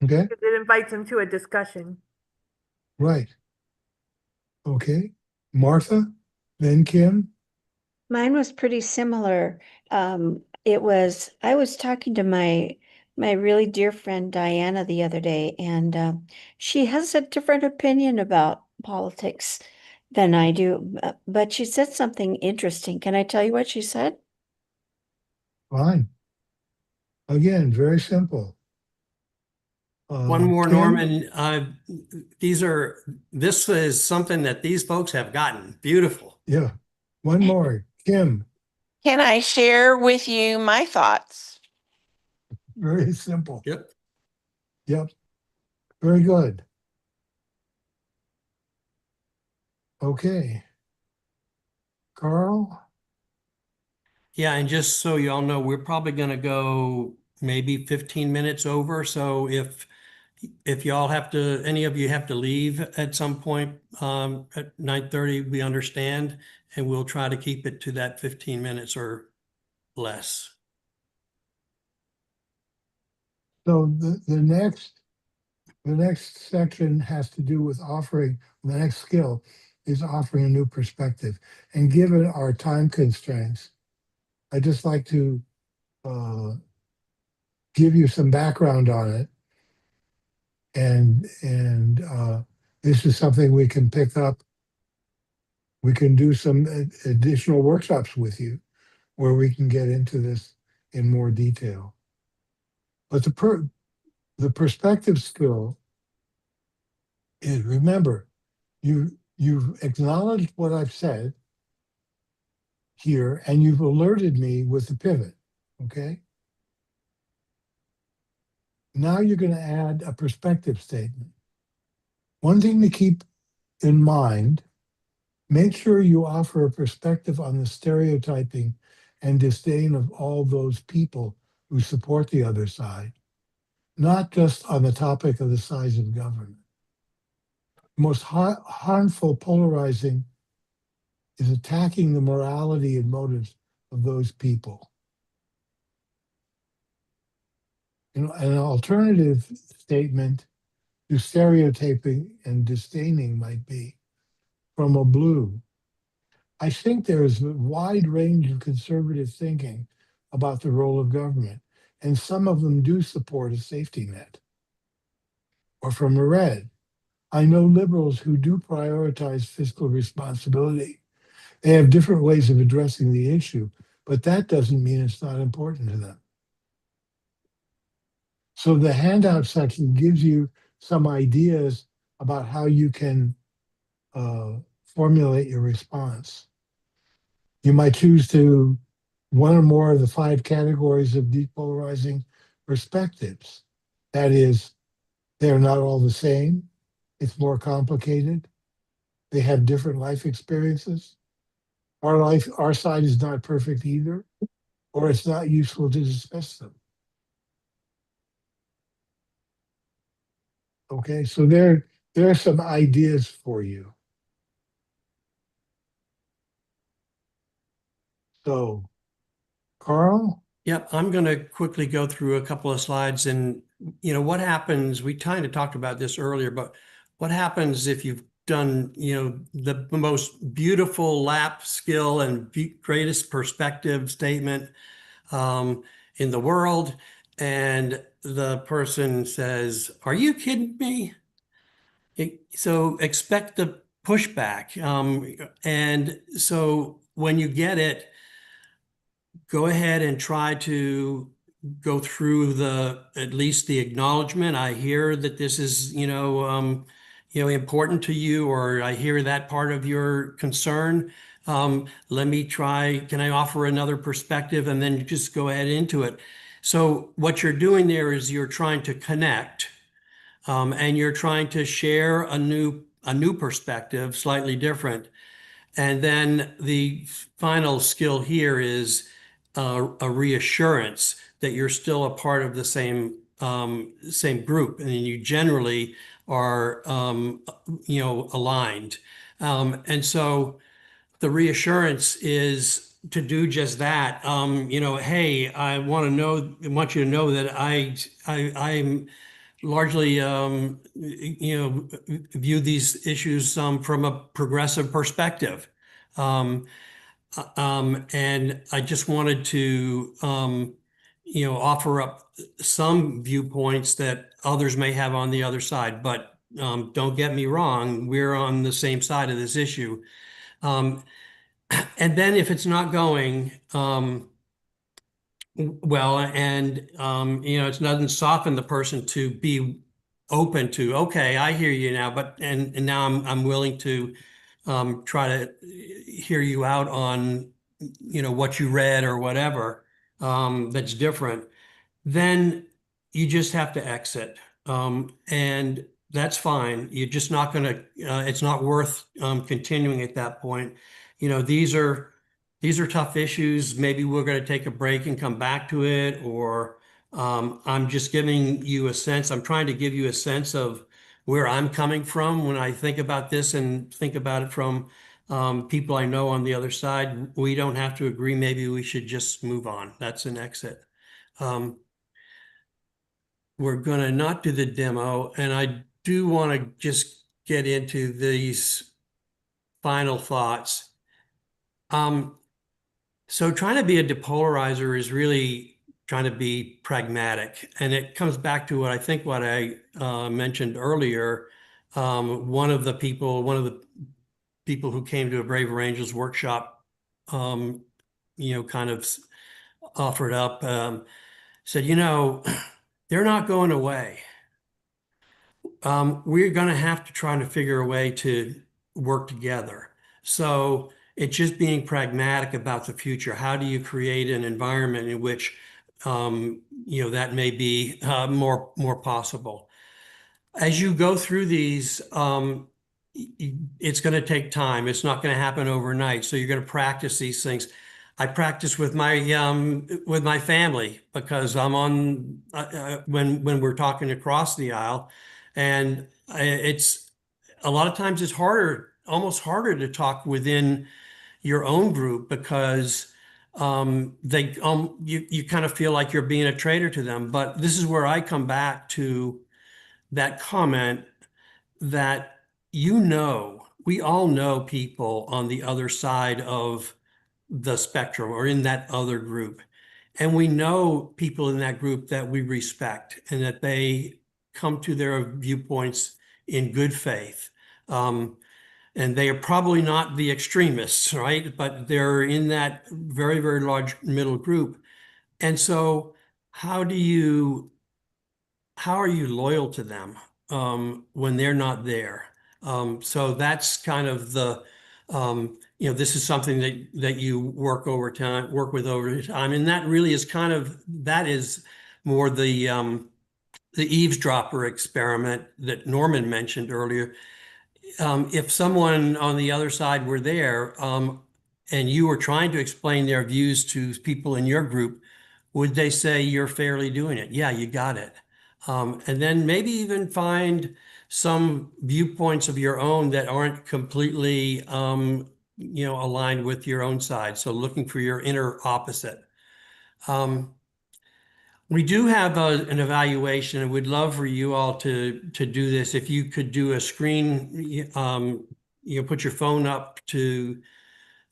Okay. Because it invites them to a discussion. Right. Okay. Martha, then Kim. Mine was pretty similar. I was talking to my really dear friend Diana the other day, and she has a different opinion about politics than I do. But she said something interesting. Can I tell you what she said? Fine. Again, very simple. One more, Kim? Norman. This is something that these folks have gotten. Beautiful. Yeah. One more. Kim, Can I share with you my thoughts? very simple. Yep. Yep. Very good. Okay. Carl? Yeah, and just so you all know, we're probably going to go maybe 15 minutes over. So if y'all have to, any of you have to leave at some point at 9:30, we understand, and we'll try to keep it to that 15 minutes or less. So the next section has to do with offering, the next skill is offering a new perspective. And given our time constraints, I'd just like to give you some background on it. And this is something we can pick up. We can do some additional workshops with you where we can get into this in more detail. But the perspective skill is, remember, you've acknowledged what I've said here, and you've alerted me with the pivot, okay? Now you're going to add a perspective statement. One thing to keep in mind, make sure you offer a perspective on the stereotyping and disdain of all those people who support the other side, not just on the topic of the size of government. The most harmful polarizing is attacking the morality and motives of those people. You know, an alternative statement to stereotyping and disdaining might be, from a blue, I think there is a wide range of conservative thinking about the role of government, and some of them do support a safety net. Or from a red, I know liberals who do prioritize fiscal responsibility. They have different ways of addressing the issue, but that doesn't mean it's not important to them. So the handout section gives you some ideas about how you can formulate your response. You might choose to one or more of the 5 categories of depolarizing perspectives. That is, they're not all the same. It's more complicated. They have different life experiences. Our side is not perfect either, or it's not useful to discuss them. Okay, so there are some ideas for you. So, Carl? Yep, I'm going to quickly go through a couple of slides. And, you know, what happens, we kind of talked about this earlier, but what happens if you've done, you know, the most beautiful lap skill and greatest perspective statement in the world, and the person says, "Are you kidding me?" So expect the pushback. And so when you get it, go ahead and try to go through at least the acknowledgement. I hear that this is, important to you, or I hear that part of your concern. Let me try, can I offer another perspective? And then just go ahead into it. So what you're doing there is you're trying to connect, and you're trying to share a new perspective, slightly different. And then the final skill here is a reassurance that you're still a part of the same group, and you generally are aligned. And so the reassurance is to do just that. Hey, I want you to know that I'm largely, view these issues from a progressive perspective. And I just wanted to, offer up some viewpoints that others may have on the other side. But don't get me wrong, we're on the same side of this issue. And then if it's not going, Well, and it doesn't soften the person to be open to, okay, I hear you now, but and now I'm willing to try to hear you out on what you read or whatever that's different. Then you just have to exit. And that's fine. You're just not going to, it's not worth continuing at that point. These are tough issues. Maybe we're going to take a break and come back to it, or I'm just giving you a sense. I'm trying to give you a sense of where I'm coming from when I think about this and think about it from people I know on the other side. We don't have to agree. Maybe we should just move on. That's an exit. We're going to not do the demo, and I do want to just get into these final thoughts. So trying to be a depolarizer is really trying to be pragmatic, and it comes back to what I mentioned earlier. One of the people who came to a Braver Angels workshop, kind of offered up, said, they're not going away. We're going to have to try to figure a way to work together. So it's just being pragmatic about the future. How do you create an environment in which, that may be more possible? As you go through these, it's going to take time. It's not going to happen overnight. So you're going to practice these things. I practice with my family because I'm on when we're talking across the aisle, and it's a lot of times it's almost harder to talk within your own group because you kind of feel like you're being a traitor to them. But this is where I come back to that comment that we all know people on the other side of the spectrum or in that other group. And we know people in that group that we respect and that they come to their viewpoints in good faith. And they are probably not the extremists, right? But they're in that very, very large middle group. And so how are you loyal to them when they're not there? So that's kind of this is something that you work with over time. And that really is that is more the eavesdropper experiment that Norman mentioned earlier. If someone on the other side were there and you were trying to explain their views to people in your group, would they say you're fairly doing it? Yeah, you got it. And then maybe even find some viewpoints of your own that aren't completely, aligned with your own side. So looking for your inner opposite. We do have an evaluation, and we'd love for you all to do this. If you could do a screen, put your phone up to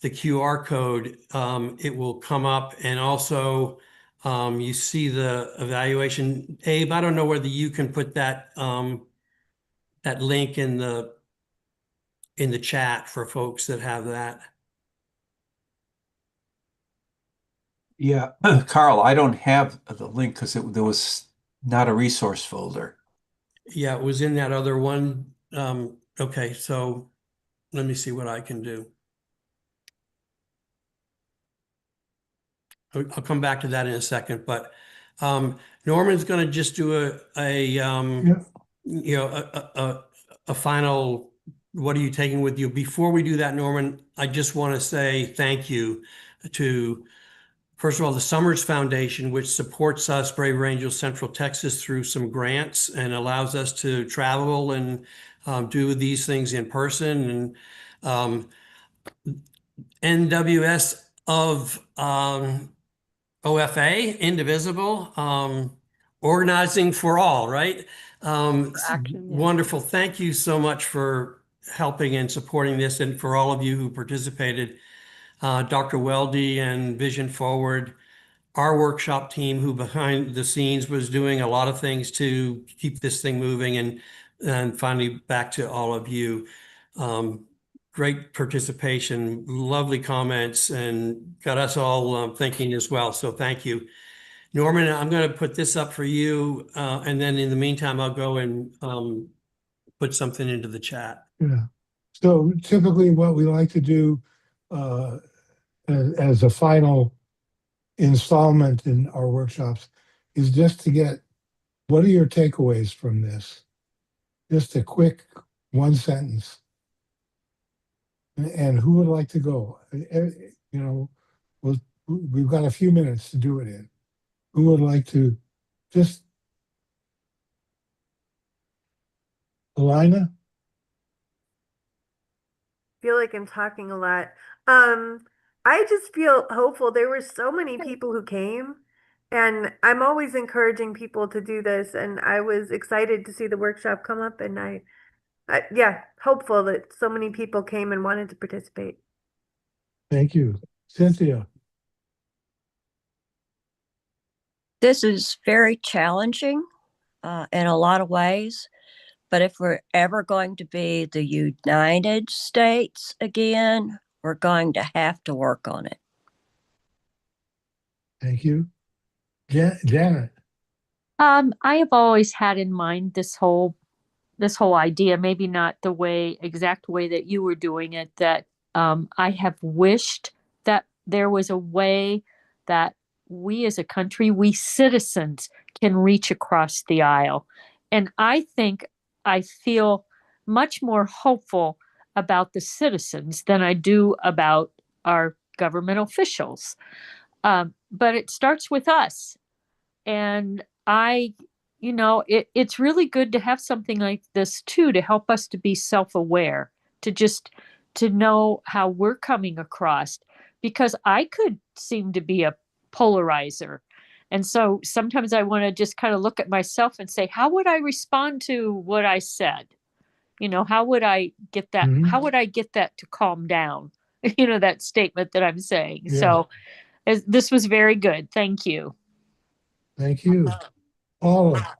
the QR code, it will come up, and also you see the evaluation. Abe, I don't know whether you can put that that link in the chat for folks that have that. Yeah, Carl, I don't have the link because there was not a resource folder. Yeah, it was in that other one. Okay, so let me see what I can do. I'll come back to that in a second, but Norman's going to just do a final, what are you taking with you? Before we do that, Norman, I just want to say thank you to, first of all, the Summers Foundation, which supports us, Braver Angels Central Texas, through some grants and allows us to travel and do these things in person. And NWS of OFA-Indivisible, organizing for all, right? Action, yeah. Wonderful. Thank you so much for helping and supporting this, and for all of you who participated. Dr. Weldy and Vision Forward, our workshop team who behind the scenes was doing a lot of things to keep this thing moving, and finally back to all of you. Great participation, lovely comments, and got us all thinking as well. So thank you. Norman, I'm going to put this up for you, and then in the meantime, I'll go and put something into the chat. Yeah. So typically what we like to do as a final installment in our workshops is just to get, what are your takeaways from this? Just a quick one sentence. And who would like to go? We've got a few minutes to do it in. Who would like to just, Elena? Feel like I'm talking a lot. I just feel hopeful. There were so many people who came, and I'm always encouraging people to do this. And I was excited to see the workshop come up, and yeah, hopeful that so many people came and wanted to participate. Thank you. Cynthia? This is very challenging in a lot of ways, but if we're ever going to be the United States again, we're going to have to work on it. Thank you. Janet? I have always had in mind this whole idea, maybe not the exact way that you were doing it, that I have wished that there was a way that we as a country, we citizens, can reach across the aisle. And I feel much more hopeful about the citizens than I do about our government officials. But it starts with us. And it's really good to have something like this too, to help us to be self-aware, to know how we're coming across, because I could seem to be a polarizer. And so sometimes I want to just kind of look at myself and say, how would I respond to what I said? How would I get that? Mhm. How would I get that to calm down? That statement that I'm saying. Yeah. So this was very good. Thank you. Thank you. Paula?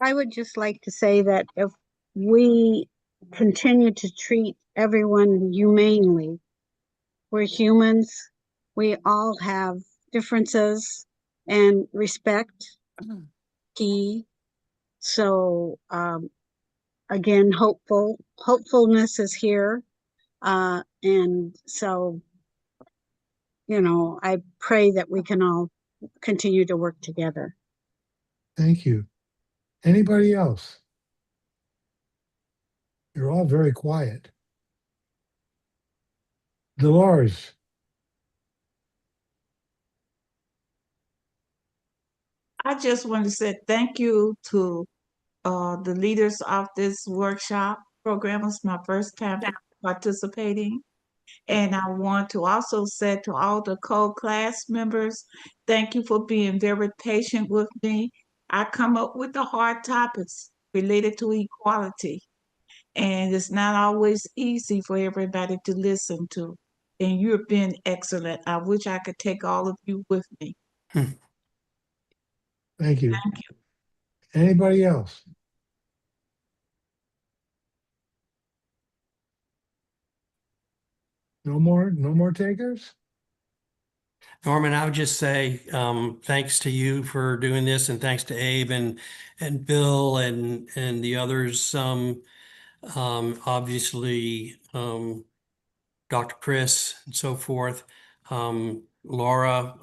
I would just like to say that if we continue to treat everyone humanely, we're humans, we all have differences, and respect key. So again, hopefulness is here. And so, I pray that we can all continue to work together. Thank you. Anybody else? You're all very quiet. Dolores? I just want to say thank you to the leaders of this workshop program. It's my first time participating. And I want to also say to all the co-class members, thank you for being very patient with me. I come up with the hard topics related to equality, and it's not always easy for everybody to listen to. And you've been excellent. I wish I could take all of you with me. Thank you. Thank you. Anybody else? No more takers? Norman, I would just say thanks to you for doing this, and thanks to Abe and Bill and the others. Obviously, Dr. Chris and so forth, Laura,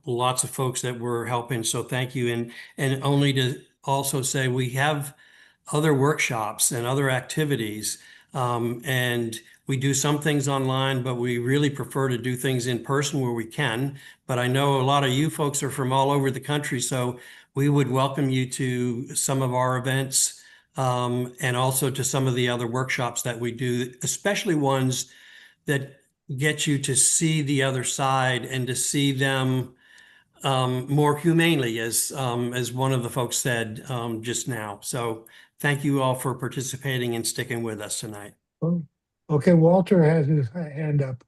lots of folks that were helping. So thank you. And only to also say we have other workshops and other activities. And we do some things online, but we really prefer to do things in person where we can. But I know a lot of you folks are from all over the country, so we would welcome you to some of our events, and also to some of the other workshops that we do, especially ones that get you to see the other side and to see them more humanely, as one of the folks said just now. So thank you all for participating and sticking with us tonight. Oh, okay, Walter has his hand up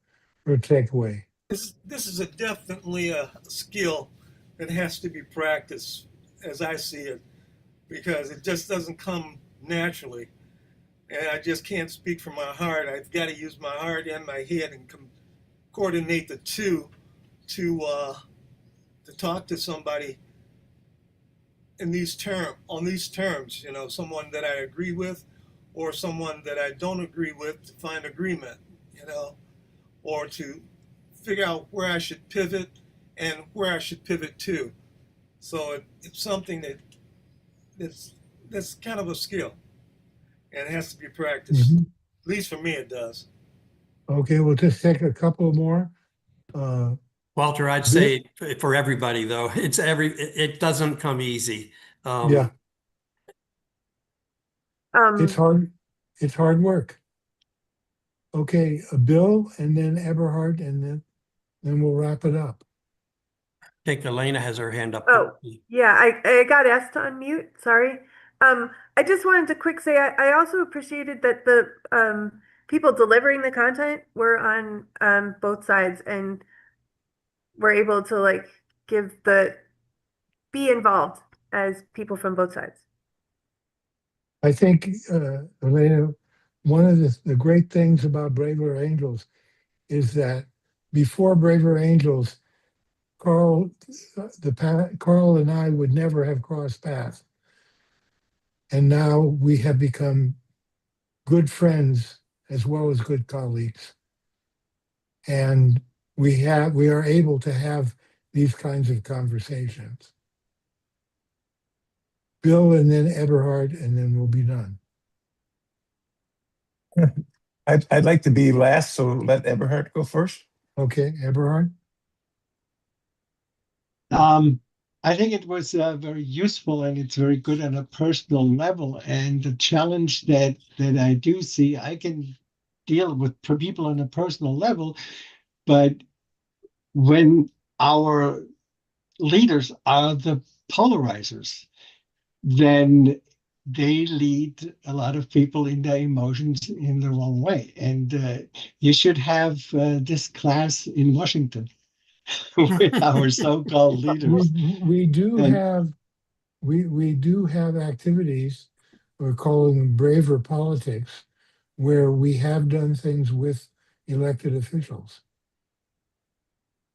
for a takeaway. This is definitely a skill that has to be practiced, as I see it, because it just doesn't come naturally. And I just can't speak from my heart. I've got to use my heart and my head and coordinate the two to to talk to somebody in on these terms, you know, someone that I agree with or someone that I don't agree with, to find agreement, you know, or to figure out where I should pivot and where I should pivot to. So it's something that's kind of a skill, and it has to be practiced. Mhm. At least for me, it does. Okay, we'll just take a couple more. Walter, I'd say for everybody though, it doesn't come easy. Yeah, it's hard. It's hard work. Okay, Bill, and then Eberhard, and then we'll wrap it up. I think Elena has her hand up. Oh, yeah, I got asked to unmute. Sorry. I just wanted to quick say I also appreciated that the people delivering the content were on both sides and were able to like be involved as people from both sides. I think, Elena, one of the great things about Braver Angels is that before Braver Angels, Carl and I would never have crossed paths. And now we have become good friends as well as good colleagues. And we are able to have these kinds of conversations. Bill, and then Eberhard, and then we'll be done. I'd like to be last, so let Eberhard go first. Okay, Eberhard? I think it was very useful, and it's very good on a personal level. And the challenge that I do see, I can deal with people on a personal level, but when our leaders are the polarizers, then they lead a lot of people in their emotions in the wrong way. And you should have this class in Washington with our so-called leaders. We do have activities, we're calling them braver politics, where we have done things with elected officials.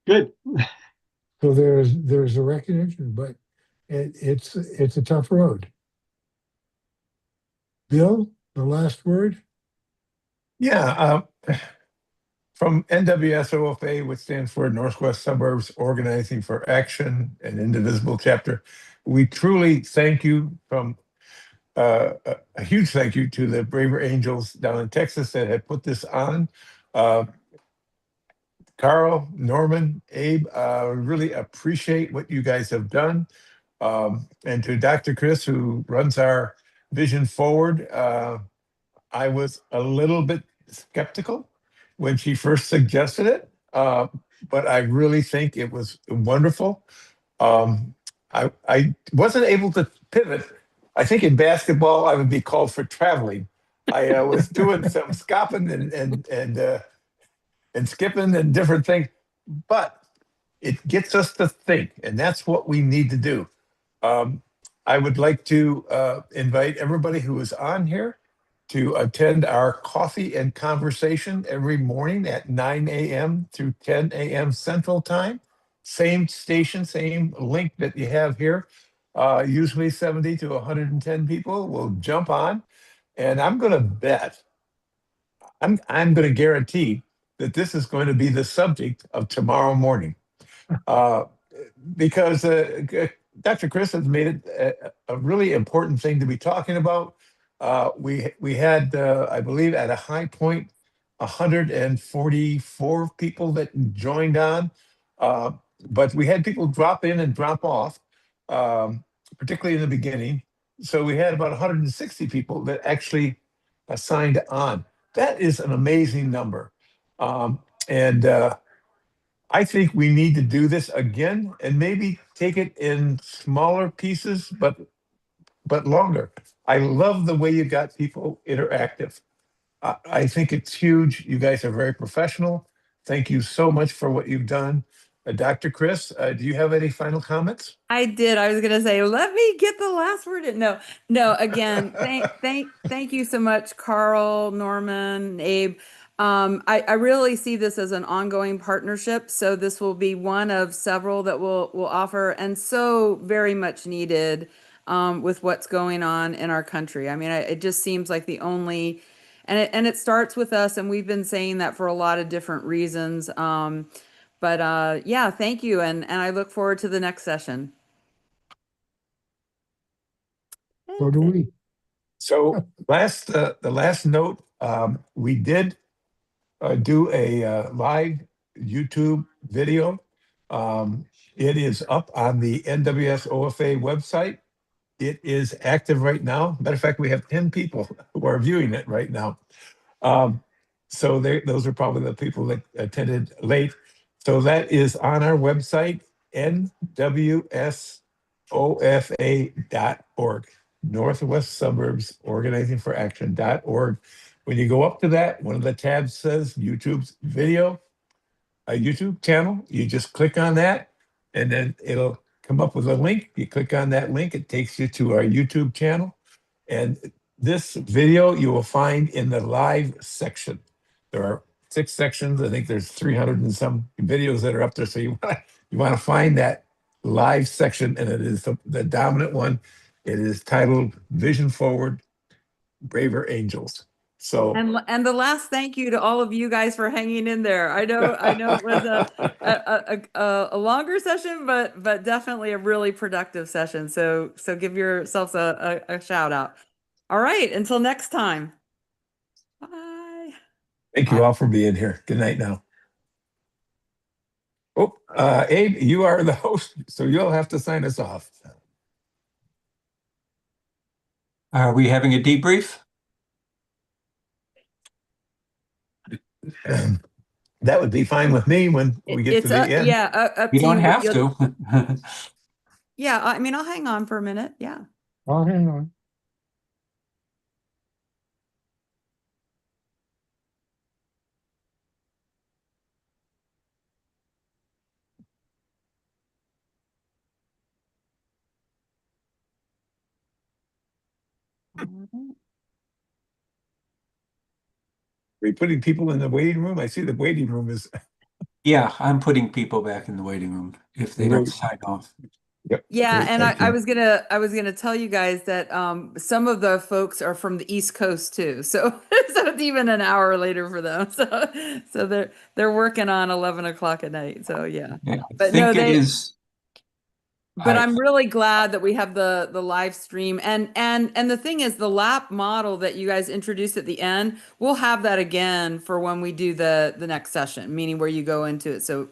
Good. So there's a recognition, but it's a tough road. Bill, the last word? Yeah, from NWSOFA, which stands for Northwest Suburbs Organizing for Action and Indivisible chapter, we truly thank you from a huge thank you to the Braver Angels down in Texas that had put this on. Carl, Norman, Abe, really appreciate what you guys have done. And to Dr. Chris, who runs our Vision Forward, I was a little bit skeptical when she first suggested it, but I really think it was wonderful. I wasn't able to pivot. I think in basketball, I would be called for traveling. I was doing some scopping and skipping and different things, but it gets us to think, and that's what we need to do. I would like to invite everybody who is on here to attend our coffee and conversation every morning at 9 a.m. through 10 a.m. Central Time. Same station, same link that you have here. Usually 70 to 110 people will jump on, and I'm going to bet, I'm going to guarantee that this is going to be the subject of tomorrow morning, because Dr. Chris has made it a really important thing to be talking about. We had, I believe, at a high point, 144 people that joined on, but we had people drop in and drop off, particularly in the beginning. So we had about 160 people that actually signed on. That is an amazing number. And I think we need to do this again and maybe take it in smaller pieces, but longer. I love the way you got people interactive. I think it's huge. You guys are very professional. Thank you so much for what you've done. Dr. Chris, do you have any final comments? I did. I was gonna say, let me get the last word in. No. Again, thank you so much, Carl, Norman, Abe. I really see this as an ongoing partnership. So this will be one of several that we'll offer, and so very much needed with what's going on in our country. I mean, it just seems like the only, and it starts with us, and we've been saying that for a lot of different reasons. But yeah, thank you, and I look forward to the next session. So do we. So the last note, we did do a live YouTube video. It is up on the NWSOFA website. It is active right now. Matter of fact, we have 10 people who are viewing it right now. So those are probably the people that attended late. So that is on our website, NWSOFA.org, Northwest Suburbs Organizing for Action.org. When you go up to that, one of the tabs says YouTube's video, a YouTube channel. You just click on that, and then it'll come up with a link. You click on that link, it takes you to our YouTube channel. And this video you will find in the live section. There are 6 sections. I think there's 300 and some videos that are up there. So you want to find that live section, and it is the dominant one. It is titled Vision Forward, Braver Angels. So And the last thank you to all of you guys for hanging in there. I know it was a longer session, but definitely a really productive session. So give yourselves a shout out. All right, until next time. Bye. thank you all for being here. Good night now. Oh, Abe, you are the host, so you'll have to sign us off. Are we having a debrief? That would be fine with me when we get to the end. Yeah, up You to don't you. have to. Yeah, I mean, I'll hang on for a minute. Yeah. I'll hang on. Are we putting people in the waiting room? I see the waiting room is. Yeah, I'm putting people back in the waiting room if they don't Great. sign off. Yep. Yeah, Great, and thank I you. was gonna tell you guys that some of the folks are from the East Coast too, so so it's even an hour later for them. So they're working on 11 o'clock at night. So yeah, Yeah, I but no, think it is. But I- I'm really glad that we have the live stream, and the thing is, the lap model that you guys introduced at the end, we'll have that again for when we do the next session, meaning where you go into it. So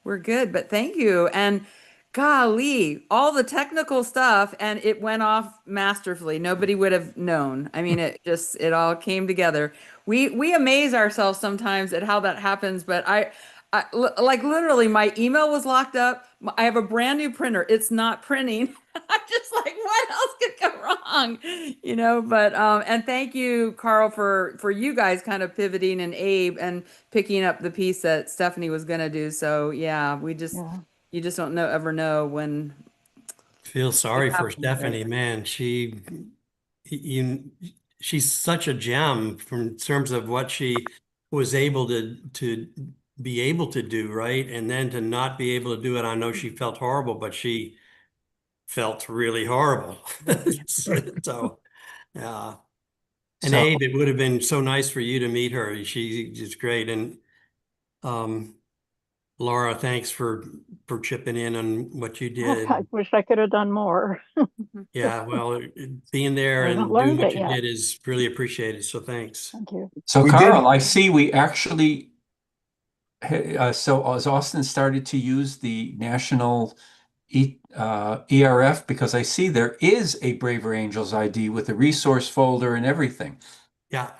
we're good, but thank you. And golly, all the technical stuff, and it went off masterfully. Nobody would have known. I mean, it all came together. We amaze ourselves sometimes at how that happens, but like literally my email was locked up. I have a brand new printer. It's not printing. I'm just like, what else could go wrong? But and thank you, Carl, for you guys kind of pivoting, and Abe and picking up the piece that Stephanie was gonna do. So yeah, you just don't ever know when. Feel sorry for happens, right? Stephanie, man. She's such a gem from terms of what she was able to be able to do, right? And then to not be able to do it. I know she felt horrible, but she felt really horrible. So, yeah. And So- Abe, it would have been so nice for you to meet her. She's great. And Laura, thanks for chipping in on what you did. I wish I could have done more. Yeah, well, being there I haven't and doing learned what it you yet. did is really appreciated. So thanks. Thank you. So We Carl, did- I see we actually, so has Austin started to use the national ERF, because I see there is a Braver Angels ID with a resource folder and everything. Yeah.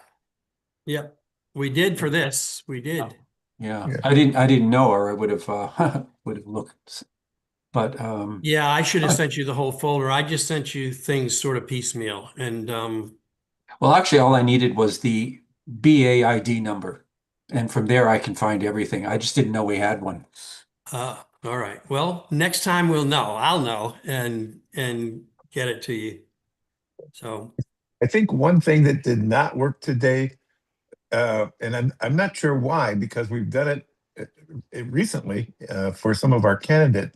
Yep. We did for this. We did. Yeah, Yeah. I didn't know, or I would have would have looked. But Yeah, I should have sent you the whole folder. I just sent you things sort of piecemeal. And well, actually, all I needed was the BA ID number, and from there I can find everything. I just didn't know we had one. all right. Well, next time we'll know. I'll know and get it to you. So I think one thing that did not work today and I'm not sure why, because we've done it recently for some of our candidate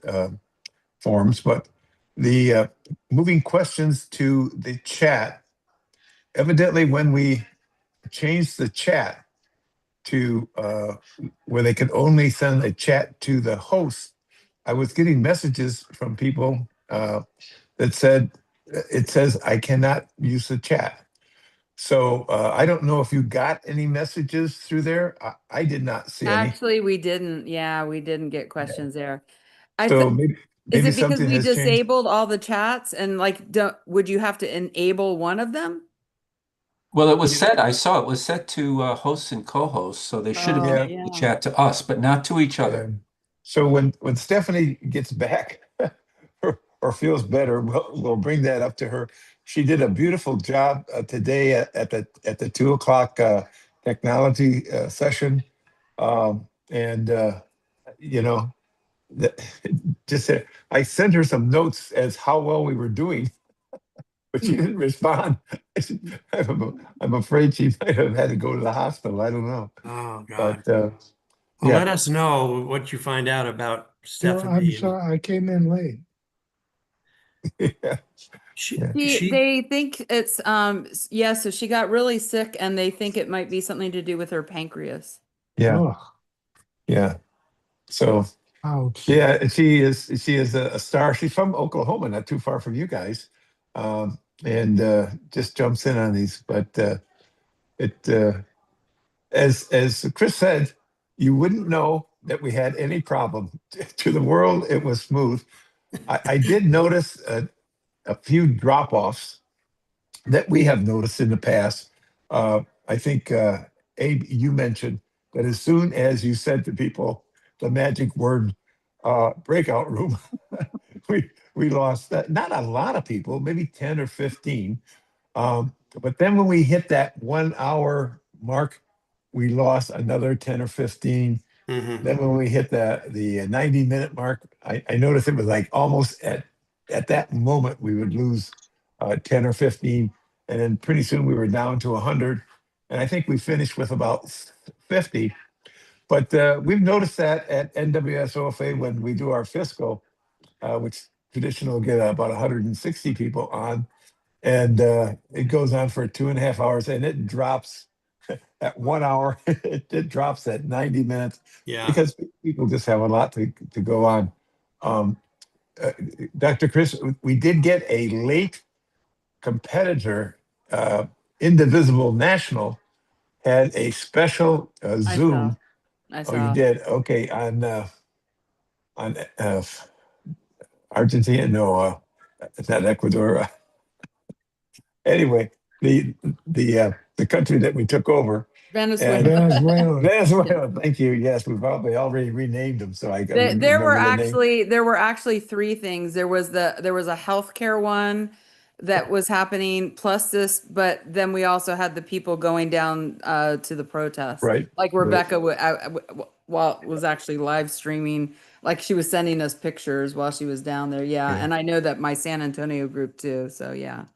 forms, but the moving questions to the chat, evidently when we changed the chat to where they could only send a chat to the host, I was getting messages from people that said, it says I cannot use the chat. So I don't know if you got any messages through there. I did not see any. Actually, we didn't. Yeah, we didn't get questions there. So maybe Is it because something we has changed. disabled all the chats and like, would you have to enable one of them? Well, it was set, I saw it was set to hosts and co-hosts, so they should have Oh, been able to chat to us, but not to each other. So when Stephanie gets back or feels better, we'll bring that up to her. She did a beautiful job today at the 2:00 technology session, and you know, just I sent her some notes as how well we were doing, but she didn't respond. I'm afraid she might have had to go to the hospital. I don't know. Oh, God. But Well, yeah. let us know what you find out about No, I'm Stephanie. sorry, I came in late. They think it's yeah, so she got really sick and they think it might be something to do with her pancreas. Yeah. Oh, Yeah. So ouch. yeah, she is a star. She's from Oklahoma, not too far from you guys, and just jumps in on these. But as Chris said, you wouldn't know that we had any problem. To the world, it was smooth. I did notice a few drop-offs that we have noticed in the past. I think Abe, you mentioned that as soon as you said to people the magic word breakout room, we lost that. Not a lot of people, maybe 10 or 15. But then when we hit that 1 hour mark, we lost another 10 or 15. Then when we hit the 90-minute mark, I noticed it was like almost at that moment we would lose 10 or 15. And then pretty soon we were down to 100. And I think we finished with about 50. But we've noticed that at NWSOFA when we do our fiscal, which traditionally will get about 160 people on. And it goes on for 2.5 hours and it drops at 1 hour. It drops at 90 minutes because people just have a lot to go on. Dr. Chris, we did get a late competitor, Indivisible National, had a special Zoom. I Oh, you saw. did? Okay, on Argentina? No, it's not Ecuador. Anyway, the country that we took over. Venezuela. Venezuela. Thank you. Yes, we've probably already renamed them, so I There remember were the name. actually three things. There was a healthcare one that was happening plus this, but then we also had the people going down to the protest. Right. Like Rebecca was actually live streaming, like she was sending us pictures while she was down there. Yeah, and I know that my San Antonio group too. So yeah.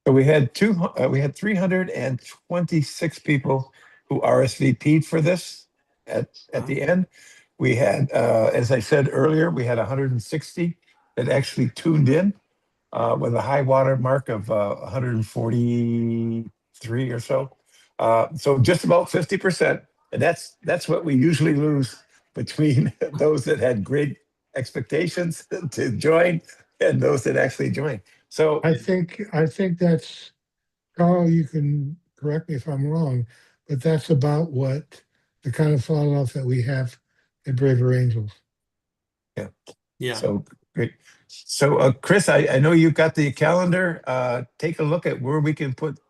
So we had 326 people who RSVP'd for this at the end. We had, as I said earlier, we had 160 that actually tuned in with a high water mark of 143 or so. So just about 50%. And that's what we usually lose between those that had great expectations to join and those that actually joined. So I think that's, Carl, you can correct me if I'm wrong, but that's about what the kind of fall off that we have at Braver Angels. Yeah. So great. So Chris, I know you've got the calendar. Take a look at where we can put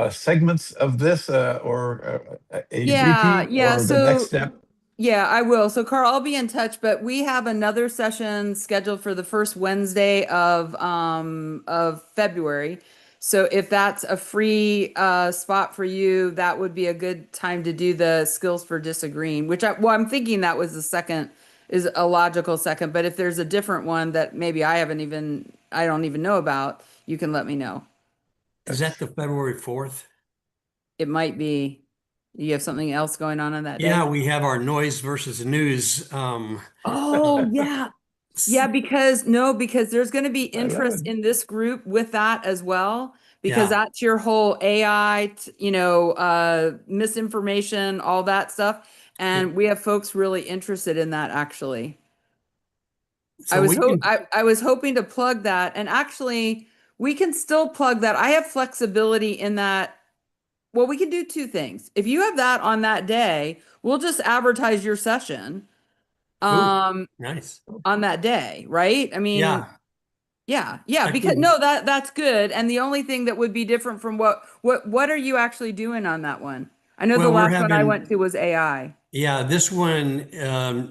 segments of this or a repeat or the next step. Yeah, I will. So Carl, I'll be in touch, but we have another session scheduled for the first Wednesday of February. So if that's a free spot for you, that would be a good time to do the skills for disagreeing, which I'm thinking that was the second, is a logical second, but if there's a different one that maybe I don't even know about, you can let me know. Is that the February 4th? It might be. You have something else going on that day? Yeah, we have our noise versus news. Oh, yeah. Yeah, because there's going to be I love interest it. in this group with that as well, because Yeah. that's your whole AI, misinformation, all that stuff. And we have folks really interested in that, actually. So we can, I was hoping to plug that, and actually we can still plug that. I have flexibility in that. Well, we can do two things. If you have that on that day, we'll just advertise your session nice. on that day, right? I mean, Yeah. yeah, because Actually, no, that's good. And the only thing that would be different from what are you actually doing on that one? I know the well, we're last one I went having, to was AI. yeah, this one,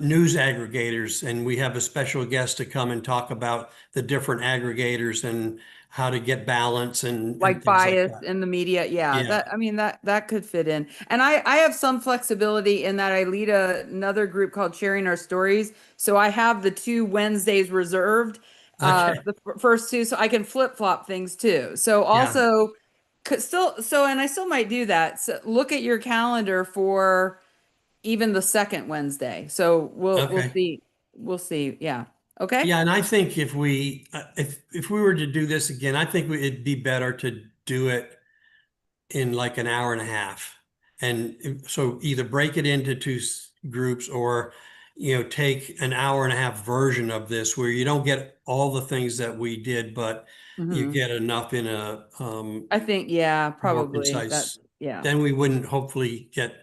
news aggregators, and we have a special guest to come and talk about the different aggregators and how to get balance and Like things like bias that. in the media. Yeah, Yeah. that I mean that could fit in. And I have some flexibility in that I lead another group called Sharing Our Stories. So I have the 2 Wednesdays reserved, Okay. the first 2, so I can flip-flop things too. So Yeah. also could still and I still might do that. So look at your calendar for even the second Wednesday. So we'll Okay. see. We'll see. Yeah. Okay. Yeah, and I think if we were to do this again, I think it'd be better to do it in like an hour and a half. And so either break it into 2 groups or, take an hour and a half version of this where you don't get all the things that we did, but you get enough in a I think, yeah, more probably concise. that's, yeah. Then we wouldn't hopefully get,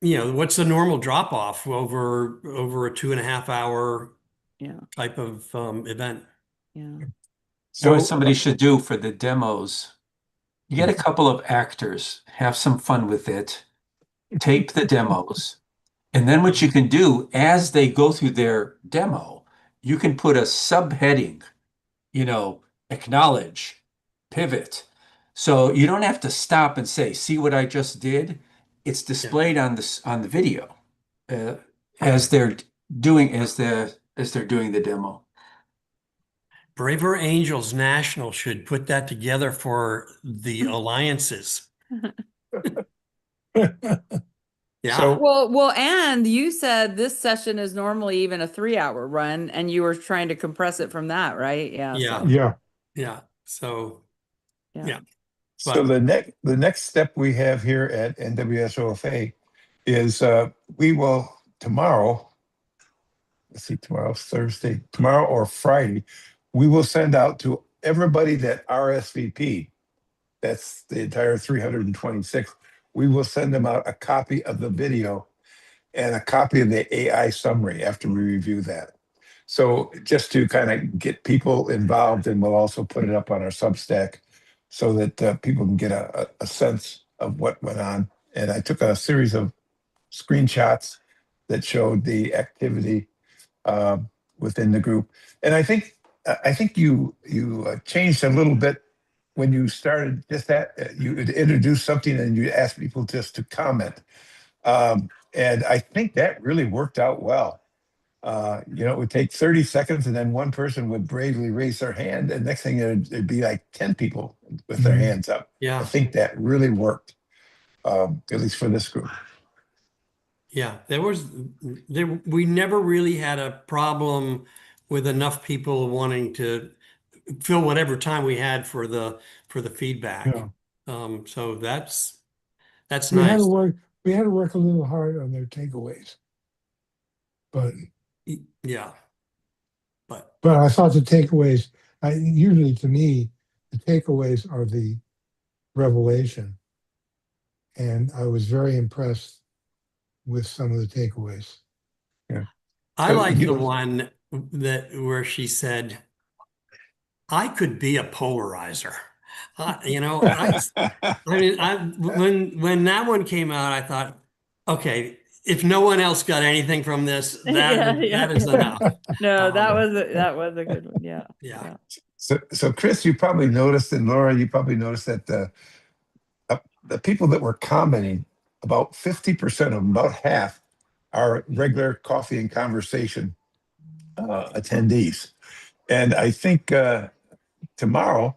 what's the normal drop off over a 2.5 hour Yeah. type of event. Yeah. You know So what somebody should do for the demos? You get a couple of actors, have some fun with it, tape the demos, and then what you can do as they go through their demo, you can put a subheading, acknowledge, pivot. So you don't have to stop and say, see what I just did? It's displayed on the video as they're doing the demo. Braver Angels National should put that together for the alliances. Yeah. So Well, and you said this session is normally even a 3-hour run, and you were trying to compress it from that, right? Yeah. Yeah. So, Yeah. Yeah. So, yeah. yeah. So But the next step we have here at NWSOFA is we will tomorrow, let's see, tomorrow's Thursday, tomorrow or Friday, we will send out to everybody that RSVP, that's the entire 326, we will send them out a copy of the video and a copy of the AI summary after we review that. So just to kind of get people involved, and we'll also put it up on our Substack so that people can get a sense of what went on. And I took a series of screenshots that showed the activity within the group. And I think you changed a little bit when you started just that. You introduced something and you asked people just to comment. And I think that really worked out well. It would take 30 seconds and then one person would bravely raise their hand, and next thing it'd be like 10 people with their hands up. I yeah. think that really worked, at least for this group. Yeah. We never really had a problem with enough people wanting to fill whatever time we had for the feedback. Yeah. So that's We had to nice. work. We had to work a little hard on their takeaways, but Yeah. But I thought the takeaways. Usually, to me, the takeaways are the revelation, and I was very impressed with some of the takeaways. Yeah. I So like the one where she said, I could be a polarizer. When that one came out, I thought, okay, if no one else got anything from this, that is enough. No, that was a good one. Yeah. Yeah. So Chris, you probably noticed, and Laura, you probably noticed that the people that were commenting, about 50% of them, about half, are regular coffee and conversation attendees. And I think tomorrow,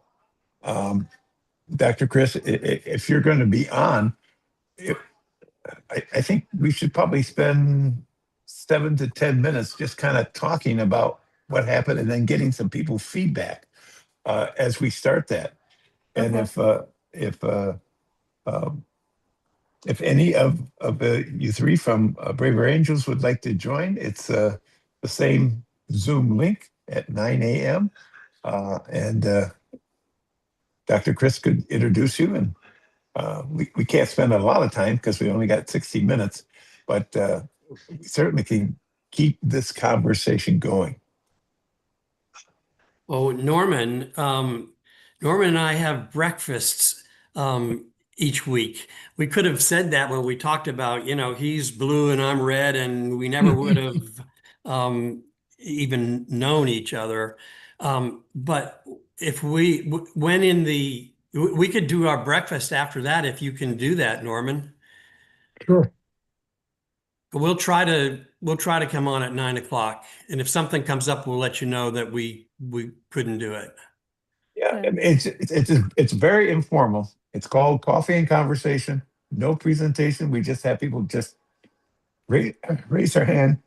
Dr. Chris, if you're going to be on, I think we should probably spend 7 to 10 minutes just kind of talking about what happened and then getting some people feedback as we start that. And if any of you three from Braver Angels would like to join, it's the same Zoom link at 9 a.m. And Dr. Chris could introduce you. And we can't spend a lot of time because we only got 60 minutes, but we certainly can keep this conversation going. Oh, Norman, Norman and I have breakfasts each week. We could have said that when we talked about, he's blue and I'm red, and we never would have even known each other. But if we we could do our breakfast after that, if you can do that, Norman. Sure. We'll try to come on at 9 o'clock. And if something comes up, we'll let you know that we couldn't do it. Yeah, I mean, it's very informal. It's called Coffee and Conversation. No presentation. We just have people just raise their hand,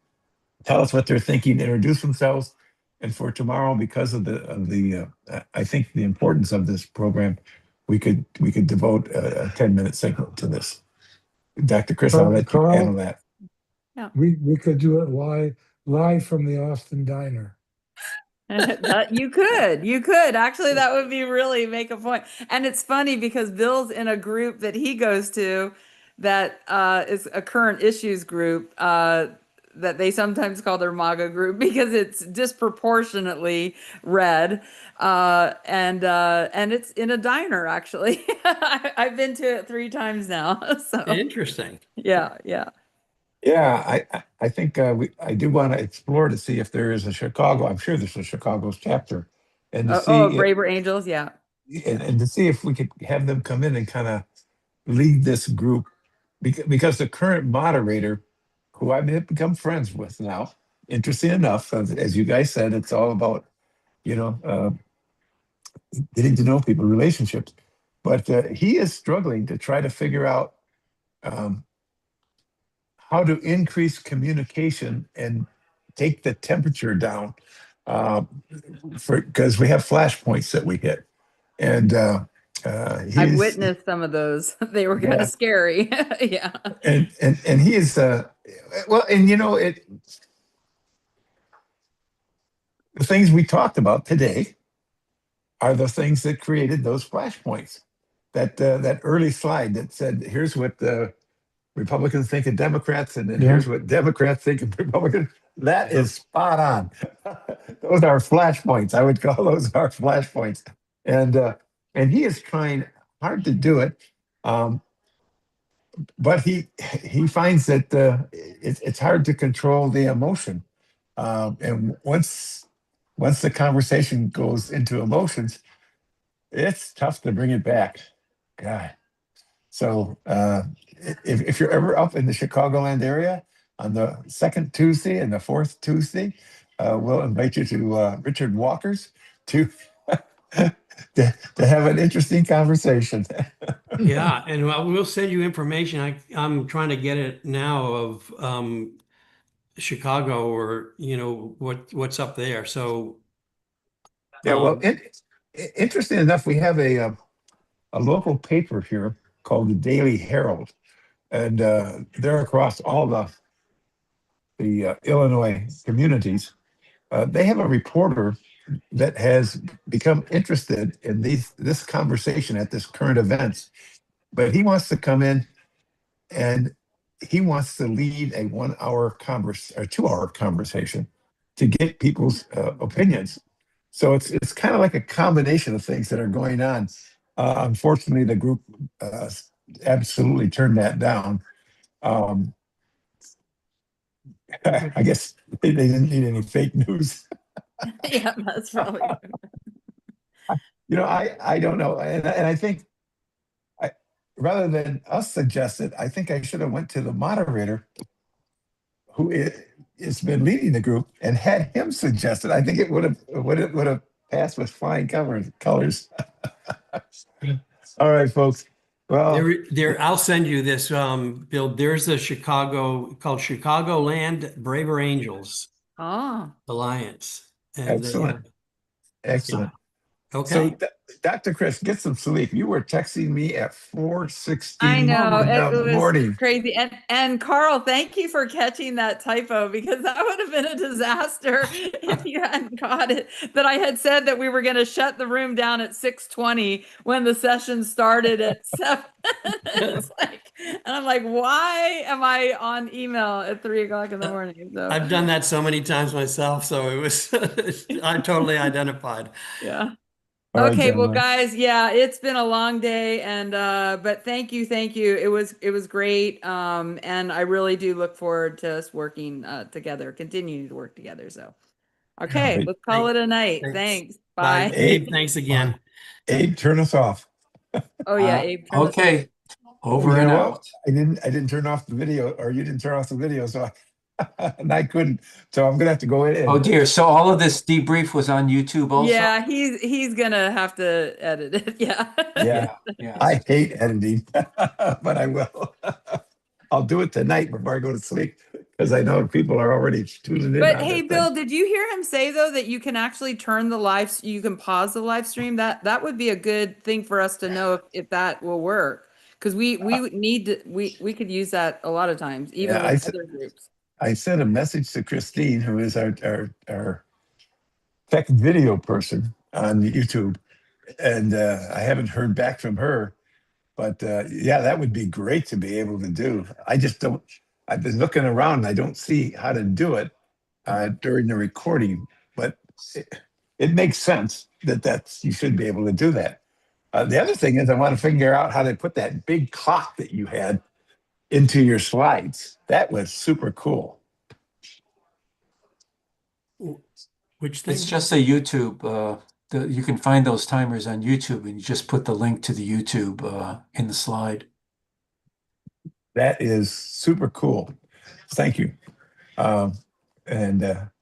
tell us what they're thinking, introduce themselves. And for tomorrow, because of the I think the importance of this program, we could devote a 10-minute segment to this. Dr. Chris, I'll let you handle that. Yeah. We could do it live from the Austin Diner. You could actually, that would be really make a point. And it's funny because Bill's in a group that he goes to that is a current issues group that they sometimes call their MAGA group because it's disproportionately red and it's in a diner actually. I've been to it 3 times now. So Interesting. yeah. Yeah, I think I do want to explore to see if there is a Chicago. I'm sure there's a Chicago's chapter, and to see Braver Angels, yeah. And to see if we could have them come in and kind of lead this group, because the current moderator, who I've become friends with now, interesting enough, as you guys said, it's all about getting to know people, relationships, but he is struggling to try to figure out how to increase communication and take the temperature down because we have flashpoints that we hit. And I've witnessed some of those. They were kind of scary. Yeah. And he is well, and the things we talked about today are the things that created those flashpoints. That early slide that said, here's what the Republicans think of Democrats, and then here's what Democrats think of Republicans. That is spot on. Those are flashpoints. I would call those our flashpoints. And he is trying hard to do it, but he finds that it's hard to control the emotion. And once the conversation goes into emotions, it's tough to bring it back. God. So if you're ever up in the Chicagoland area on the 2nd Tuesday and the 4th Tuesday, we'll invite you to Richard Walker's to have an interesting conversation. Yeah, and we'll send you information. I'm trying to get it now of Chicago or what's up there. So yeah, well, interesting enough, we have a local paper here called the Daily Herald, and they're across all the Illinois communities. They have a reporter that has become interested in this conversation at this current events, but he wants to come in and he wants to lead a 1-hour or 2-hour conversation to get people's opinions. So it's kind of like a combination of things that are going on. Unfortunately, the group absolutely turned that down. I guess they didn't need any fake news. Yeah, that's probably. I don't know, and I think rather than us suggest it, I think I should have went to the moderator, who has been leading the group, and had him suggest it. I think it would have passed with flying colors. All right, folks. Well, I'll send you this, Bill. There's a called Chicagoland Braver Angels Oh, Alliance. And excellent. Excellent. So, okay. Dr. Chris, get some sleep. You were texting me at 4:16 I know in it the was morning. crazy. And Carl, thank you for catching that typo because that would have been a disaster if you hadn't caught it. That I had said that we were going to shut the room down at 6:20 when the session started at 7. It's like, and I'm like, why am I on email at 3 o'clock in the morning? So I've done that so many times myself, so it was I'm totally identified. yeah. All right, Okay, well, gentlemen. guys, yeah, it's been a long day, and but thank you. It was great, and I really do look forward to us working together, continuing to work together. So, okay, Right. let's call it a night. Thanks. Thanks. Bye, Bye. Abe. Thanks again. Abe, turn us off. Oh yeah, Abe. Turn us off. Okay, over You and know what? out. I didn't turn off the video, or you didn't turn off the video, so and I couldn't. So I'm gonna have to go in Oh and dear, so all of this debrief was on YouTube also? Yeah, he's gonna have to edit it. Yeah. yeah. Yeah. I hate editing, but I will. I'll do it tonight before I go to sleep because I know people are already tuning in But on hey, this Bill, thing. did you hear him say though that you can actually turn you can pause the live stream? That would be a good thing for us to know if that will work. Because we would need to, we could use that a lot of times, even Yeah, with other groups. I sent a message to Christine, who is our tech video person on YouTube, and I haven't heard back from her. But yeah, that would be great to be able to do. I just don't. I've been looking around and I don't see how to do it during the recording, but it makes sense that you should be able to do that. The other thing is I want to figure out how to put that big clock that you had into your slides. That was super cool. Which thing? It's just a YouTube, you can find those timers on YouTube and you just put the link to the YouTube in the slide. That is super cool. Thank you. And